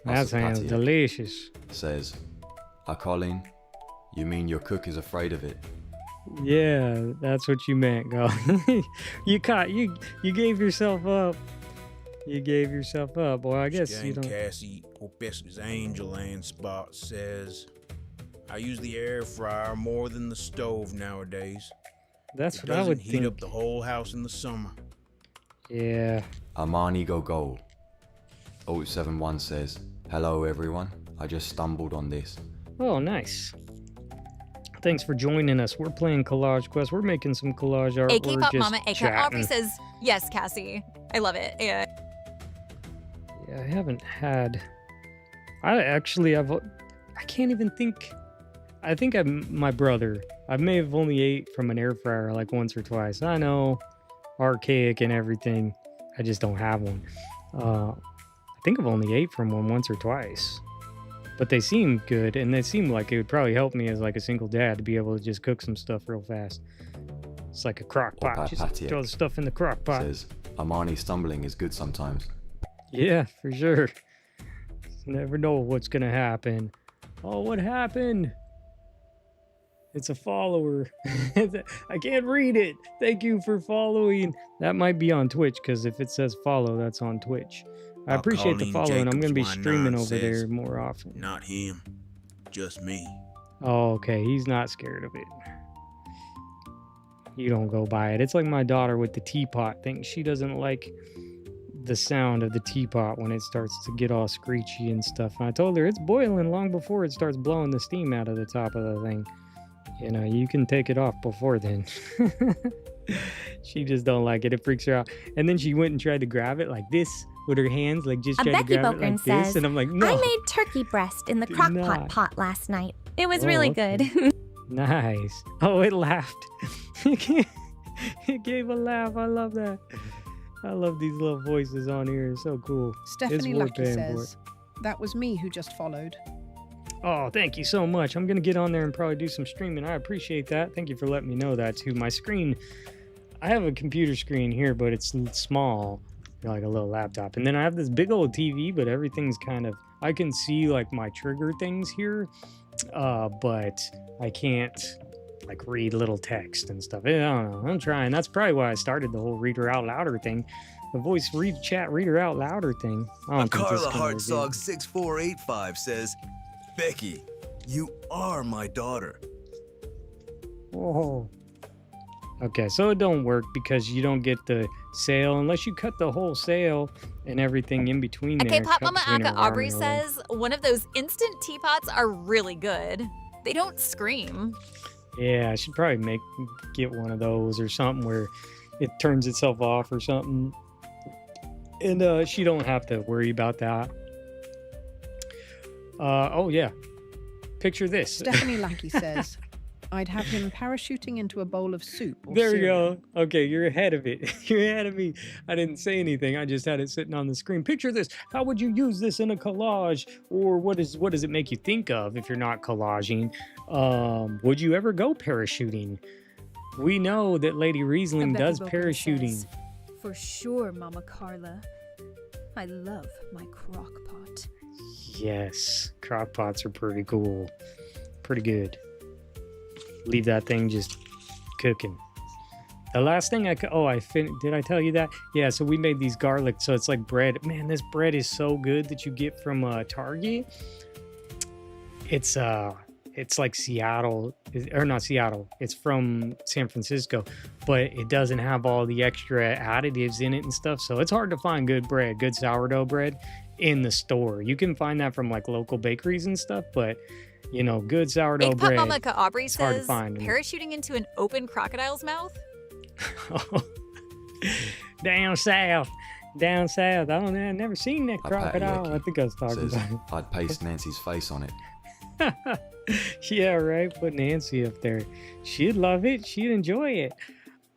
That sounds delicious. Says, Colleen, you mean your cook is afraid of it? Yeah, that's what you meant, girl. You gave yourself up. Boy, I guess you don't. Cassie Opesca's Angel and Spot says, I use the air fryer more than the stove nowadays. That's what I would think. Heat up the whole house in the summer. Yeah. Armani Go Gold 071 says, hello everyone. I just stumbled on this. Oh, nice. Thanks for joining us. We're playing Collage Quest. We're making some collage art. AK-pop Mama Ika Aubrey says, yes, Cassie. I love it. Yeah, I haven't had. I can't even think. I think my brother. I may have only ate from an air fryer like once or twice. I know, archaic and everything. I just don't have one. I think I've only ate from one once or twice. But they seem good, and they seem like it would probably help me as like a single dad to be able to just cook some stuff real fast. It's like a crock pot. Just throw the stuff in the crock pot. Says, Armani stumbling is good sometimes. Yeah, for sure. Never know what's gonna happen. Oh, what happened? It's a follower. I can't read it. Thank you for following. That might be on Twitch, because if it says follow, that's on Twitch. I appreciate the follow, and I'm going to be streaming over there more often. Not him, just me. Oh, okay. He's not scared of it. you don't go buy it. It's like my daughter with the teapot thing. She doesn't like the sound of the teapot when it starts to get all screechy and stuff. And I told her it's boiling long before it starts blowing the steam out of the top of the thing. You know, you can take it off before then. She just don't like it. It freaks her out. And then she went and tried to grab it like this with her hands, like just tried to grab it like this. And I'm like, no. I made turkey breast in the crock pot last night. It was really good. Nice. Oh, it laughed. It gave a laugh. I love that. I love these little voices on here. It's so cool. Stephanie Lucky says, that was me who just followed. Oh, thank you so much. I'm going to get on there and probably do some streaming. I appreciate that. Thank you for letting me know that too. My screen, I have a computer screen here, but it's small, like a little laptop. And then I have this big old TV, but everything's kind of, I can see like my trigger things here, but I can't like read little text and stuff. I don't know. I'm trying. That's probably why I started the whole reader out louder thing. The voice reader out louder thing. Carla Hartsog 6485 says, Becky, you are my daughter. Oh. Okay, so it don't work because you don't get the sale unless you cut the whole sale and everything in between there. Okay, Pop Mama Aka Aubrey says one of those instant teapots are really good. They don't scream. Yeah, I should probably get one of those or something where it turns itself off or something. And she don't have to worry about that. Oh yeah. Picture this. Stephanie Lackey says, I'd have him parachuting into a bowl of soup. There we go. Okay, you're ahead of it. You're ahead of me. I didn't say anything. I just had it sitting on the screen. Picture this. How would you use this in a collage? Or what does it make you think of if you're not collaging? Would you ever go parachuting? We know that Lady Riesling does parachuting. Says, for sure, Mama Carla. I love my crock pot. Yes, crock pots are pretty cool. Pretty good. Leave that thing just cooking. The last thing did I tell you that? Yeah, so we made these garlic, so it's like bread. Man, this bread is so good that you get from Target. It's like Seattle, or not Seattle. It's from San Francisco, but it doesn't have all the extra additives in it and stuff. So it's hard to find good bread, good sourdough bread in the store. You can find that from like local bakeries and stuff, but you know, good sourdough bread. Mama Aubrey it's says, hard to find. Parachuting into an open crocodile's mouth? Down south. I don't know. I've never seen that crocodile. I think I was talking about it. I'd paste Nancy's face on it. Yeah, right. Put Nancy up there. She'd love it. She'd enjoy it.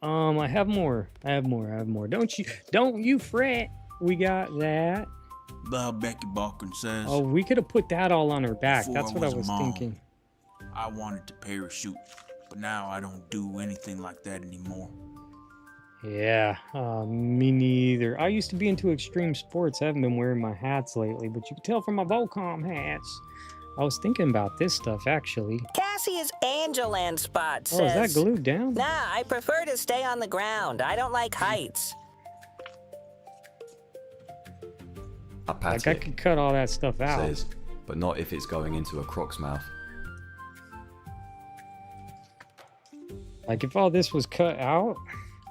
I have more. Don't you fret. We got that. Becky Balkin says, oh, we could have put that all on her back. That's what I was thinking. I wanted to parachute, but now I don't do anything like that anymore. Yeah, me neither. I used to be into extreme sports. I haven't been wearing my hats lately, but you can tell from my Volcom hats. I was thinking about this stuff, actually. Cassie's Angeland spot says, oh, is that glued down? Nah, I prefer to stay on the ground. I don't like heights. Like I could cut all that stuff out. Says, but not if it's going into a croc's mouth. Like if all this was cut out.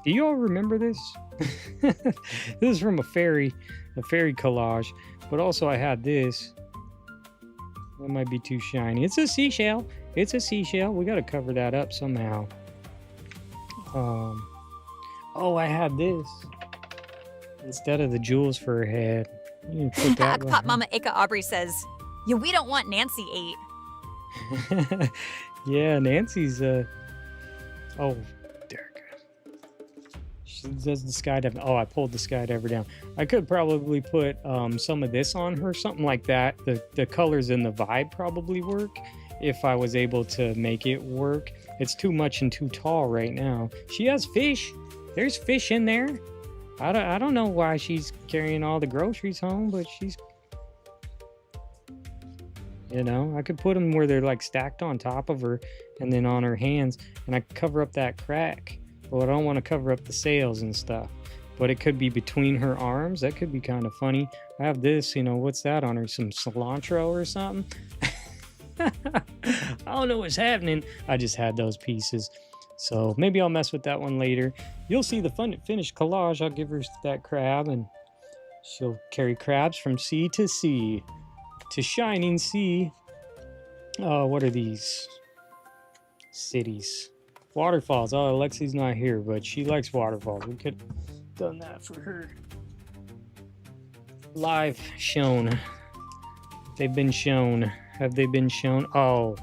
Do you all remember this? This is from a fairy collage. But also I had this. That might be too shiny. It's a seashell. We got to cover that up somehow. Oh, I had this. Instead of the jewels for her head. You can put that Pop Mama Ika Aubrey says, yeah, we don't want Nancy ate. Yeah, Nancy's, oh, there we go. She does the skydive. Oh, I pulled the skydiver down. I could probably put some of this on her, something like that. The colors and the vibe probably work if I was able to make it work. It's too much and too tall right now. She has fish. There's fish in there. I don't know why she's carrying all the groceries home, but she's, you know, I could put them where they're like stacked on top of her and then on her hands, and I could cover up that crack. Well, I don't want to cover up the sails and stuff, but it could be between her arms. That could be kind of funny. I have this, you know, what's that on her? Some cilantro or something? I don't know what's happening. I just had those pieces. So maybe I'll mess with that one later. You'll see the finished collage. I'll give her that crab, and she'll carry crabs from sea to sea, to shining sea. What are these? Cities. Waterfalls. Oh, Alexi's not here, but she likes waterfalls. We could have done that for her. Live shown. They've been shown. Have they been shown? Oh.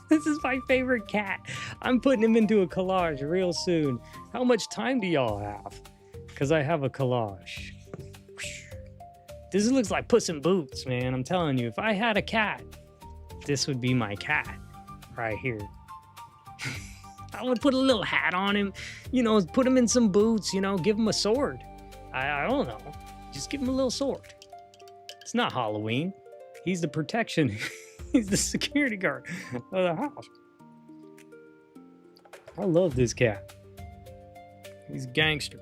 This is my favorite cat. I'm putting him into a collage real soon. How much time do y'all have? Because I have a collage. This looks like Puss in Boots, man. I'm telling you, if I had a cat, this would be my cat right here. I would put a little hat on him, you know, put him in some boots, you know, give him a sword. I don't know. Just give him a little sword. It's not Halloween. He's the protection. He's the security guard of the house. I love this cat. He's a gangster.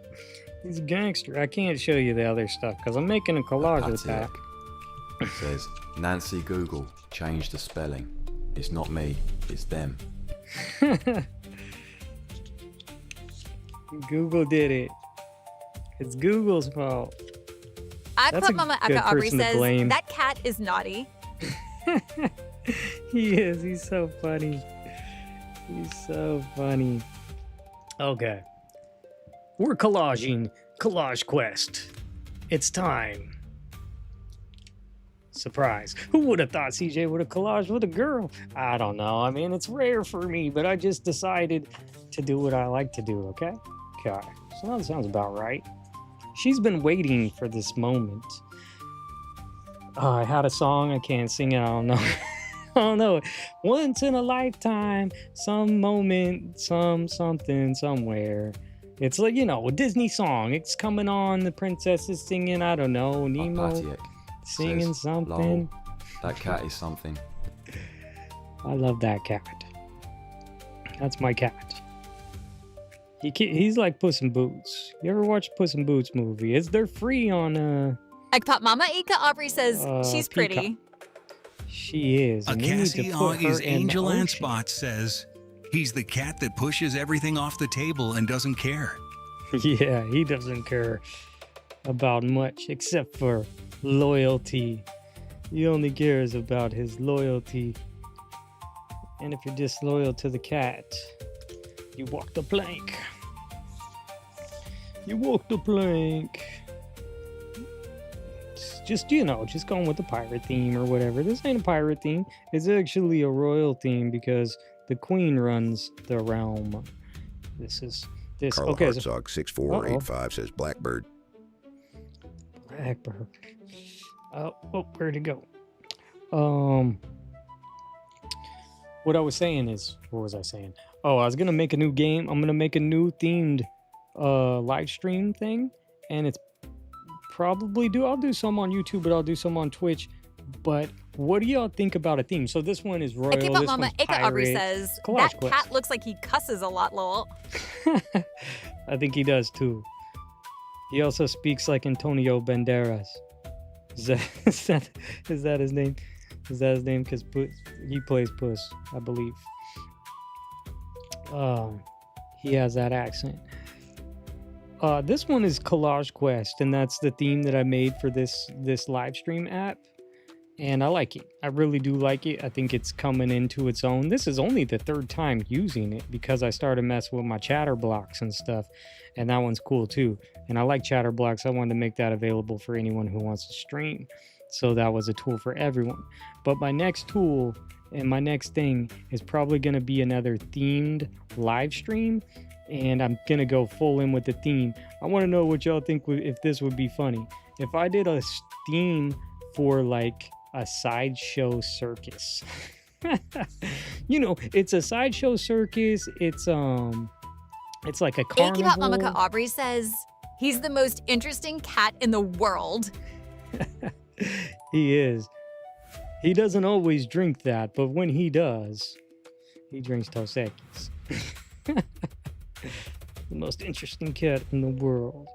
He's a gangster. I can't show you the other stuff because I'm making a collage with that. It says, Nancy Google, change the spelling. It's not me, it's them. Google did it. It's Google's fault. I put Mama Eka Aubrey says, that cat is naughty. He is. He's so funny. He's so funny. Okay. We're collaging Collage Quest. It's time. Surprise. Who would have thought CJ would have collaged with a girl? I don't know. I mean, it's rare for me, but I just decided to do what I like to do, okay? Okay. So that sounds about right. She's been waiting for this moment. I had a song. I can't sing it. I don't know. I don't know. Once in a lifetime, some moment, something, somewhere. It's like, you know, a Disney song. It's coming on. The princess is singing. I don't know. Nemo singing something. Lol, that cat is something. I love that cat. That's my cat. He's like Puss in Boots. You ever watch Puss in Boots movie? They're free on Ekpop Mama Eka Aubrey says she's pretty. Peacock. She is. A Cassie on his Angel and Spot says he's the cat that pushes everything off the table and doesn't care. Yeah, he doesn't care about much except for loyalty. He only cares about his loyalty. And if you're disloyal to the cat, you walk the plank. You walk the plank. Just, you know, just going with the pirate theme or whatever. This ain't a pirate theme. It's actually a royal theme because the queen runs the realm. This. Carla okay. Hartzog 6485 says Blackbird. Blackbird. Oh, where'd it go? What I was saying is, what was I saying? Oh, I was gonna make a new game. I'm gonna make a new themed live stream thing, and it's probably I'll do some on YouTube, but I'll do some on Twitch. But what do y'all think about a theme? So this one is royal. I keep up this Mama one's Eka pirate. Aubrey says Collage that Quest. cat looks like he cusses a lot, lol. I think he does too. He also speaks like Antonio Banderas. Is that his name? Is that his name? Because he plays Puss, I believe. He has that accent. This one is Collage Quest, and that's the theme that I made for this live stream app. And I like it. I really do like it. I think it's coming into its own. This is only the third time using it because I started messing with my chatter blocks and stuff. And that one's cool too. And I like chatter blocks. I wanted to make that available for anyone who wants to stream. So that was a tool for everyone. But my next tool and my next thing is probably going to be another themed live stream. And I'm going to go full in with the theme. I want to know what y'all think if this would be funny. If I did a theme for like a sideshow circus. You know, it's a sideshow circus. It's like a carnival. Akipop Mamaka Aubrey says he's the most interesting cat in the world. He is. He doesn't always drink that, but when he does, he drinks Dos Equis. The most interesting cat in the world.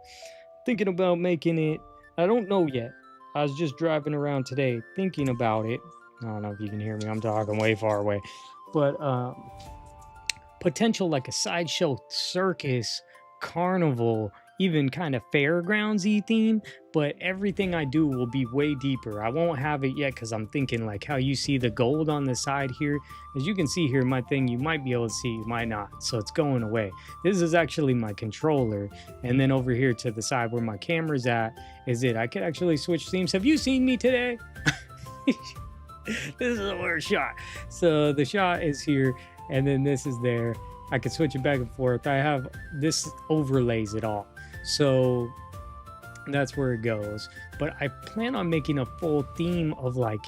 Thinking about making it. I don't know yet. I was just driving around today thinking about it. I don't know if you can hear me. I'm talking way far away. But potential like a sideshow circus, carnival, even kind of fairgroundsy theme, but everything I do will be way deeper. I won't have it yet because I'm thinking like how you see the gold on the side here. As you can see here, my thing, you might be able to see, you might not. So it's going away. This is actually my controller. And then over here to the side where my camera's at is it. I could actually switch themes. Have you seen me today? This is a weird shot. So the shot is here and then this is there. I can switch it back and forth. I have this overlays it all. So that's where it goes. But I plan on making a full theme of like,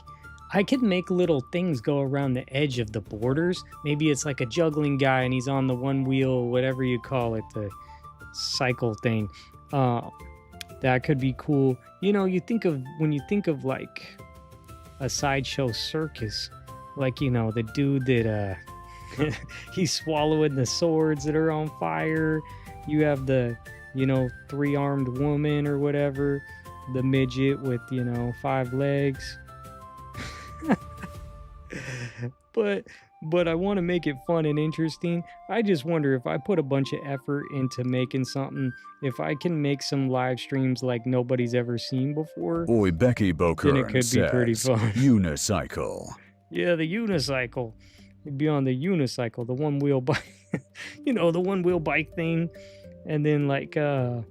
I could make little things go around the edge of the borders. Maybe it's like a juggling guy and he's on the one wheel, whatever you call it, the cycle thing. That could be cool. You know, when you think of like a sideshow circus, like, you know, the dude that he's swallowing the swords that are on fire. You have the, you know, 3-armed woman or whatever, the midget with, you know, 5 legs. but I want to make it fun and interesting. I just wonder if I put a bunch of effort into making something, if I can make some live streams like nobody's ever seen before. Boy, Becky Boker then it could be pretty fun. Unicycle. Yeah, the unicycle. It'd be on the unicycle, the one-wheel bike. You know, the one-wheel bike thing. And then like the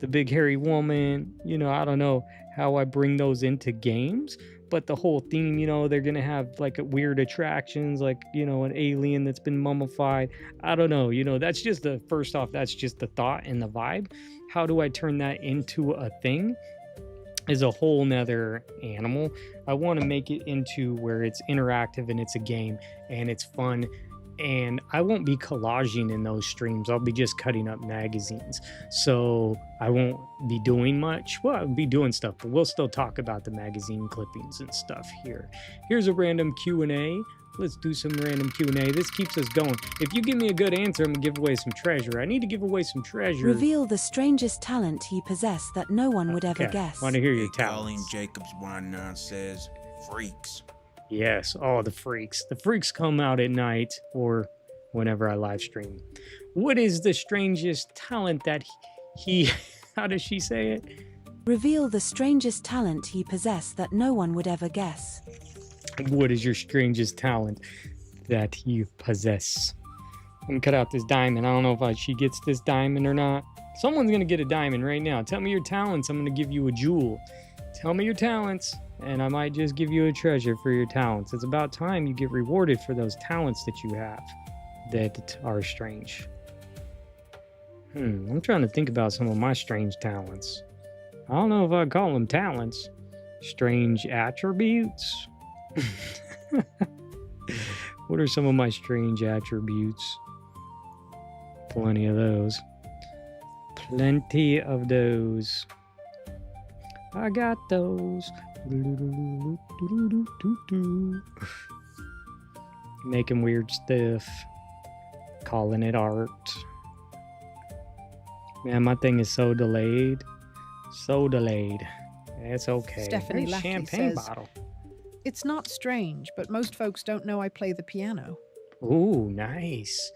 big hairy woman, you know, I don't know how I bring those into games, but the whole theme, you know, they're going to have like weird attractions, like, you know, an alien that's been mummified. I don't know, you know, that's just first off, that's just the thought and the vibe. How do I turn that into a thing is a whole nother animal. I want to make it into where it's interactive and it's a game and it's fun. And I won't be collaging in those streams. I'll be just cutting up magazines. So I won't be doing much. Well, I'll be doing stuff, but we'll still talk about the magazine clippings and stuff here. Here's a random Q&A. Let's do some random Q&A. This keeps us going. If you give me a good answer, I'm going to give away some treasure. I need to give away some treasure. Reveal the strangest talent you possess that no one would ever guess. I want to hear your Colleen talents. Jacobs 19 says, freaks. Yes, oh, the freaks. The freaks come out at night or whenever I live stream. What is the strangest talent that he how does she say it? Reveal the strangest talent you possess that no one would ever guess. What is your strangest talent that you possess? I'm gonna cut out this diamond. I don't know if she gets this diamond or not. Someone's gonna get a diamond right now. Tell me your talents. I'm gonna give you a jewel. Tell me your talents, and I might just give you a treasure for your talents. It's about time you get rewarded for those talents that you have that are strange. I'm trying to think about some of my strange talents. I don't know if I'd call them talents. Strange attributes? What are some of my strange attributes? Plenty of those. Plenty of those. I got those. Making weird stuff. Calling it art. Man, my thing is so delayed. So delayed. It's okay. Stephanie There's Lackey champagne says, bottle. It's not strange, but most folks don't know I play the piano. Ooh, nice.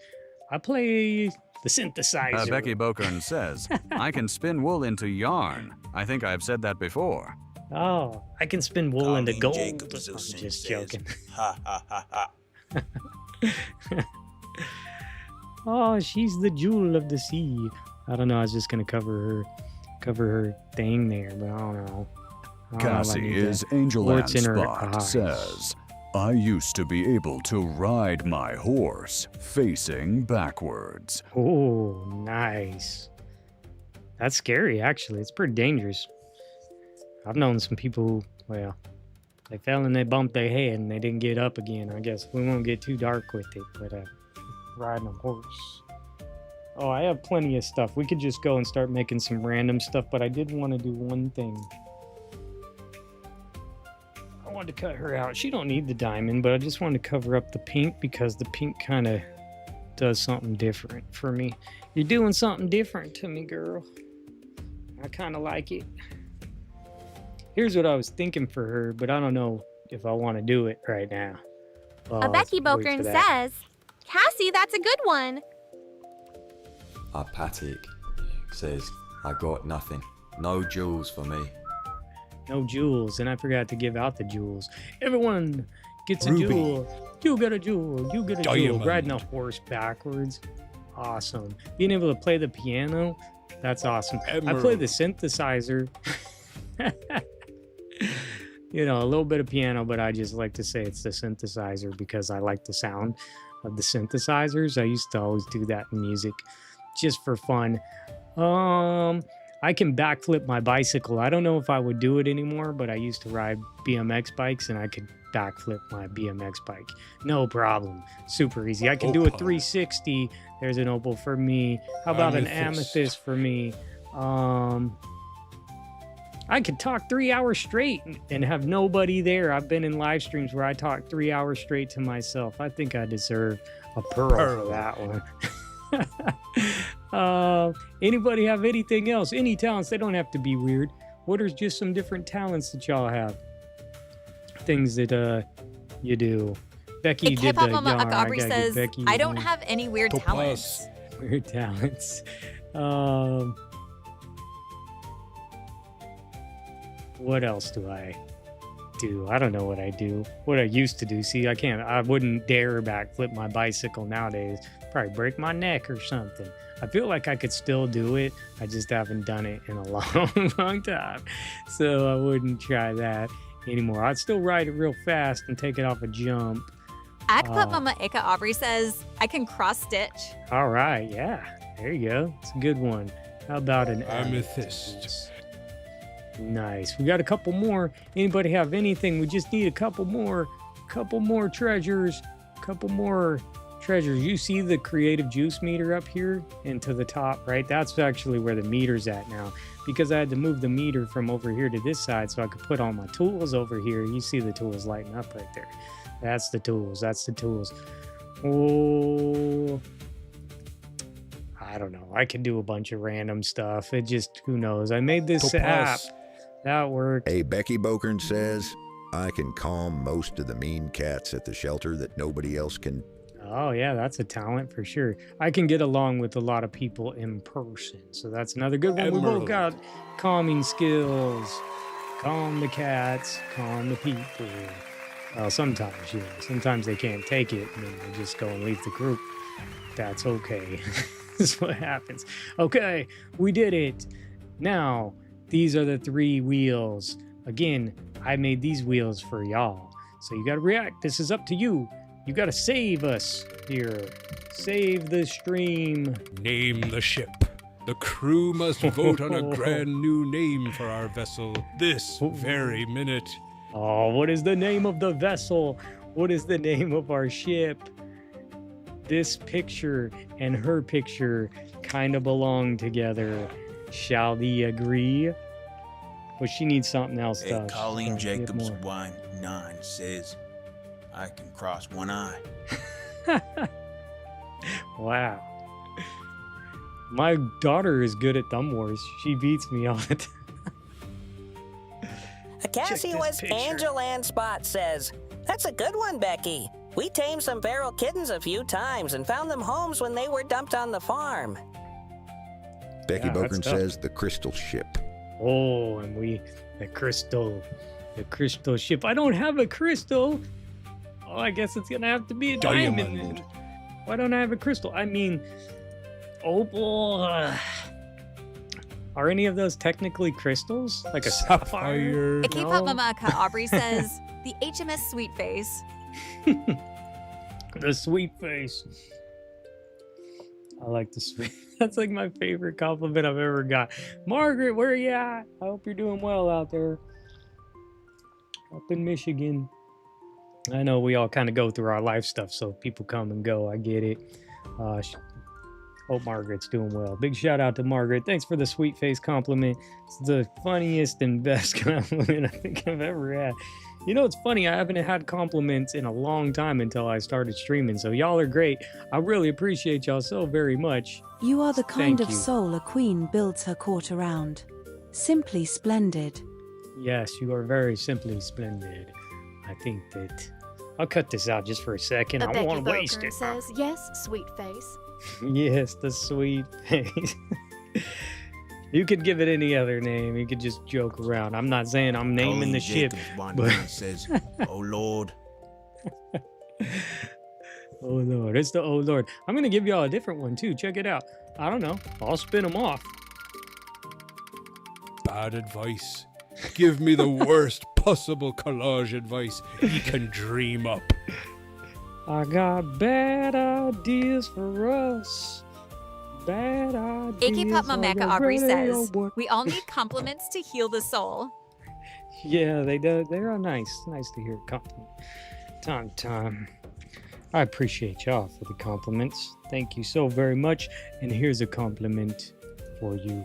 I play the synthesizer. Becky Bokern says, I can spin wool into yarn. I think I've said that before. Oh, I can spin wool into gold. Jacobs I'm says, just joking. Ha ha ha ha. Oh, she's the jewel of the sea. I don't know. I was just gonna cover her thing there, but I don't know. Cassie is Angel and Spot says, I used to be able to ride my horse facing backwards. Oh, nice. That's scary, actually. It's pretty dangerous. I've known some people who, well, they fell and they bumped their head and they didn't get up again. I guess we won't get too dark with it, but riding a horse. Oh, I have plenty of stuff. We could just go and start making some random stuff, but I did want to do one thing. I wanted to cut her out. She don't need the diamond, but I just wanted to cover up the pink because the pink kind of does something different for me. You're doing something different to me, girl. I kind of like it. Here's what I was thinking for her, but I don't know if I want to do it right now. Becky Bokern says, Cassie, that's a good one. Apatic says, I got nothing. No jewels for me. No jewels, and I forgot to give out the jewels. Everyone gets a Ruby. jewel. You get a jewel. You get a jewel. Diamond. Riding a horse backwards. Awesome. Being able to play the piano, that's awesome. I play the synthesizer. You know, a little bit of piano, but I just like to say it's the synthesizer because I like the sound of the synthesizers. I used to always do that in music just for fun. I can backflip my bicycle. I don't know if I would do it anymore, but I used to ride BMX bikes and I could backflip my BMX bike. No problem. Super easy. I can do a 360. There's an opal for me. How about an amethyst for me? I could talk 3 hours straight and have nobody there. I've been in live streams where I talk 3 hours straight to myself. I think I deserve a pearl for that one. Anybody have anything else? Any talents? They don't have to be weird. What are just some different talents that y'all have? Things that you do. Becky did the Hip-hop Mama yarn. Aubrey says, Becky I don't have any weird talents. Weird talents. What else do I do? I don't know what I do. What I used to do. See, I wouldn't dare backflip my bicycle nowadays. Probably break my neck or something. I feel like I could still do it. I just haven't done it in a long time. So I wouldn't try that anymore. I'd still ride it real fast and take it off a jump. Akput Mama Ika Aubrey says, I can cross stitch. All right, yeah. There you go. It's a good one. How about an amethyst? Nice. We got a couple more. Anybody have anything? We just need a couple more treasures. Couple more treasures. You see the creative juice meter up here and to the top, right? That's actually where the meter's at now, because I had to move the meter from over here to this side so I could put all my tools over here. You see the tools lighting up right there. That's the tools. That's the tools. Oh, I don't know. I can do a bunch of random stuff. It just, who knows? I made this app. That worked. Hey, Becky Bokern says, I can calm most of the mean cats at the shelter that nobody else can. Oh, yeah, that's a talent for sure. I can get along with a lot of people in person. So that's another good one. Emerald. We both got calming skills. Calm the cats, calm the people. Well, sometimes, you know, sometimes they can't take it and then they just go and leave the group. That's okay. That's what happens. Okay, we did it. Now, these are the 3 wheels. Again, I made these wheels for y'all. So you got to react. This is up to you. You got to save us here. Save the stream. Name the ship. The crew must vote on a grand new name for our vessel this very minute. Oh, what is the name of the vessel? What is the name of our ship? This picture and her picture kind of belong together. Shall we agree? Well, she needs something else. Hey, Colleen Jacobs Wine 9 says, I can cross one eye. Wow. My daughter is good at Thumb Wars. She beats me all the time. Cassie was Angelan Spot says, that's a good one, Becky. We tamed some feral kittens a few times and found them homes when they were dumped on the farm. Becky Bokern says the crystal ship. Oh, and the crystal ship. I don't have a crystal. Oh, I guess it's gonna have to be a diamond. Then. Why don't I have a crystal? I mean, opal. Are any of those technically crystals? Like a sapphire? Keep-Up Mama Aubrey says, the HMS Sweet Face. The sweet face. I like the sweet. That's like my favorite compliment I've ever got. Margaret, where are you at? I hope you're doing well out there. Up in Michigan. I know we all kind of go through our life stuff, so people come and go. I get it. Hope Margaret's doing well. Big shout out to Margaret. Thanks for the sweet face compliment. It's the funniest and best compliment I think I've ever had. You know, it's funny. I haven't had compliments in a long time until I started streaming. So y'all are great. I really appreciate y'all so very much. You are the kind of soul a queen builds her court around. Simply splendid. Yes, you are very simply splendid. I think I'll cut this out just for a second. I don't want to waste Becky it. says, yes, sweet face. Yes, the sweet face. You could give it any other name. You could just joke around. I'm not saying I'm naming the ship. But... says, "Oh Lord." Oh Lord, it's the oh Lord. I'm gonna give y'all a different one too. Check it out. I don't know. I'll spin them off. Bad advice. Give me the worst possible collage advice you can dream up. I got bad ideas for us. Bad ideas. Ike Mameka Aubrey says, we all need compliments to heal the soul. Yeah, they do. They are nice. Nice to hear a compliment. Time. I appreciate y'all for the compliments. Thank you so very much. And here's a compliment for you.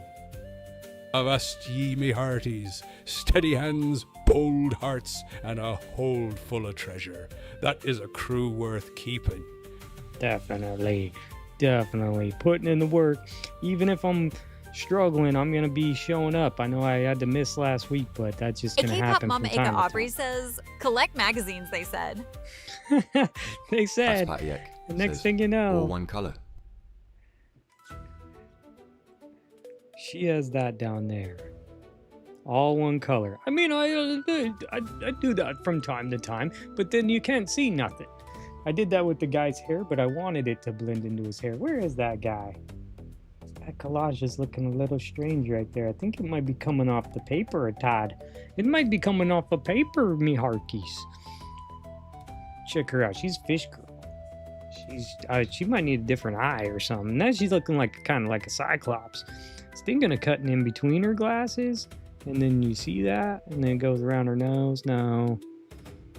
Avast ye, me hearties, steady hands, bold hearts, and a hold full of treasure. That is a crew worth keeping. Definitely putting in the work. Even if I'm struggling, I'm gonna be showing up. I know I had to miss last week, but that's just gonna happen from time to time. Aubrey says, collect magazines, they said. They said. The next thing you know. All one color. She has that down there. All one color. I mean, I do that from time to time, but then you can't see nothing. I did that with the guy's hair, but I wanted it to blend into his hair. Where is that guy? That collage is looking a little strange right there. I think it might be coming off the paper a tad. It might be coming off the paper, me hearties. Check her out. She's fish girl. She might need a different eye or something. Now she's looking like kind of like a cyclops. Thinking of cutting in between her glasses, and then you see that, and then it goes around her nose. No.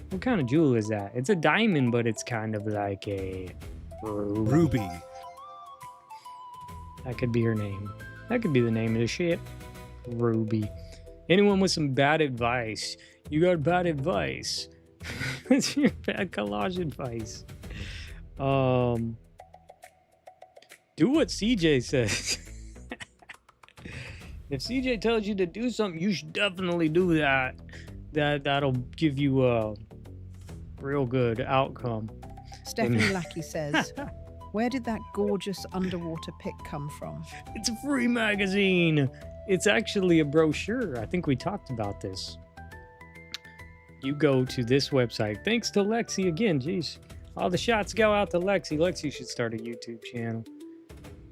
What kind of jewel is that? It's a diamond, but it's kind of like a ruby. That could be her name. That could be the name of the ship. Ruby. Anyone with some bad advice? You got bad advice. What's your bad collage advice? Do what CJ says. If CJ tells you to do something, you should definitely do that. That'll give you a real good outcome. Stephanie Lackey says, where did that gorgeous underwater pic come from? It's a free magazine. It's actually a brochure. I think we talked about this. You go to this website. Thanks to Lexi again. Jeez. All the shots go out to Lexi. Lexi should start a YouTube channel.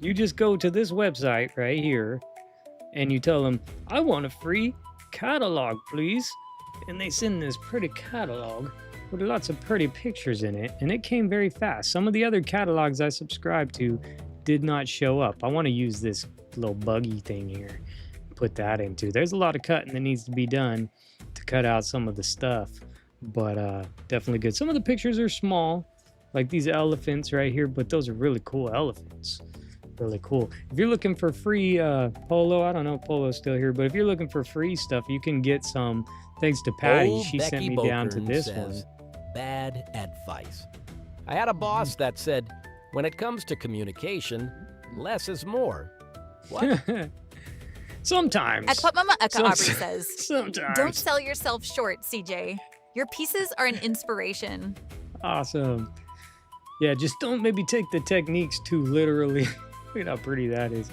You just go to this website right here. And you tell them, I want a free catalog, please. And they send this pretty catalog with lots of pretty pictures in it. And it came very fast. Some of the other catalogs I subscribed to did not show up. I want to use this little buggy thing here. Put that into. There's a lot of cutting that needs to be done to cut out some of the stuff. But definitely good. Some of the pictures are small, like these elephants right here. But those are really cool elephants. Really cool. If you're looking for free Polo, I don't know if Polo's still here, but if you're looking for free stuff, you can get some thanks to Patty. She sent me down to this one. Bad advice. I had a boss that said, when it comes to communication, less is more. What? Sometimes. At what Mama Eka Aubrey says, sometimes. Don't sell yourself short, CJ. Your pieces are an inspiration. Awesome. Yeah, just don't maybe take the techniques too literally. Look at how pretty that is.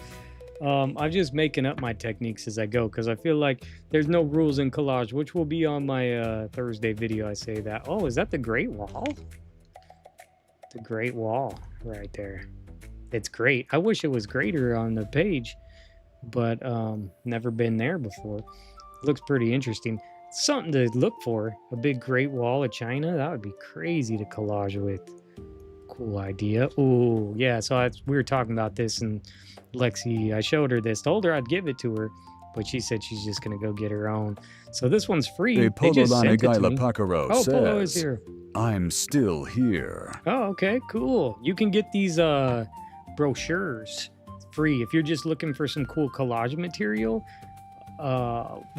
I'm just making up my techniques as I go because I feel like there's no rules in collage, which will be on my Thursday video. I say that. Oh, is that the Great Wall? The Great Wall right there. It's great. I wish it was greater on the page, but never been there before. Looks pretty interesting. Something to look for. A big Great Wall of China. That would be crazy to collage with. Cool idea. Oh, yeah. So we were talking about this, and Lexi, I showed her this, told her I'd give it to her, but she said she's just going to go get her own. So this one's free. Hey, Polo Pakaro says, Polo is here. I'm still here. Oh, okay, cool. You can get these brochures free if you're just looking for some cool collage material.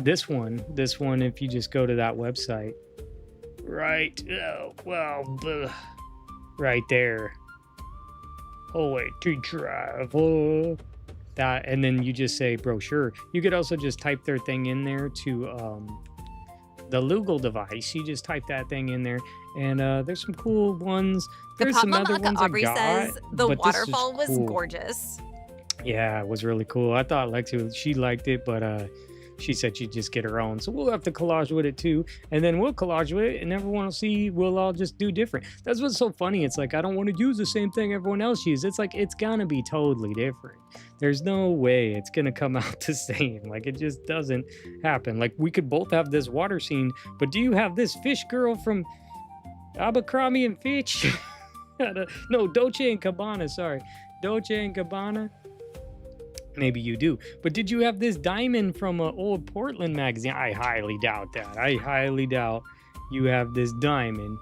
This one, if you just go to that website, right? Right there. Oh wait, to travel. That, and then you just say brochure. You could also just type their thing in there to the Lugal device. You just type that thing in there, and there's some cool ones. There's some other ones Aubrey I got, says the but this is waterfall was cool. gorgeous. Yeah, it was really cool. I thought Lexi, she liked it, but she said she'd just get her own. So we'll have to collage with it too. And then we'll collage with it, and everyone will see we'll all just do different. That's what's so funny. It's like, I don't want to use the same thing everyone else uses. It's like, it's gonna be totally different. There's no way it's gonna come out the same. Like, it just doesn't happen. Like, we could both have this water scene, but do you have this fish girl from Abercrombie and Fitch? No, Dolce and Gabbana, sorry. Dolce and Gabbana. Maybe you do. But did you have this diamond from an old Portland magazine? I highly doubt that. I highly doubt you have this diamond.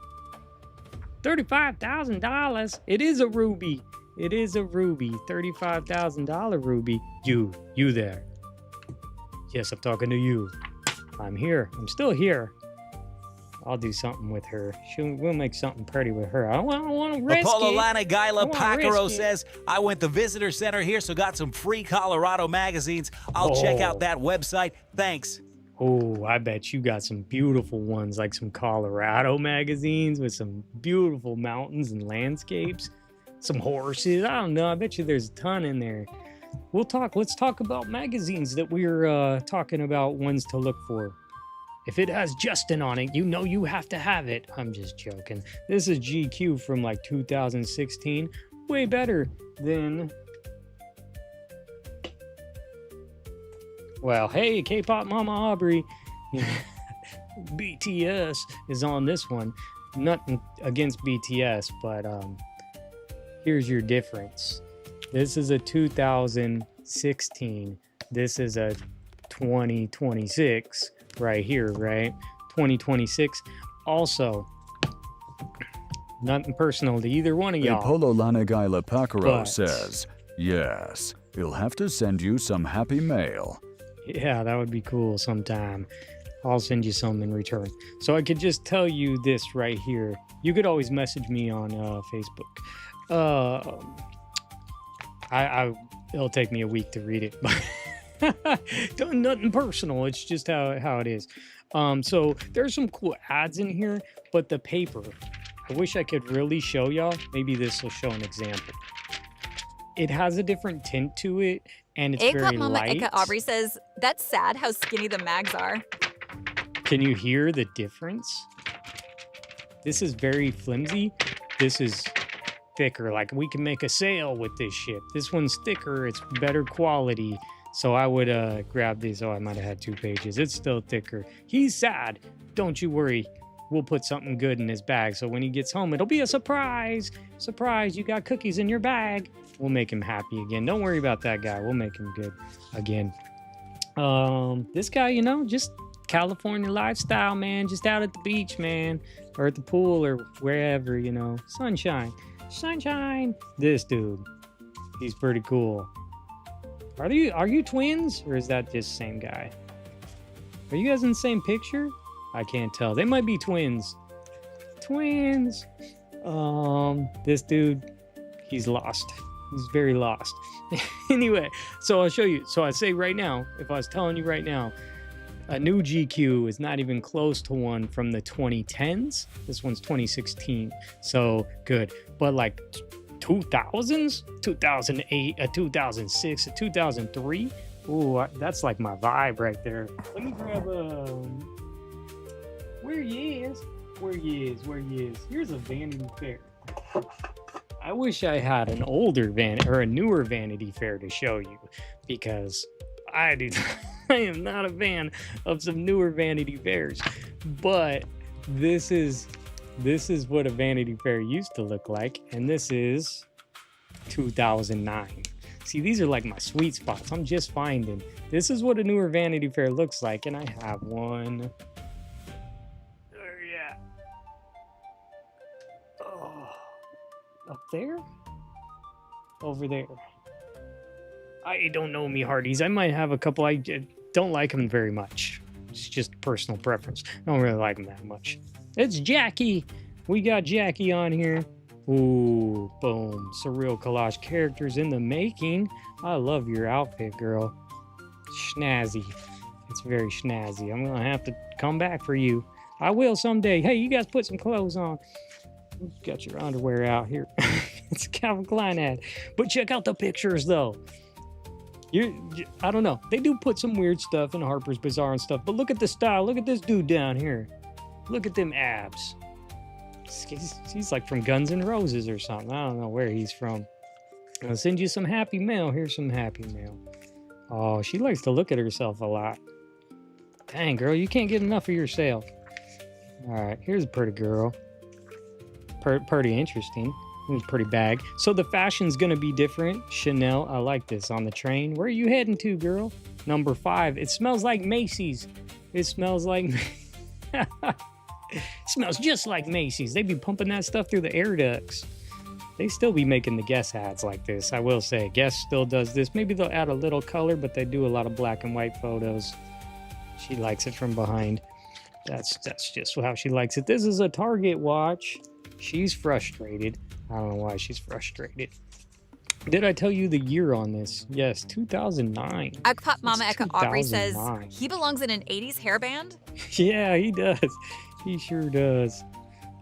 $35,000. It is a ruby. It is a ruby. $35,000 ruby. You there. Yes, I'm talking to you. I'm here. I'm still here. I'll do something with her. We'll make something pretty with her. I don't want to risk Apollo it. Gaila Pacaro says, I went to Visitor Center here, so got some free Colorado magazines. I'll check out that website. Thanks. Oh, I bet you got some beautiful ones, like some Colorado magazines with some beautiful mountains and landscapes. Some horses. I don't know. I bet you there's a ton in there. Let's talk about magazines that we're talking about, ones to look for. If it has Justin on it, you know you have to have it. I'm just joking. This is GQ from like 2016. Way better than... Well, hey, K-pop Mama Aubrey. BTS is on this one. Nothing against BTS, but here's your difference. This is a 2016. This is a 2026. Right here, right? 2026. Also, nothing personal to either one of y'all. Apollo Lanagaila Pacaro says, yes, he'll have to send you some happy mail. Yeah, that would be cool sometime. I'll send you some in return. So I could just tell you this right here. You could always message me on Facebook. It'll take me a week to read it, but nothing personal. It's just how it is. So there's some cool ads in here, but the paper, I wish I could really show y'all. Maybe this will show an example. It has a different tint to it, and it's very light. Eka Aubrey says, that's sad how skinny the mags are. Can you hear the difference? This is very flimsy. This is thicker. Like, we can make a sale with this shit. This one's thicker. It's better quality. So I would grab these. Oh, I might have had 2 pages. It's still thicker. He's sad. Don't you worry. We'll put something good in his bag. So when he gets home, it'll be a surprise. Surprise, you got cookies in your bag. We'll make him happy again. Don't worry about that guy. We'll make him good again. This guy, you know, just California lifestyle, man. Just out at the beach, man. Or at the pool or wherever, you know. Sunshine. Sunshine. This dude. He's pretty cool. Are you twins, or is that just the same guy? Are you guys in the same picture? I can't tell. They might be twins. Twins. This dude, he's lost. He's very lost. Anyway, so I'll show you. So I say right now, if I was telling you right now, a new GQ is not even close to one from the 2010s. This one's 2016. So good. But like 2000s, 2008, 2006, 2003. Ooh, that's like my vibe right there. Let me grab where he is. Here's a Vanity Fair. I wish I had an older a newer Vanity Fair to show you, because I am not a fan of some newer Vanity Fairs. But this is what a Vanity Fair used to look like, and this is 2009. See, these are like my sweet spots. I'm just finding. This is what a newer Vanity Fair looks like, and I have one. Yeah. Oh, up there? Over there. I don't know, me hearties. I might have a couple. I don't like them very much. It's just personal preference. I don't really like them that much. It's Jackie. We got Jackie on here. Ooh, boom. Surreal collage characters in the making. I love your outfit, girl. Snazzy. It's very snazzy. I'm gonna have to come back for you. I will someday. Hey, you guys put some clothes on. You got your underwear out here. It's a Calvin Klein ad. But check out the pictures, though. I don't know. They do put some weird stuff in Harper's Bazaar and stuff. But look at the style. Look at this dude down here. Look at them abs. He's like from Guns N' Roses or something. I don't know where he's from. I'll send you some happy mail. Here's some happy mail. Oh, she likes to look at herself a lot. Dang, girl, you can't get enough of yourself. All right, here's a pretty girl. Pretty interesting. Pretty bag. So the fashion's gonna be different. Chanel, I like this. On the train. Where are you heading to, girl? Number 5. It smells like Macy's. It smells like... It smells just like Macy's. They be pumping that stuff through the air ducts. They still be making the Guess ads like this, I will say. Guess still does this. Maybe they'll add a little color, but they do a lot of black and white photos. She likes it from behind. That's just how she likes it. This is a Target watch. She's frustrated. I don't know why she's frustrated. Did I tell you the year on this? Yes, 2009. Eggpop Mama Eka Aubrey says he belongs in an 80s hairband? Yeah, he does. He sure does.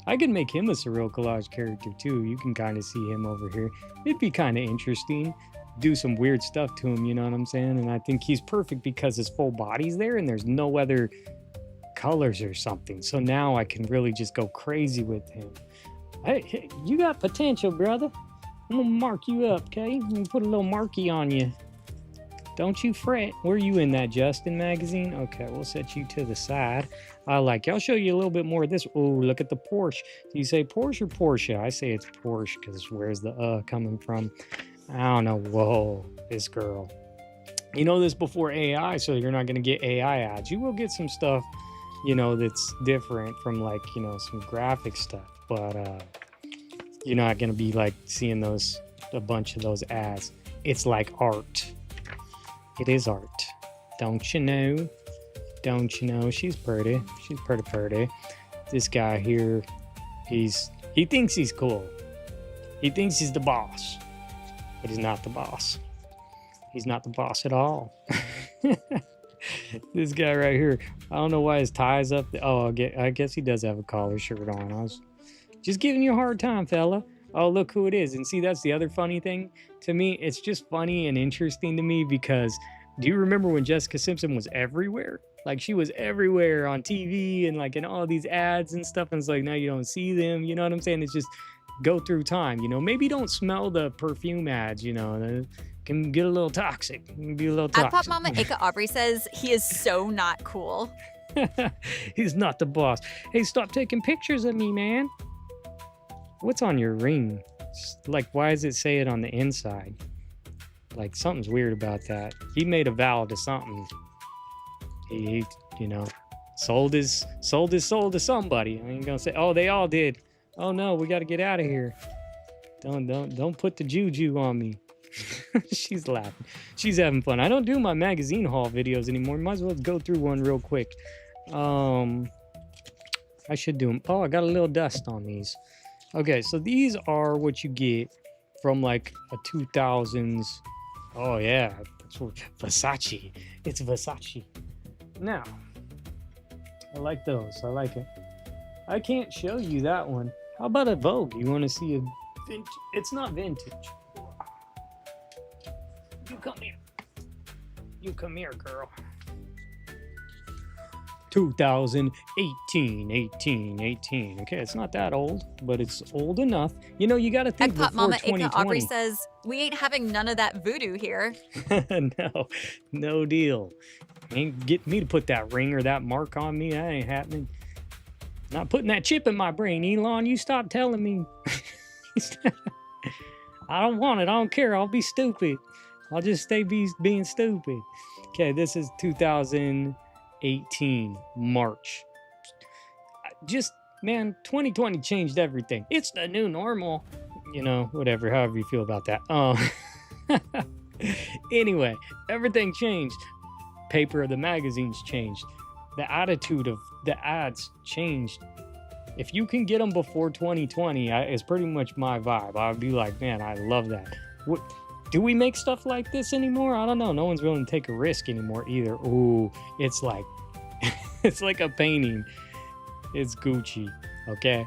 I could make him a Surreal Collage character too. You can kind of see him over here. It'd be kind of interesting. Do some weird stuff to him, you know what I'm saying? And I think he's perfect because his full body's there and there's no other colors or something. So now I can really just go crazy with him. Hey, you got potential, brother. I'm gonna mark you up, okay? I'm gonna put a little marky on you. Don't you fret. Were you in that Justin magazine? Okay, we'll set you to the side. I like it. I'll show you a little bit more of this. Oh, look at the Porsche. Do you say Porsche or Porsche? I say it's Porsche because where's the coming from? I don't know. Whoa, this girl. You know this before AI, so you're not gonna get AI ads. You will get some stuff, you know, that's different from like, you know, some graphic stuff. But you're not gonna be like seeing a bunch of those ads. It's like art. It is art. Don't you know? Don't you know? She's pretty. She's pretty. This guy here, he thinks he's cool. He thinks he's the boss, but he's not the boss. He's not the boss at all. This guy right here, I don't know why his tie's up. Oh, I guess he does have a collar shirt on. I was just giving you a hard time, fella. Oh, look who it is. And see, that's the other funny thing to me. It's just funny and interesting to me because do you remember when Jessica Simpson was everywhere? Like she was everywhere on TV and like in all these ads and stuff. And it's like, now you don't see them. You know what I'm saying? It's just go through time, you know, maybe don't smell the perfume ads, you know, it can get a little toxic. It can be a little toxic. Pop Mama Eka Aubrey says he is so not cool. He's not the boss. Hey, stop taking pictures of me, man. What's on your ring? Like, why does it say it on the inside? Like, something's weird about that. He made a vow to something. He you know, sold his soul to somebody. I ain't gonna say, oh, they all did. Oh no, we got to get out of here. Don't put the juju on me. She's laughing. She's having fun. I don't do my magazine haul videos anymore. Might as well go through one real quick. I should do them. Oh, I got a little dust on these. Okay, so these are what you get from like a 2000s. Oh yeah, that's what, Versace. It's Versace. Now, I like those. I like it. I can't show you that one. How about a Vogue? You want to see a vintage? It's not vintage. You come here. You come here, girl. 2018, 18. Okay, it's not that old, but it's old enough. You know, you got to think before Mama 2020. Eka Aubrey says, we ain't having none of that voodoo here. No deal. Ain't getting me to put that ring or that mark on me. That ain't happening. Not putting that chip in my brain, Elon. You stop telling me. I don't want it. I don't care. I'll be stupid. I'll just stay being stupid. Okay, this is 2018, March. Just, man, 2020 changed everything. It's the new normal. You know, whatever, however you feel about that. Anyway, everything changed. Paper of the magazines changed. The attitude of the ads changed. If you can get them before 2020, it's pretty much my vibe. I'd be like, man, I love that. Do we make stuff like this anymore? I don't know. No one's willing to take a risk anymore either. Ooh, it's like it's like a painting. It's Gucci, okay?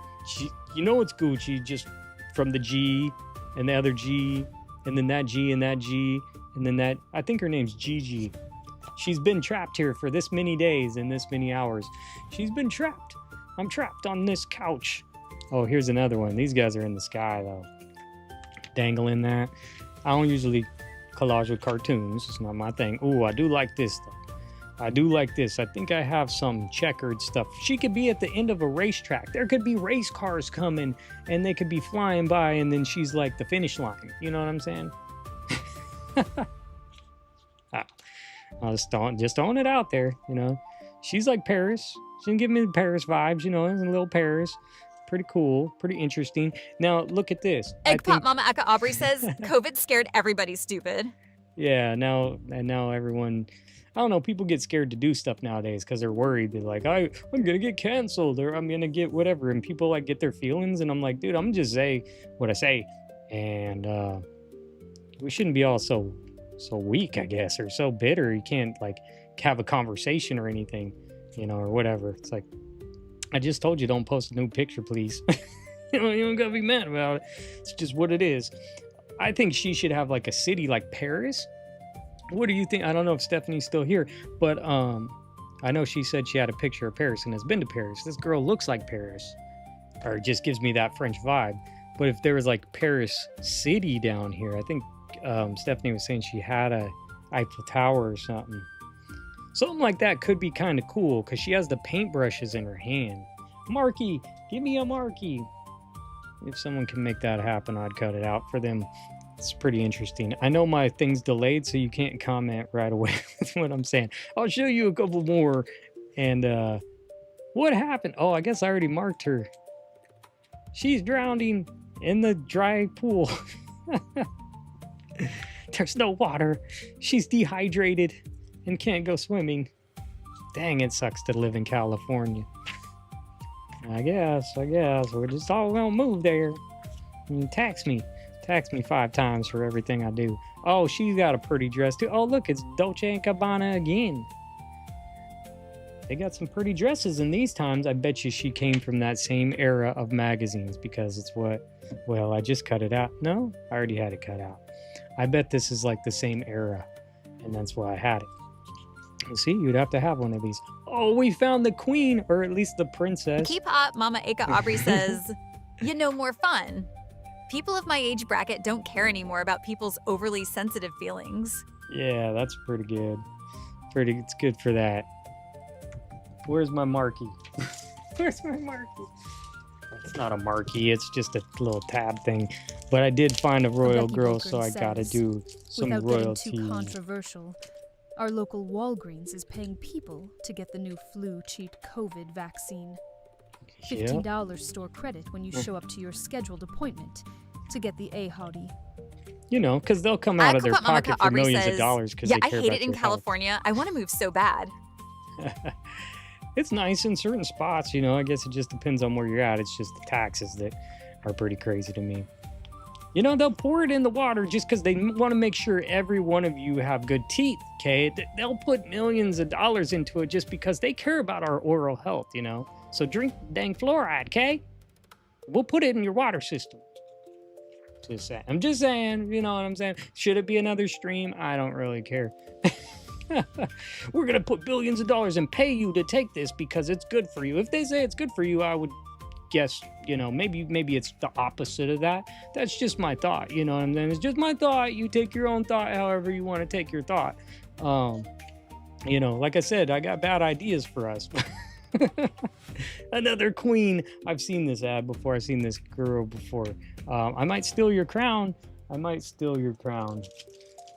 You know it's Gucci just from the G and the other G and then that G and that G and then that. I think her name's Gigi. She's been trapped here for this many days and this many hours. She's been trapped. I'm trapped on this couch. Oh, here's another one. These guys are in the sky, though. Dangling that. I don't usually collage with cartoons. It's not my thing. Ooh, I do like this, though. I do like this. I think I have some checkered stuff. She could be at the end of a racetrack. There could be race cars coming, and they could be flying by, and then she's like the finish line. You know what I'm saying? I'll just throwing it out there, you know. She's like Paris. She can give me the Paris vibes, you know. It's a little Paris. Pretty cool, pretty interesting. Now, look at this. Eggpot Mama Eka Aubrey says, COVID scared everybody stupid. Yeah, now everyone, I don't know, people get scared to do stuff nowadays because they're worried. They're like, I'm going to get canceled or I'm going to get whatever. And people like get their feelings. And I'm like, dude, I'm just say what I say. And we shouldn't be all so weak, I guess, or so bitter. You can't like have a conversation or anything, you know, or whatever. It's like, I just told you, don't post a new picture, please. You don't gotta be mad about it. It's just what it is. I think she should have like a city like Paris. What do you think? I don't know if Stephanie's still here, but I know she said she had a picture of Paris and has been to Paris. This girl looks like Paris, or just gives me that French vibe. But if there was like Paris City down here, I think Stephanie was saying she had a Eiffel Tower or something. Something like that could be kind of cool because she has the paintbrushes in her hand. Marky, give me a Marky. If someone can make that happen, I'd cut it out for them. It's pretty interesting. I know my thing's delayed, so you can't comment right away with what I'm saying. I'll show you a couple more. And what happened? Oh, I guess I already marked her. She's drowning in the dry pool. There's no water. She's dehydrated and can't go swimming. Dang, it sucks to live in California. I guess. We're just all gonna move there. Tax me 5 times for everything I do. Oh, she's got a pretty dress too. Oh, look, it's Dolce & Gabbana again. They got some pretty dresses in these times. I bet you she came from that same era of magazines because it's well, I just cut it out. No, I already had it cut out. I bet this is like the same era, and that's why I had it. See, you'd have to have one of these. Oh, we found the queen, or at least the princess. Keep Hot Mama Eka Aubrey says, you know, more fun. People of my age bracket don't care anymore about people's overly sensitive feelings. Yeah, that's pretty good. It's good for that. Where's my Marky? Where's my Marky? It's not a Marky, it's just a little tab thing. But I did find a royal girl, so I gotta do some royalty. Without getting too controversial, our local Walgreens is paying people to get the new flu cheat COVID vaccine. $15 store credit when you show up to your scheduled appointment to get the A-Howdy. You know, because they'll come out of their pocket for millions of dollars because they care about your health. I hate it in California. I want to move so bad. It's nice in certain spots, you know. I guess it just depends on where you're at. It's just the taxes that are pretty crazy to me. You know, they'll pour it in the water just because they want to make sure every one of you have good teeth, okay? They'll put millions of dollars into it just because they care about our oral health, you know? So drink dang fluoride, okay? We'll put it in your water system. I'm just saying, you know what I'm saying? Should it be another stream? I don't really care. We're going to put billions of dollars and pay you to take this because it's good for you. If they say it's good for you, I would guess, you know, maybe it's the opposite of that. That's just my thought, you know what I'm saying? It's just my thought. You take your own thought however you want to take your thought. You know, like I said, I got bad ideas for us. Another queen. I've seen this ad before. I've seen this girl before. I might steal your crown.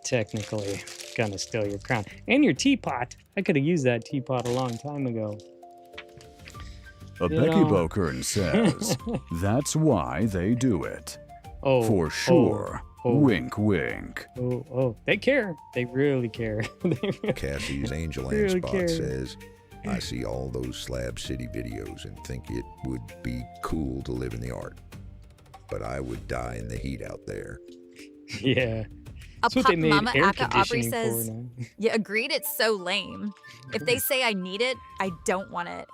Technically, gonna steal your crown. And your teapot. I could have used that teapot a long time ago. Becky Bokern says, that's why they do it. Oh, for sure. Wink, wink. Oh, they care. They really care. Cassie's Angel and Spot says, I see all those Slab City videos and think it would be cool to live in the art. But I would die in the heat out there. Yeah. A Pop Mama Aka Aubrey says, "You agreed it's so lame. If they say I need it, I don't want it."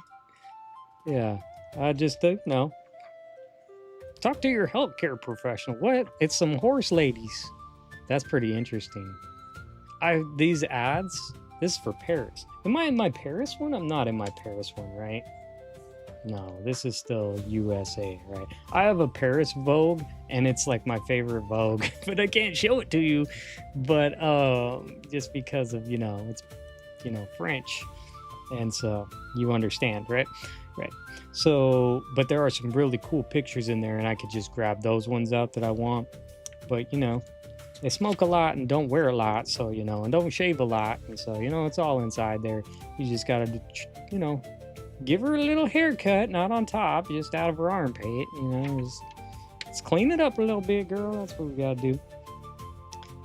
Yeah, I just think no. Talk to your healthcare professional. What? It's some horse ladies. That's pretty interesting. These ads. This is for Paris. Am I in my Paris one? I'm not in my Paris one, right? No, this is still USA, right? I have a Paris Vogue, and it's like my favorite Vogue, but I can't show it to you. But just because of, it's, French. And so you understand, right? Right. So, but there are some really cool pictures in there, and I could just grab those ones out that I want. But, they smoke a lot and don't wear a lot, so, and don't shave a lot. And so, it's all inside there. You just got to, give her a little haircut, not on top, just out of her armpit, just clean it up a little bit, girl. That's what we gotta do.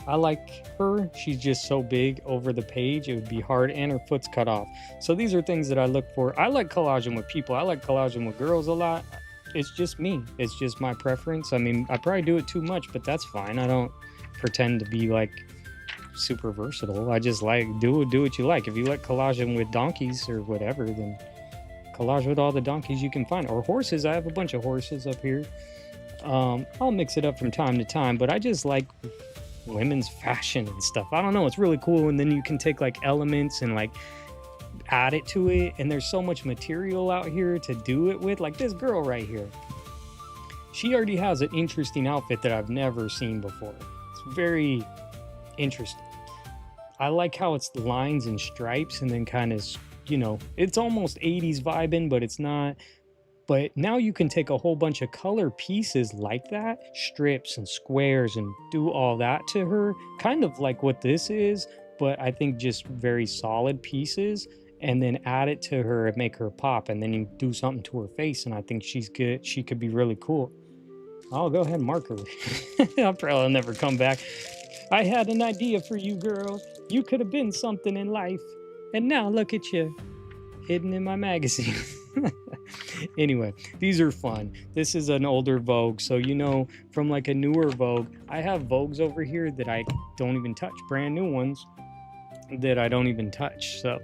I like her. She's just so big over the page, it would be hard, and her foot's cut off. So these are things that I look for. I like collaging with people. I like collaging with girls a lot. It's just me. It's just my preference. I mean, I probably do it too much, but that's fine. I don't pretend to be like super versatile. I just like do what you like. If you like collaging with donkeys or whatever, then collage with all the donkeys you can find, or horses. I have a bunch of horses up here. I'll mix it up from time to time, but I just like women's fashion and stuff. I don't know, it's really cool. And then you can take like elements and like add it to it, and there's so much material out here to do it with. Like this girl right here, she already has an interesting outfit that I've never seen before. It's very interesting. I like how it's lines and stripes, and then kind of, it's almost 80s vibing, but it's not. But now you can take a whole bunch of color pieces like that, strips and squares, and do all that to her, kind of like what this is, but I think just very solid pieces, and then add it to her and make her pop, and then you do something to her face, and I think she's good. She could be really cool. I'll go ahead and mark her. I'll probably never come back. I had an idea for you, girl. You could have been something in life. And now look at you, hidden in my magazine. Anyway, these are fun. This is an older Vogue, so from like a newer Vogue, I have Vogues over here that I don't even touch, brand new ones that I don't even touch. So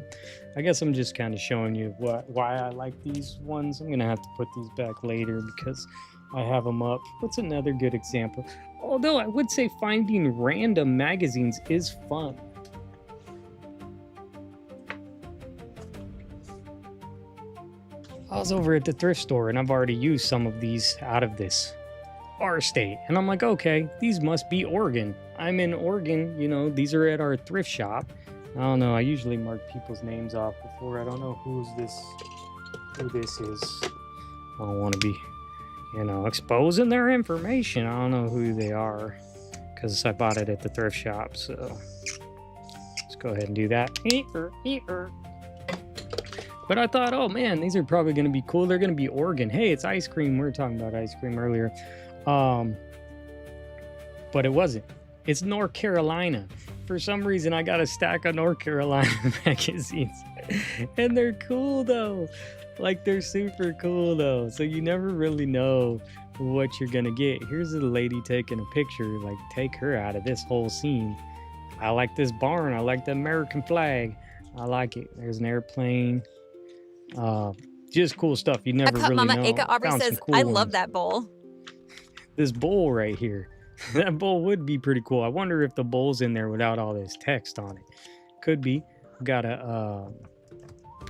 I guess I'm just kind of showing you why I like these ones. I'm gonna have to put these back later because I have them up. What's another good example? Although I would say finding random magazines is fun. I was over at the thrift store, and I've already used some of these out of this R-State. And I'm like, okay, these must be Oregon. I'm in Oregon, these are at our thrift shop. I don't know, I usually mark people's names off before. I don't know who this is. I don't want to be, exposing their information. I don't know who they are because I bought it at the thrift shop. So let's go ahead and do that. But I thought, oh man, these are probably going to be cool. They're going to be Oregon. Hey, it's ice cream. We were talking about ice cream earlier. But it wasn't. It's North Carolina. For some reason, I got a stack of North Carolina magazines. And they're cool, though. Like, they're super cool, though. So you never really know what you're going to get. Here's a lady taking a picture. Like, take her out of this whole scene. I like this barn. I like the American flag. I like it. There's an airplane. Just cool stuff. You never really know. Mama Aka Aubrey says, cool I love that bowl. This bowl right here. That bowl would be pretty cool. I wonder if the bowl's in there without all this text on it. Could be. Got a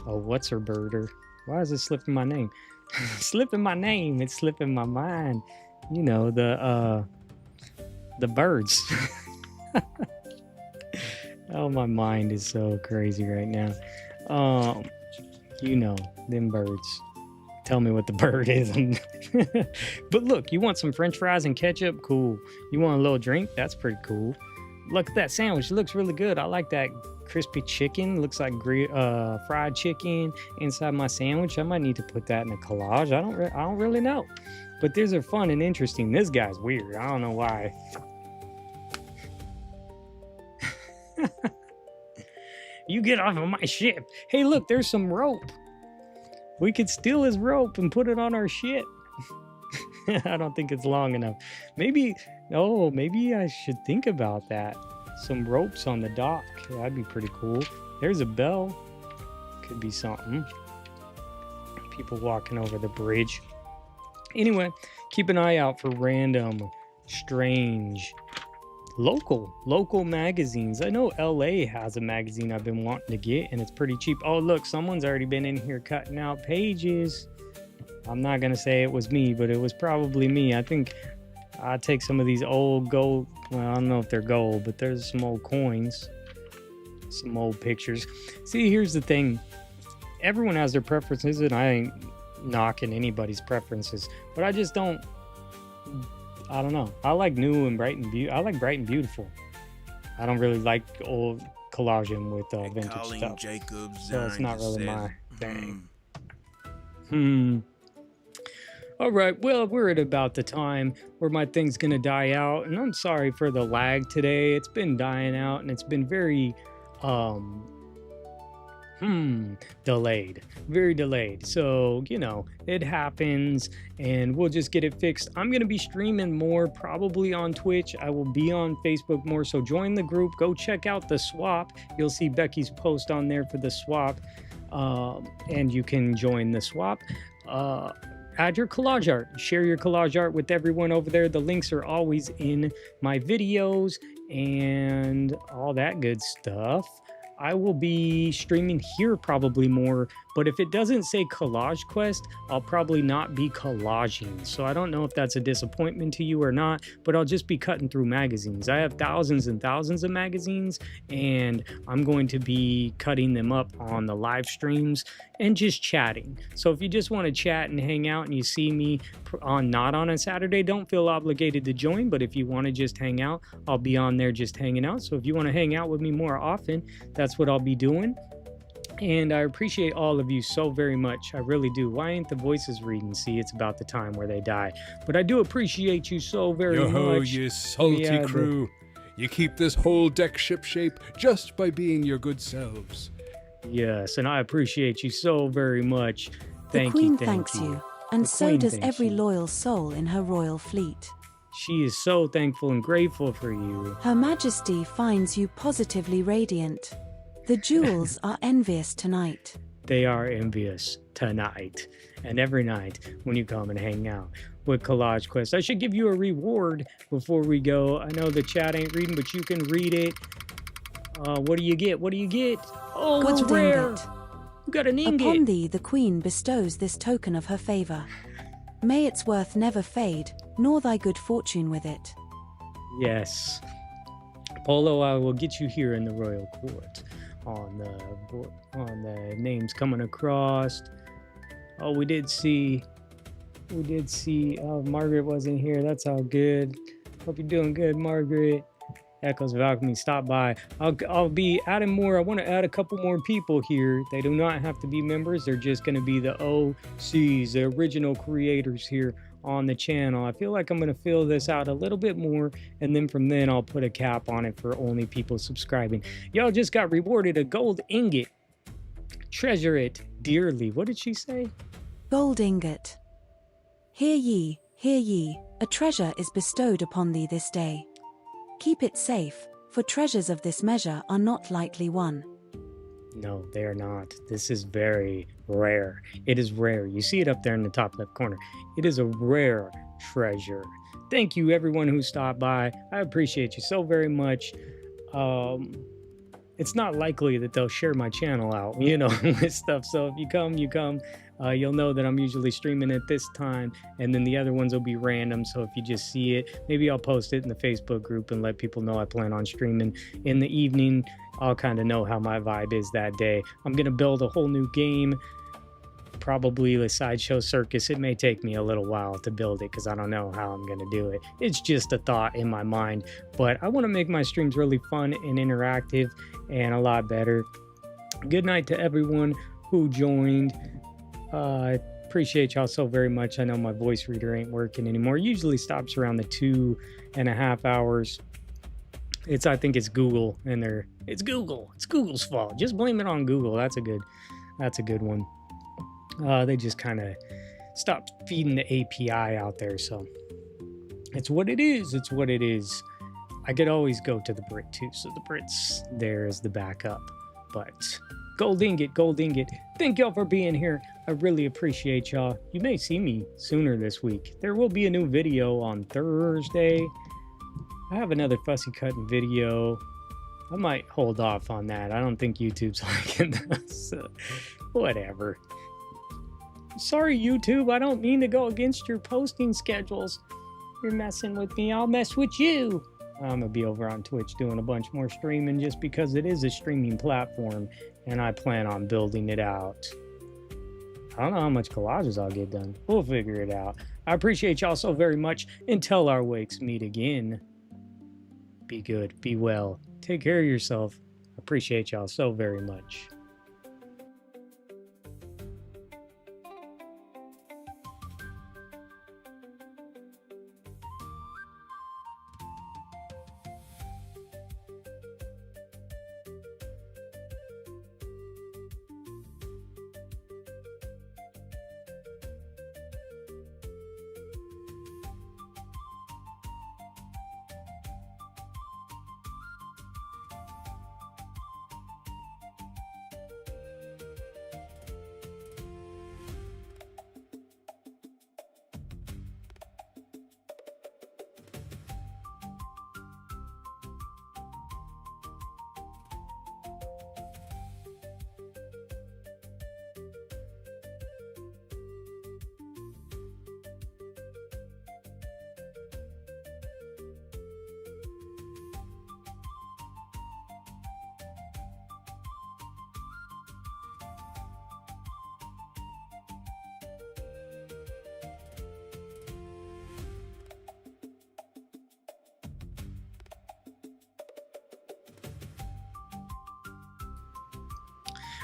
what's her birder? Why is it slipping my name? Slipping my name. It's slipping my mind. The birds. Oh, my mind is so crazy right now. Them birds. Tell me what the bird is. But look, you want some french fries and ketchup? Cool. You want a little drink? That's pretty cool. Look at that sandwich. It looks really good. I like that crispy chicken. Looks like fried chicken inside my sandwich. I might need to put that in a collage. I don't really know. But these are fun and interesting. This guy's weird. I don't know why. You get off of my ship. Hey, look, there's some rope. We could steal his rope and put it on our ship. I don't think it's long enough. Maybe I should think about that. Some ropes on the dock. That'd be pretty cool. There's a bell. Could be something. People walking over the bridge. Anyway, keep an eye out for random, strange, local magazines. I know LA has a magazine I've been wanting to get, and it's pretty cheap. Oh, look, someone's already been in here cutting out pages. I'm not going to say it was me, but it was probably me. I think I'll take some of these old gold. Well, I don't know if they're gold, but there's some old coins, some old pictures. See, here's the thing. Everyone has their preferences, and I ain't knocking anybody's preferences, but I just don't. I don't know. I like new and bright and beautiful. I like bright and beautiful. I don't really like old collaging with vintage Colleen stuff. Jacobs So it's not really says, my thing. All right. Well, we're at about the time where my thing's gonna die out, and I'm sorry for the lag today. It's been dying out, and it's been very delayed, very delayed. So, you know, it happens, and we'll just get it fixed. I'm going to be streaming more, probably on Twitch. I will be on Facebook more, so join the group. Go check out the swap. You'll see Becky's post on there for the swap, and you can join the swap. Add your collage art. Share your collage art with everyone over there. The links are always in my videos and all that good stuff. I will be streaming here probably more, but if it doesn't say Collage Quest, I'll probably not be collaging. So I don't know if that's a disappointment to you or not, but I'll just be cutting through magazines. I have thousands and thousands of magazines, and I'm going to be cutting them up on the live streams and just chatting. So if you just want to chat and hang out and you see me not on a Saturday, don't feel obligated to join, but if you want to just hang out, I'll be on there just hanging out. So if you want to hang out with me more often, that's what I'll be doing. And I appreciate all of you so very much. I really do. Why ain't the voices reading? See, it's about the time where they die. But I do appreciate you so very much. You salty crew. You keep this whole deck ship shape just by being your good selves. Yes, and I appreciate you so very much. The Queen thanks you, and so does every loyal soul in her royal fleet. She is so thankful and grateful for you. Her Majesty finds you positively radiant. The jewels are envious tonight. They are envious tonight and every night when you come and hang out with Collage Quest. I should give you a reward before we go. I know the chat ain't reading, but you can read it. What do you get? What do you get? Oh, Gold it's rare. ingot. You got an ingot. Upon thee, the Queen bestows this token of her favor. May its worth never fade, nor thy good fortune with it. Yes. Polo, I will get you here in the royal court. On the names coming across. Oh, we did see Margaret wasn't here. That's all good. Hope you're doing good, Margaret. Echoes of Alchemy, stop by. I'll be adding more. I want to add a couple more people here. They do not have to be members. They're just going to be the OCs, the original creators here on the channel. I feel like I'm going to fill this out a little bit more, and then from then I'll put a cap on it for only people subscribing. Y'all just got rewarded a gold ingot. Treasure it dearly. What did she say? Gold ingot. Hear ye, hear ye, a treasure is bestowed upon thee this day. Keep it safe, for treasures of this measure are not lightly won. No, they are not. This is very rare. It is rare. You see it up there in the top left corner. It is a rare treasure. Thank you, everyone who stopped by. I appreciate you so very much. It's not likely that they'll share my channel out, you know, with stuff. So if you come, you come. You'll know that I'm usually streaming at this time, and then the other ones will be random. So if you just see it, maybe I'll post it in the Facebook group and let people know I plan on streaming in the evening. I'll kind of know how my vibe is that day. I'm going to build a whole new game, probably the Sideshow Circus. It may take me a little while to build it because I don't know how I'm going to do it. It's just a thought in my mind, but I want to make my streams really fun and interactive and a lot better. Good night to everyone who joined. I appreciate y'all so very much. I know my voice reader ain't working anymore. It usually stops around the 2.5 hours. I think it's Google, and it's Google. It's Google's fault. Just blame it on Google. That's a good one. They just kind of stop feeding the API out there. So it's what it is. It's what it is. I could always go to the Brit too. So the Brit's there as the backup. But gold ingot. Thank y'all for being here. I really appreciate y'all. You may see me sooner this week. There will be a new video on Thursday. I have another fussy cutting video. I might hold off on that. I don't think YouTube's liking this. So, whatever. Sorry, YouTube. I don't mean to go against your posting schedules. You're messing with me. I'll mess with you. I'm going to be over on Twitch doing a bunch more streaming just because it is a streaming platform and I plan on building it out. I don't know how much collages I'll get done. We'll figure it out. I appreciate y'all so very much. Until our wakes meet again, be good, be well, take care of yourself. Appreciate y'all so very much.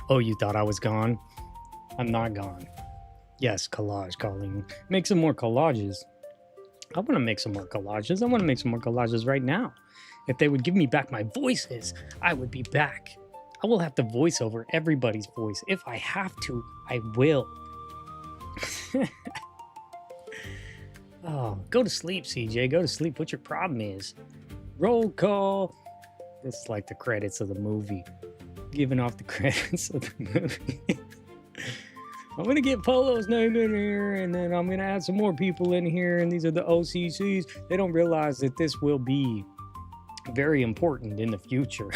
Oh, you thought I was gone? I'm not gone. Yes, collage calling. Make some more collages. I want to make some more collages. I want to make some more collages right now. If they would give me back my voices, I would be back. I will have to voice over everybody's voice. If I have to, I will. Oh, go to sleep, CJ. Go to sleep. What your problem is? Roll call. This is like the credits of the movie. Giving off the credits of the movie. I'm going to get Polo's name in here, and then I'm going to add some more people in here, and these are the OCCs. They don't realize that this will be very important in the future.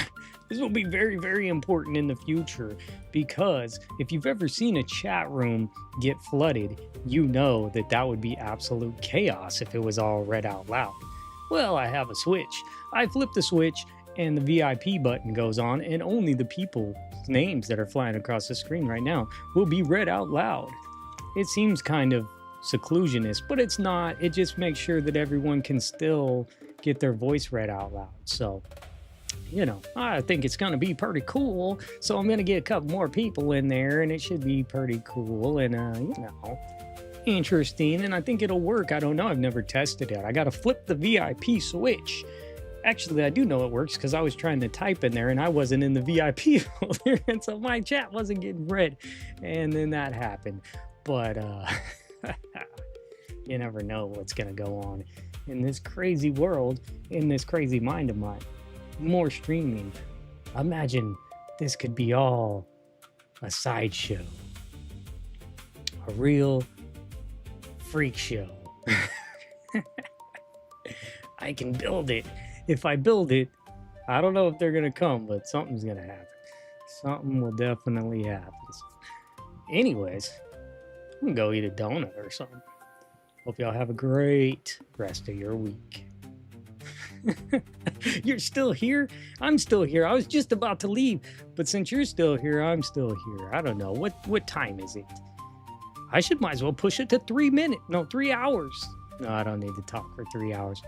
This will be very, very important in the future, because if you've ever seen a chat room get flooded, you know that that would be absolute chaos if it was all read out loud. Well, I have a switch. I flip the switch, and the VIP button goes on, and only the people's names that are flying across the screen right now will be read out loud. It seems kind of seclusionist, but it's not. It just makes sure that everyone can still get their voice read out loud. So, you know, I think it's going to be pretty cool. So I'm going to get a couple more people in there, and it should be pretty cool and, you know, interesting. And I think it'll work. I don't know. I've never tested it. I got to flip the VIP switch. Actually, I do know it works because I was trying to type in there and I wasn't in the VIP folder, and so my chat wasn't getting read, and then that happened. But you never know what's gonna go on in this crazy world, in this crazy mind of mine. More streaming. Imagine this could be all a sideshow, a real freak show. I can build it. If I build it, I don't know if they're going to come, but something's going to happen. Something will definitely happen. Anyways, I'm going to go eat a donut or something. Hope y'all have a great rest of your week. You're still here? I'm still here. I was just about to leave, but since you're still here, I'm still here. I don't know. What time is it? I might as well push it to 3 minutes. No, 3 hours. No, I don't need to talk for 3 hours.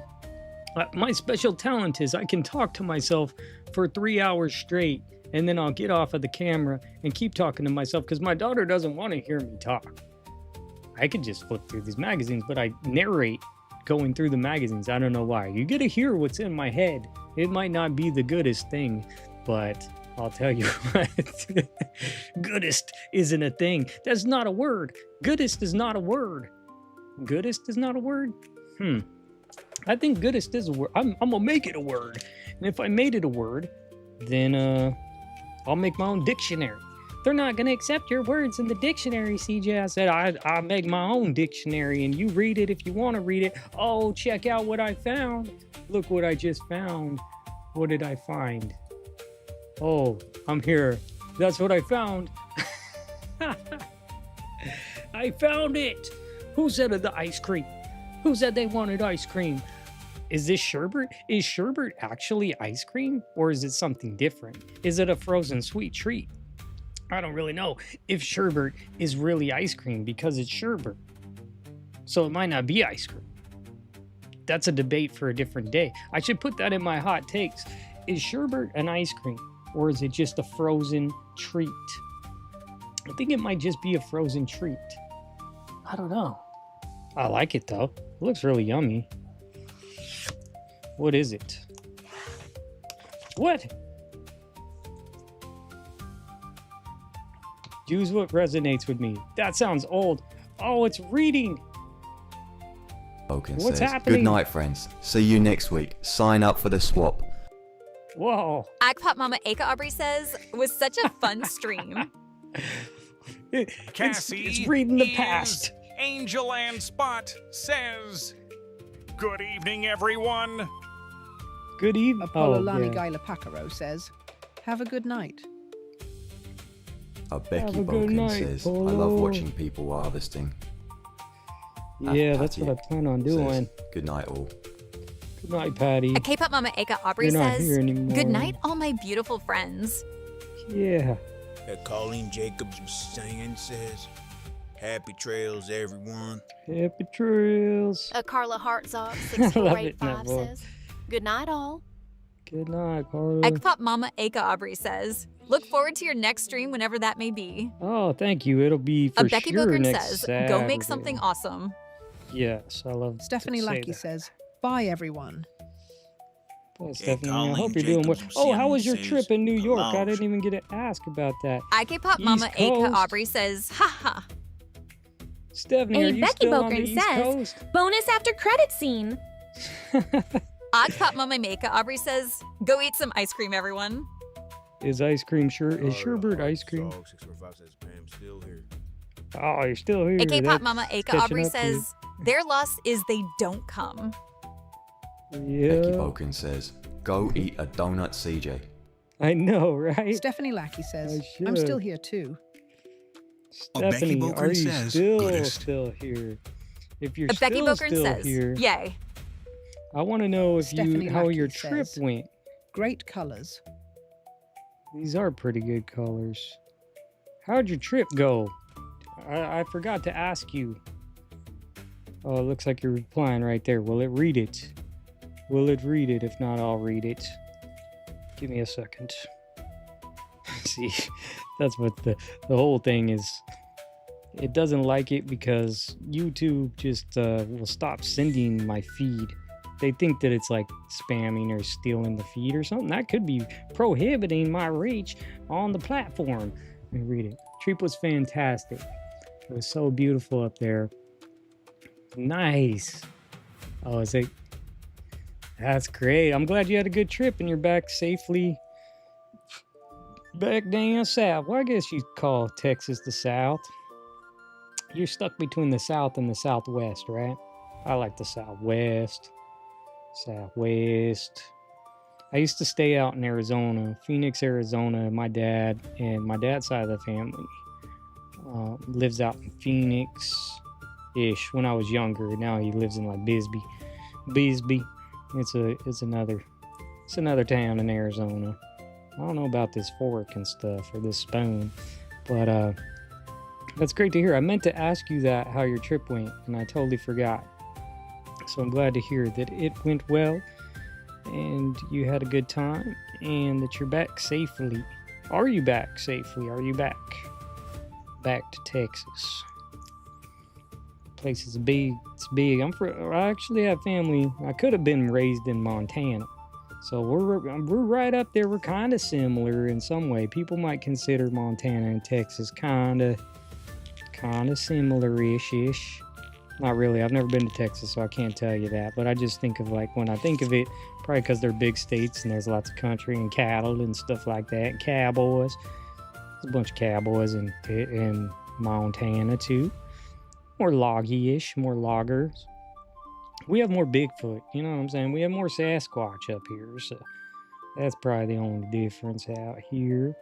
My special talent is I can talk to myself for 3 hours straight, and then I'll get off of the camera and keep talking to myself because my daughter doesn't want to hear me talk. I could just flip through these magazines, but I narrate going through the magazines. I don't know why. You get to hear what's in my head. It might not be the goodest thing, but I'll tell you what. Goodest isn't a thing. That's not a word. Goodest is not a word. Goodest is not a word? I think goodest is a word. I'm gonna make it a word. And if I made it a word, then I'll make my own dictionary. They're not gonna accept your words in the dictionary, CJ. I said I make my own dictionary and you read it if you want to read it. Oh, check out what I found. Look what I just found. What did I find? Oh, I'm here. That's what I found. I found it. Who said the ice cream? Who said they wanted ice cream? Is this sherbet? Is sherbet actually ice cream? Or is it something different? Is it a frozen sweet treat? I don't really know if sherbet is really ice cream because it's sherbet. So it might not be ice cream. That's a debate for a different day. I should put that in my hot takes. Is sherbet an ice cream? Or is it just a frozen treat? I think it might just be a frozen treat. I don't know. I like it though. It looks really yummy. What is it? What? Use what resonates with me. That sounds old. Oh, it's reading. Vulcan What's says, happening? Good night, friends. See you next week. Sign up for the swap. Whoa. Agpop Mama Aka Aubrey says, it was such a fun stream. Cassie it's reading the past. Angel and Spot says, good evening, everyone. Good evening. Apololani Gaila Pacaro says, have a good night. Becky Vulcan says, I love watching people harvesting. Yeah, that's what I plan on doing. Says, good night, all. Good night, Patty. A K-pop Mama Aka Aubrey You're not says, here anymore. good night, all my beautiful friends. Yeah. Colleen Jacobs saying says, happy trails, everyone. Happy trails. Carla Hartzog I love it in that 6485 voice. says, good night, all. Good night, Carla. Ekpop Mama Aka Aubrey says, look forward to your next stream whenever that may be. Oh, thank you. It'll be for Becky sure Booker next says, Saturday. go make something awesome. Yes, I love Stephanie to say Lackey that. says, bye, everyone. Well, Stephanie, I hope you're doing well. Oh, how was your trip in New York? I didn't even get to ask about that. IKPop Mama East Coast. Aka Aubrey says, haha. Stephanie, are A you Becky still on the Bokern East says, Coast? bonus after credit scene. Oddpop Mama Maka Aubrey says, go eat some ice cream, everyone. Is ice cream is sherbet ice cream? Oh, you're still here. AK Pop That's Mama Aka catching Aubrey up to you. says, their loss is they don't come. Yeah. Becky Vulcan says, go eat a donut, CJ. I know, right? Stephanie Lackey says, I I'm should. still here too. Stephanie, Bokern are you says, still goodest. here? If you're Becky still Bokern still says, here, yay. I want to know if Stephanie how Lackey your trip says, went. Great colors. These are pretty good colors. How'd your trip go? I forgot to ask you. Oh, it looks like you're replying right there. Will it read it? Will it read it? If not, I'll read it. Give me a second. See, that's what the whole thing is. It doesn't like it because YouTube just will stop sending my feed. They think that it's like spamming or stealing the feed or something. That could be prohibiting my reach on the platform. Let me read it. Trip was fantastic. It was so beautiful up there. Nice. Oh, is it? That's great. I'm glad you had a good trip and you're back safely. Back down south. Well, I guess you'd call Texas the South. You're stuck between the South and the Southwest, right? I like the Southwest. Southwest. I used to stay out in Arizona, Phoenix, Arizona. My dad's side of the family lives out in Phoenix-ish when I was younger. Now he lives in like Bisbee. It's another town in Arizona. I don't know about this fork and stuff or this spoon, but that's great to hear. I meant to ask you that, how your trip went, and I totally forgot. So I'm glad to hear that it went well and you had a good time and that you're back safely. Are you back safely? Are you back to Texas? The place is big. It's big. I actually have family. I could have been raised in Montana, So we're right up there. We're kind of similar in some way. People might consider Montana and Texas kind of similar-ish. Not really. I've never been to Texas, so I can't tell you that. But I just think of, like, when I think of it, probably because they're big states and there's lots of country and cattle and stuff like that. And cowboys. There's a bunch of cowboys in Montana, too. More loggy-ish, more loggers. We have more Bigfoot, you know what I'm saying? We have more Sasquatch up here, so that's probably the only difference out here.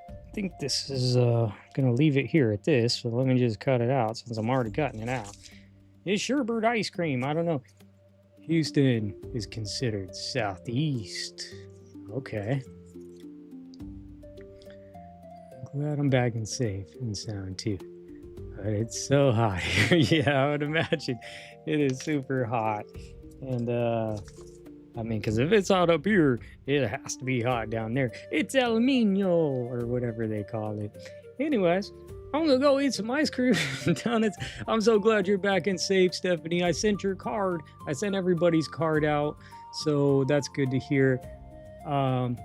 I think this is going to leave it here at this, so let me just cut it out since I'm already cutting it out. It's Sherbert ice cream. I don't know. Houston is considered southeast. Okay. Glad I'm back and safe and sound too. But it's so hot here. Yeah, I would imagine it is super hot. And I mean, because if it's hot up here, it has to be hot down there. It's El Nino, or whatever they call it. Anyways, I'm gonna go eat some ice cream. Donuts. I'm so glad you're back and safe, Stephanie. I sent your card. I sent everybody's card out, so that's good to hear.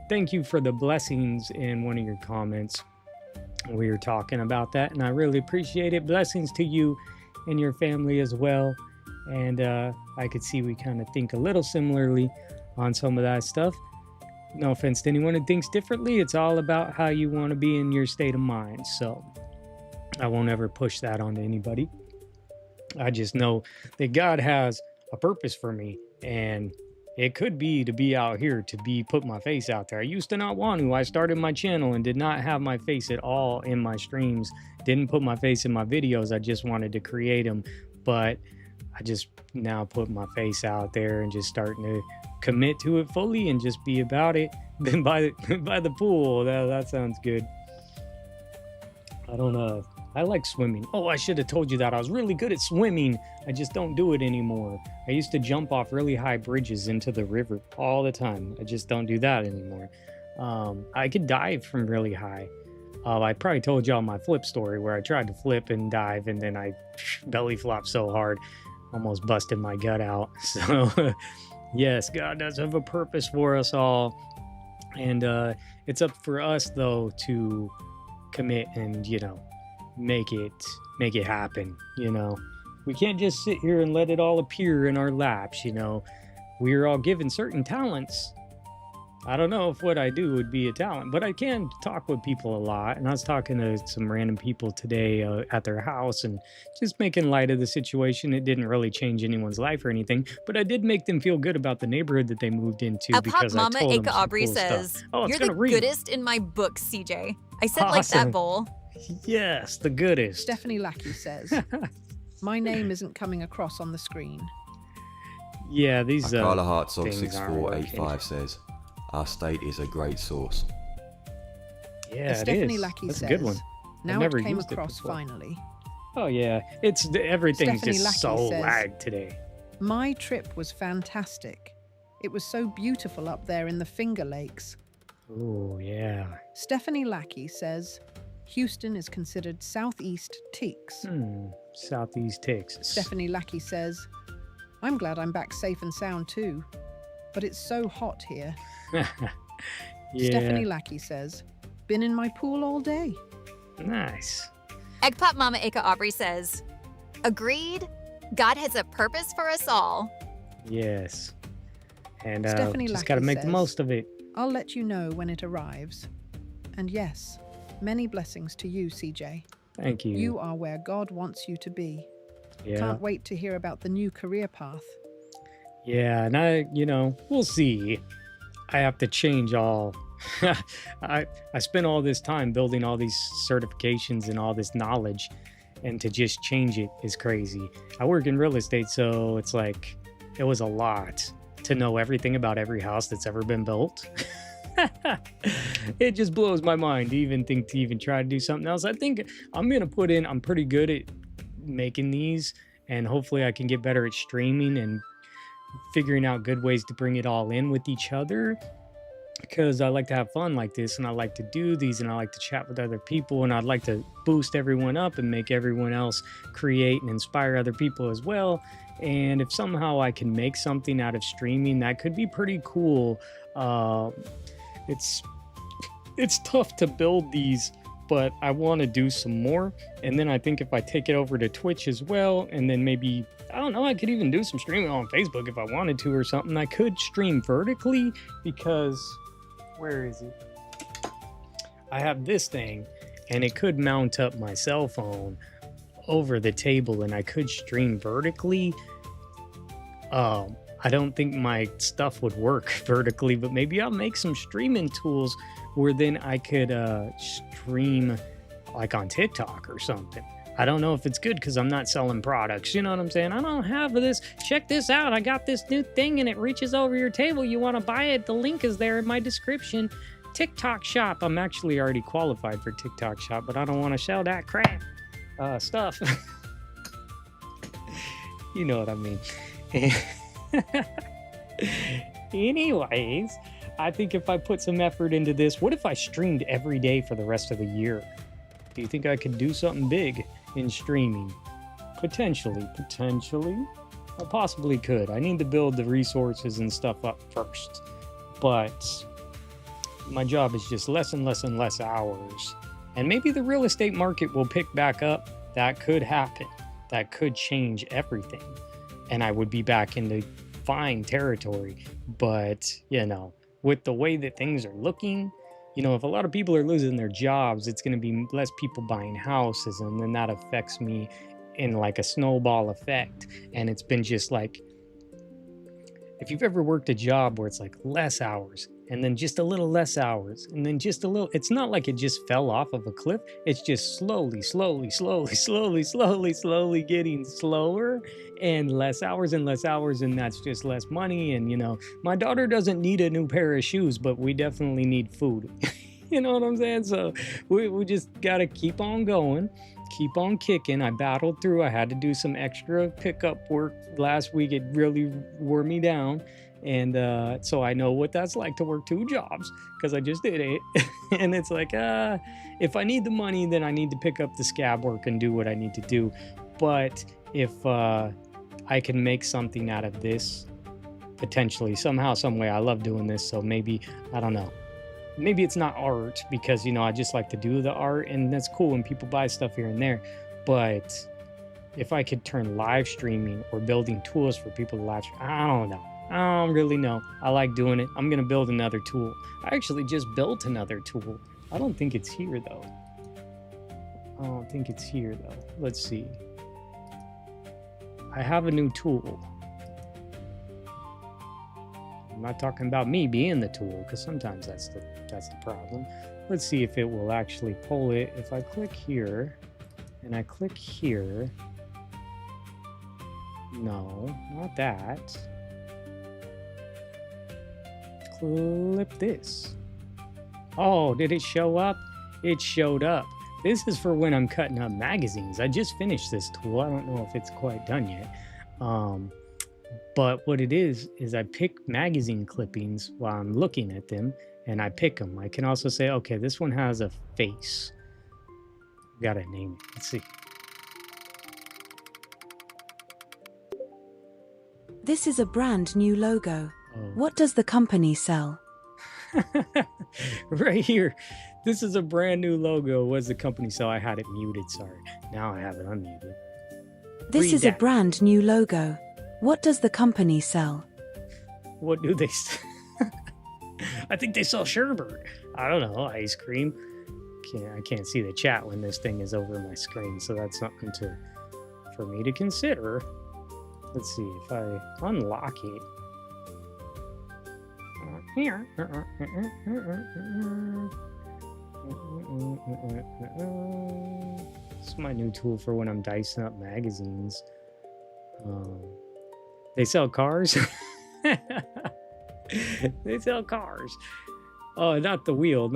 Thank you for the blessings in one of your comments. We were talking about that, and I really appreciate it. Blessings to you and your family as well. And I could see we kind of think a little similarly on some of that stuff. No offense to anyone who thinks differently. It's all about how you want to be in your state of mind. So I won't ever push that onto anybody. I just know that God has a purpose for me, and it could be to be out here, to put my face out there. I used to not want to. I started my channel and did not have my face at all in my streams. Didn't put my face in my videos. I just wanted to create them. But I just now put my face out there and just starting to commit to it fully and just be about it. Then by the pool. That sounds good. I don't know. I like swimming. Oh, I should have told you that. I was really good at swimming. I just don't do it anymore. I used to jump off really high bridges into the river all the time. I just don't do that anymore. I could dive from really high. I probably told y'all my flip story where I tried to flip and dive, and then I belly flopped so hard, almost busted my gut out. So yes, God does have a purpose for us all. And it's up for us, though, to commit and, make it happen. We can't just sit here and let it all appear in our laps. We're all given certain talents. I don't know if what I do would be a talent, but I can talk with people a lot. And I was talking to some random people today at their house and just making light of the situation. It didn't really change anyone's life or anything, but I did make them feel good about the neighborhood that they moved into. Because Mama I told them Aka some Aubrey cool says, stuff. Oh, "You're the goodest in my book, CJ." I said like Awesome. that bowl. Yes, the goodest. Stephanie Lackey says, my name isn't coming across on the screen. Yeah, these Carla Hartzog things aren't 6485 says, our state is a great source. Yeah, Stephanie it is. Lackey That's says, a good one. now I've never it came used across before. finally. Oh yeah, everything's Stephanie just so Lackey says, lagged today. My trip was fantastic. It was so beautiful up there in the Finger Lakes. Oh yeah. Stephanie Lackey says, Houston is considered Southeast Teaks. Southeast Texas. Stephanie Lackey says, I'm glad I'm back safe and sound too, but it's so hot here. Yeah. Stephanie Lackey says, been in my pool all day. Nice. Egg Pop Mama Aka Aubrey says, agreed. God has a purpose for us all. Yes. And Stephanie just Lackey got to make the says, most of it. I'll let you know when it arrives. And yes, many blessings to you, CJ. Thank you. You are where God wants you to be. Yeah. Can't wait to hear about the new career path. Yeah, and we'll see. I have to change all. I spent all this time building all these certifications and all this knowledge, and to just change it is crazy. I work in real estate, so it's like it was a lot to know everything about every house that's ever been built. It just blows my mind to even think to even try to do something else. I think I'm pretty good at making these, and hopefully I can get better at streaming and figuring out good ways to bring it all in with each other, because I like to have fun like this, and I like to do these, and I like to chat with other people, and I'd like to boost everyone up and make everyone else create and inspire other people as well. And if somehow I can make something out of streaming, that could be pretty cool. It's tough to build these, but I want to do some more. And then I think if I take it over to Twitch as well, and then maybe, I don't know, I could even do some streaming on Facebook if I wanted to or something. I could stream vertically because, where is it? I have this thing, and it could mount up my cell phone over the table, and I could stream vertically. I don't think my stuff would work vertically, but maybe I'll make some streaming tools where then I could stream like on TikTok or something. I don't know if it's good because I'm not selling products. You know what I'm saying? I don't have this. Check this out. I got this new thing and it reaches over your table. You want to buy it? The link is there in my description. TikTok shop. I'm actually already qualified for TikTok shop, but I don't want to sell that crap stuff. You know what I mean? Anyways, I think if I put some effort into this, what if I streamed every day for the rest of the year? Do you think I could do something big in streaming? Potentially. I possibly could. I need to build the resources and stuff up first. But my job is just less and less and less hours. And maybe the real estate market will pick back up. That could happen. That could change everything. And I would be back into fine territory. But, you know, with the way that things are looking, you know, if a lot of people are losing their jobs, it's going to be less people buying houses. And then that affects me in like a snowball effect. And it's been just like, if you've ever worked a job where it's like less hours and then just a little less hours and then just a little, it's not like it just fell off of a cliff. It's just slowly getting slower and less hours. And that's just less money. And, you know, my daughter doesn't need a new pair of shoes, but we definitely need food. You know what I'm saying? So we just got to keep on going, keep on kicking. I battled through. I had to do some extra pickup work last week. It really wore me down. And so I know what that's like to work 2 jobs because I just did it. And it's like, if I need the money, then I need to pick up the scab work and do what I need to do. But if I can make something out of this, potentially, somehow, some way, I love doing this. So maybe, I don't know. Maybe it's not art because, you know, I just like to do the art and that's cool when people buy stuff here and there. But if I could turn live streaming or building tools for people to live stream, I don't know. I don't really know. I like doing it. I'm going to build another tool. I actually just built another tool. I don't think it's here, though. Let's see. I have a new tool. I'm not talking about me being the tool, because sometimes that's the problem. Let's see if it will actually pull it. If I click here, and I click here. No, not that. Clip this. Oh, did it show up? It showed up. This is for when I'm cutting up magazines. I just finished this tool. I don't know if it's quite done yet. But what it is I pick magazine clippings while I'm looking at them, and I pick them. I can also say, okay, this one has a face. Gotta name it. Let's see. This is a brand new logo. What does the company sell? Right here. This is a brand new logo. What does the company sell? I had it muted, sorry. Now I have it unmuted. This is a brand new logo. What does the company sell? What do they sell? I think they sell sherbet. I don't know, ice cream. I can't see the chat when this thing is over my screen, so that's something for me to consider. Let's see if I unlock it. Here. This is my new tool for when I'm dicing up magazines. They sell cars. They sell cars. Oh, not the wheel.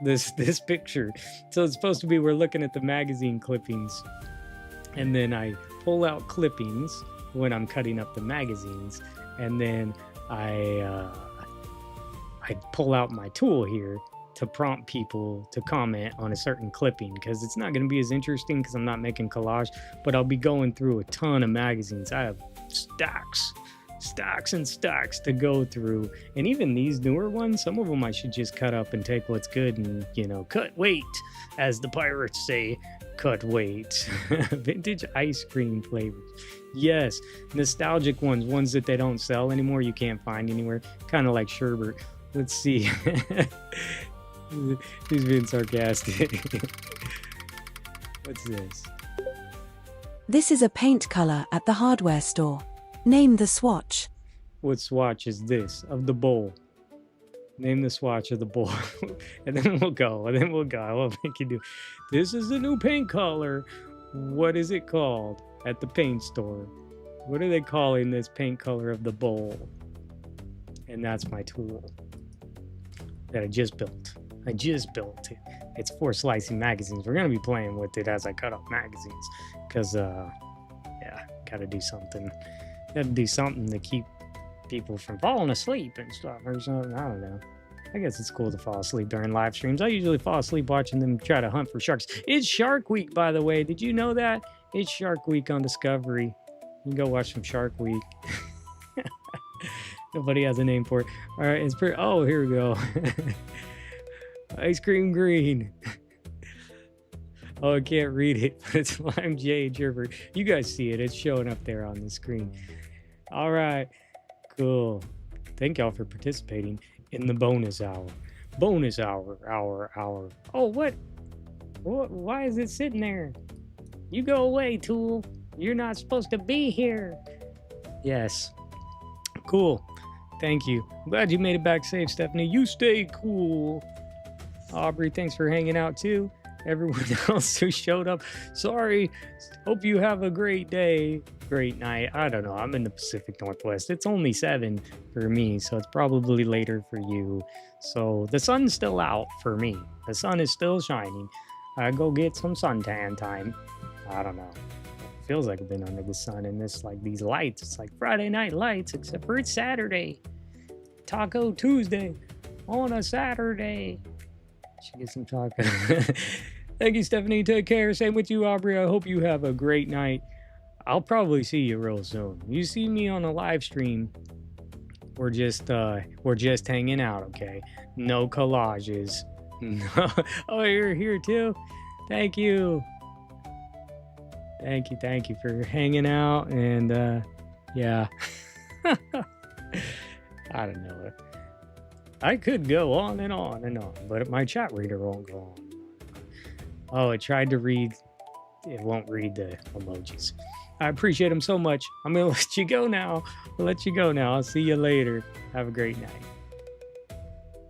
This picture. So it's supposed to be we're looking at the magazine clippings, and then I pull out clippings when I'm cutting up the magazines, and then I pull out my tool here to prompt people to comment on a certain clipping, because it's not going to be as interesting because I'm not making collage, but I'll be going through a ton of magazines. I have stacks and stacks to go through, and even these newer ones, some of them I should just cut up and take what's good and, you know, cut weight, as the pirates say. Cut weight. Vintage ice cream flavors, yes. Nostalgic ones that they don't sell anymore, you can't find anywhere, kind of like sherbet. Let's see. He's being sarcastic. What's this? This is a paint color at the hardware store. Name the swatch. What swatch is this of the bowl? Name the swatch of the bowl. And then we'll go. I won't make you do. This is a new paint color. What is it called at the paint store? What are they calling this paint color of the bowl? And that's my tool that I just built. It. It's for slicing magazines. We're going to be playing with it as I cut up magazines. Because, yeah, got to do something. Got to do something to keep people from falling asleep and stuff or something. I don't know. I guess it's cool to fall asleep during live streams. I usually fall asleep watching them try to hunt for sharks. It's Shark Week, by the way. Did you know that? It's Shark Week on Discovery. You can go watch some Shark Week. Nobody has a name for it. All right, it's pretty. Oh, here we go. Ice cream green. Oh, I can't read it, but it's Lime J. Gerbert. You guys see it. It's showing up there on the screen. All right. Cool. Thank y'all for participating in the bonus hour. Bonus hour. Oh, what? Why is it sitting there? You go away, tool. You're not supposed to be here. Yes. Cool. Thank you. I'm glad you made it back safe, Stephanie. You stay cool. Aubrey, thanks for hanging out too. Everyone else who showed up, sorry. Hope you have a great day, great night. I don't know. I'm in the Pacific Northwest. It's only 7 for me, so it's probably later for you. So the sun's still out for me. The sun is still shining. I go get some suntan time. I don't know. It feels like I've been under the sun in this, like these lights. It's like Friday night lights, except for it's Saturday. Taco Tuesday on a Saturday. Should get some taco. Thank you, Stephanie. Take care. Same with you, Aubrey. I hope you have a great night. I'll probably see you real soon. You see me on a live stream. We're just hanging out, okay? No collages. No. Oh, you're here too? Thank you. Thank you for hanging out. And yeah. I don't know. I could go on and on and on, but my chat reader won't go on. Oh, it tried to read. It won't read the emojis. I appreciate them so much. I'm going to let you go now. I'll see you later. Have a great night.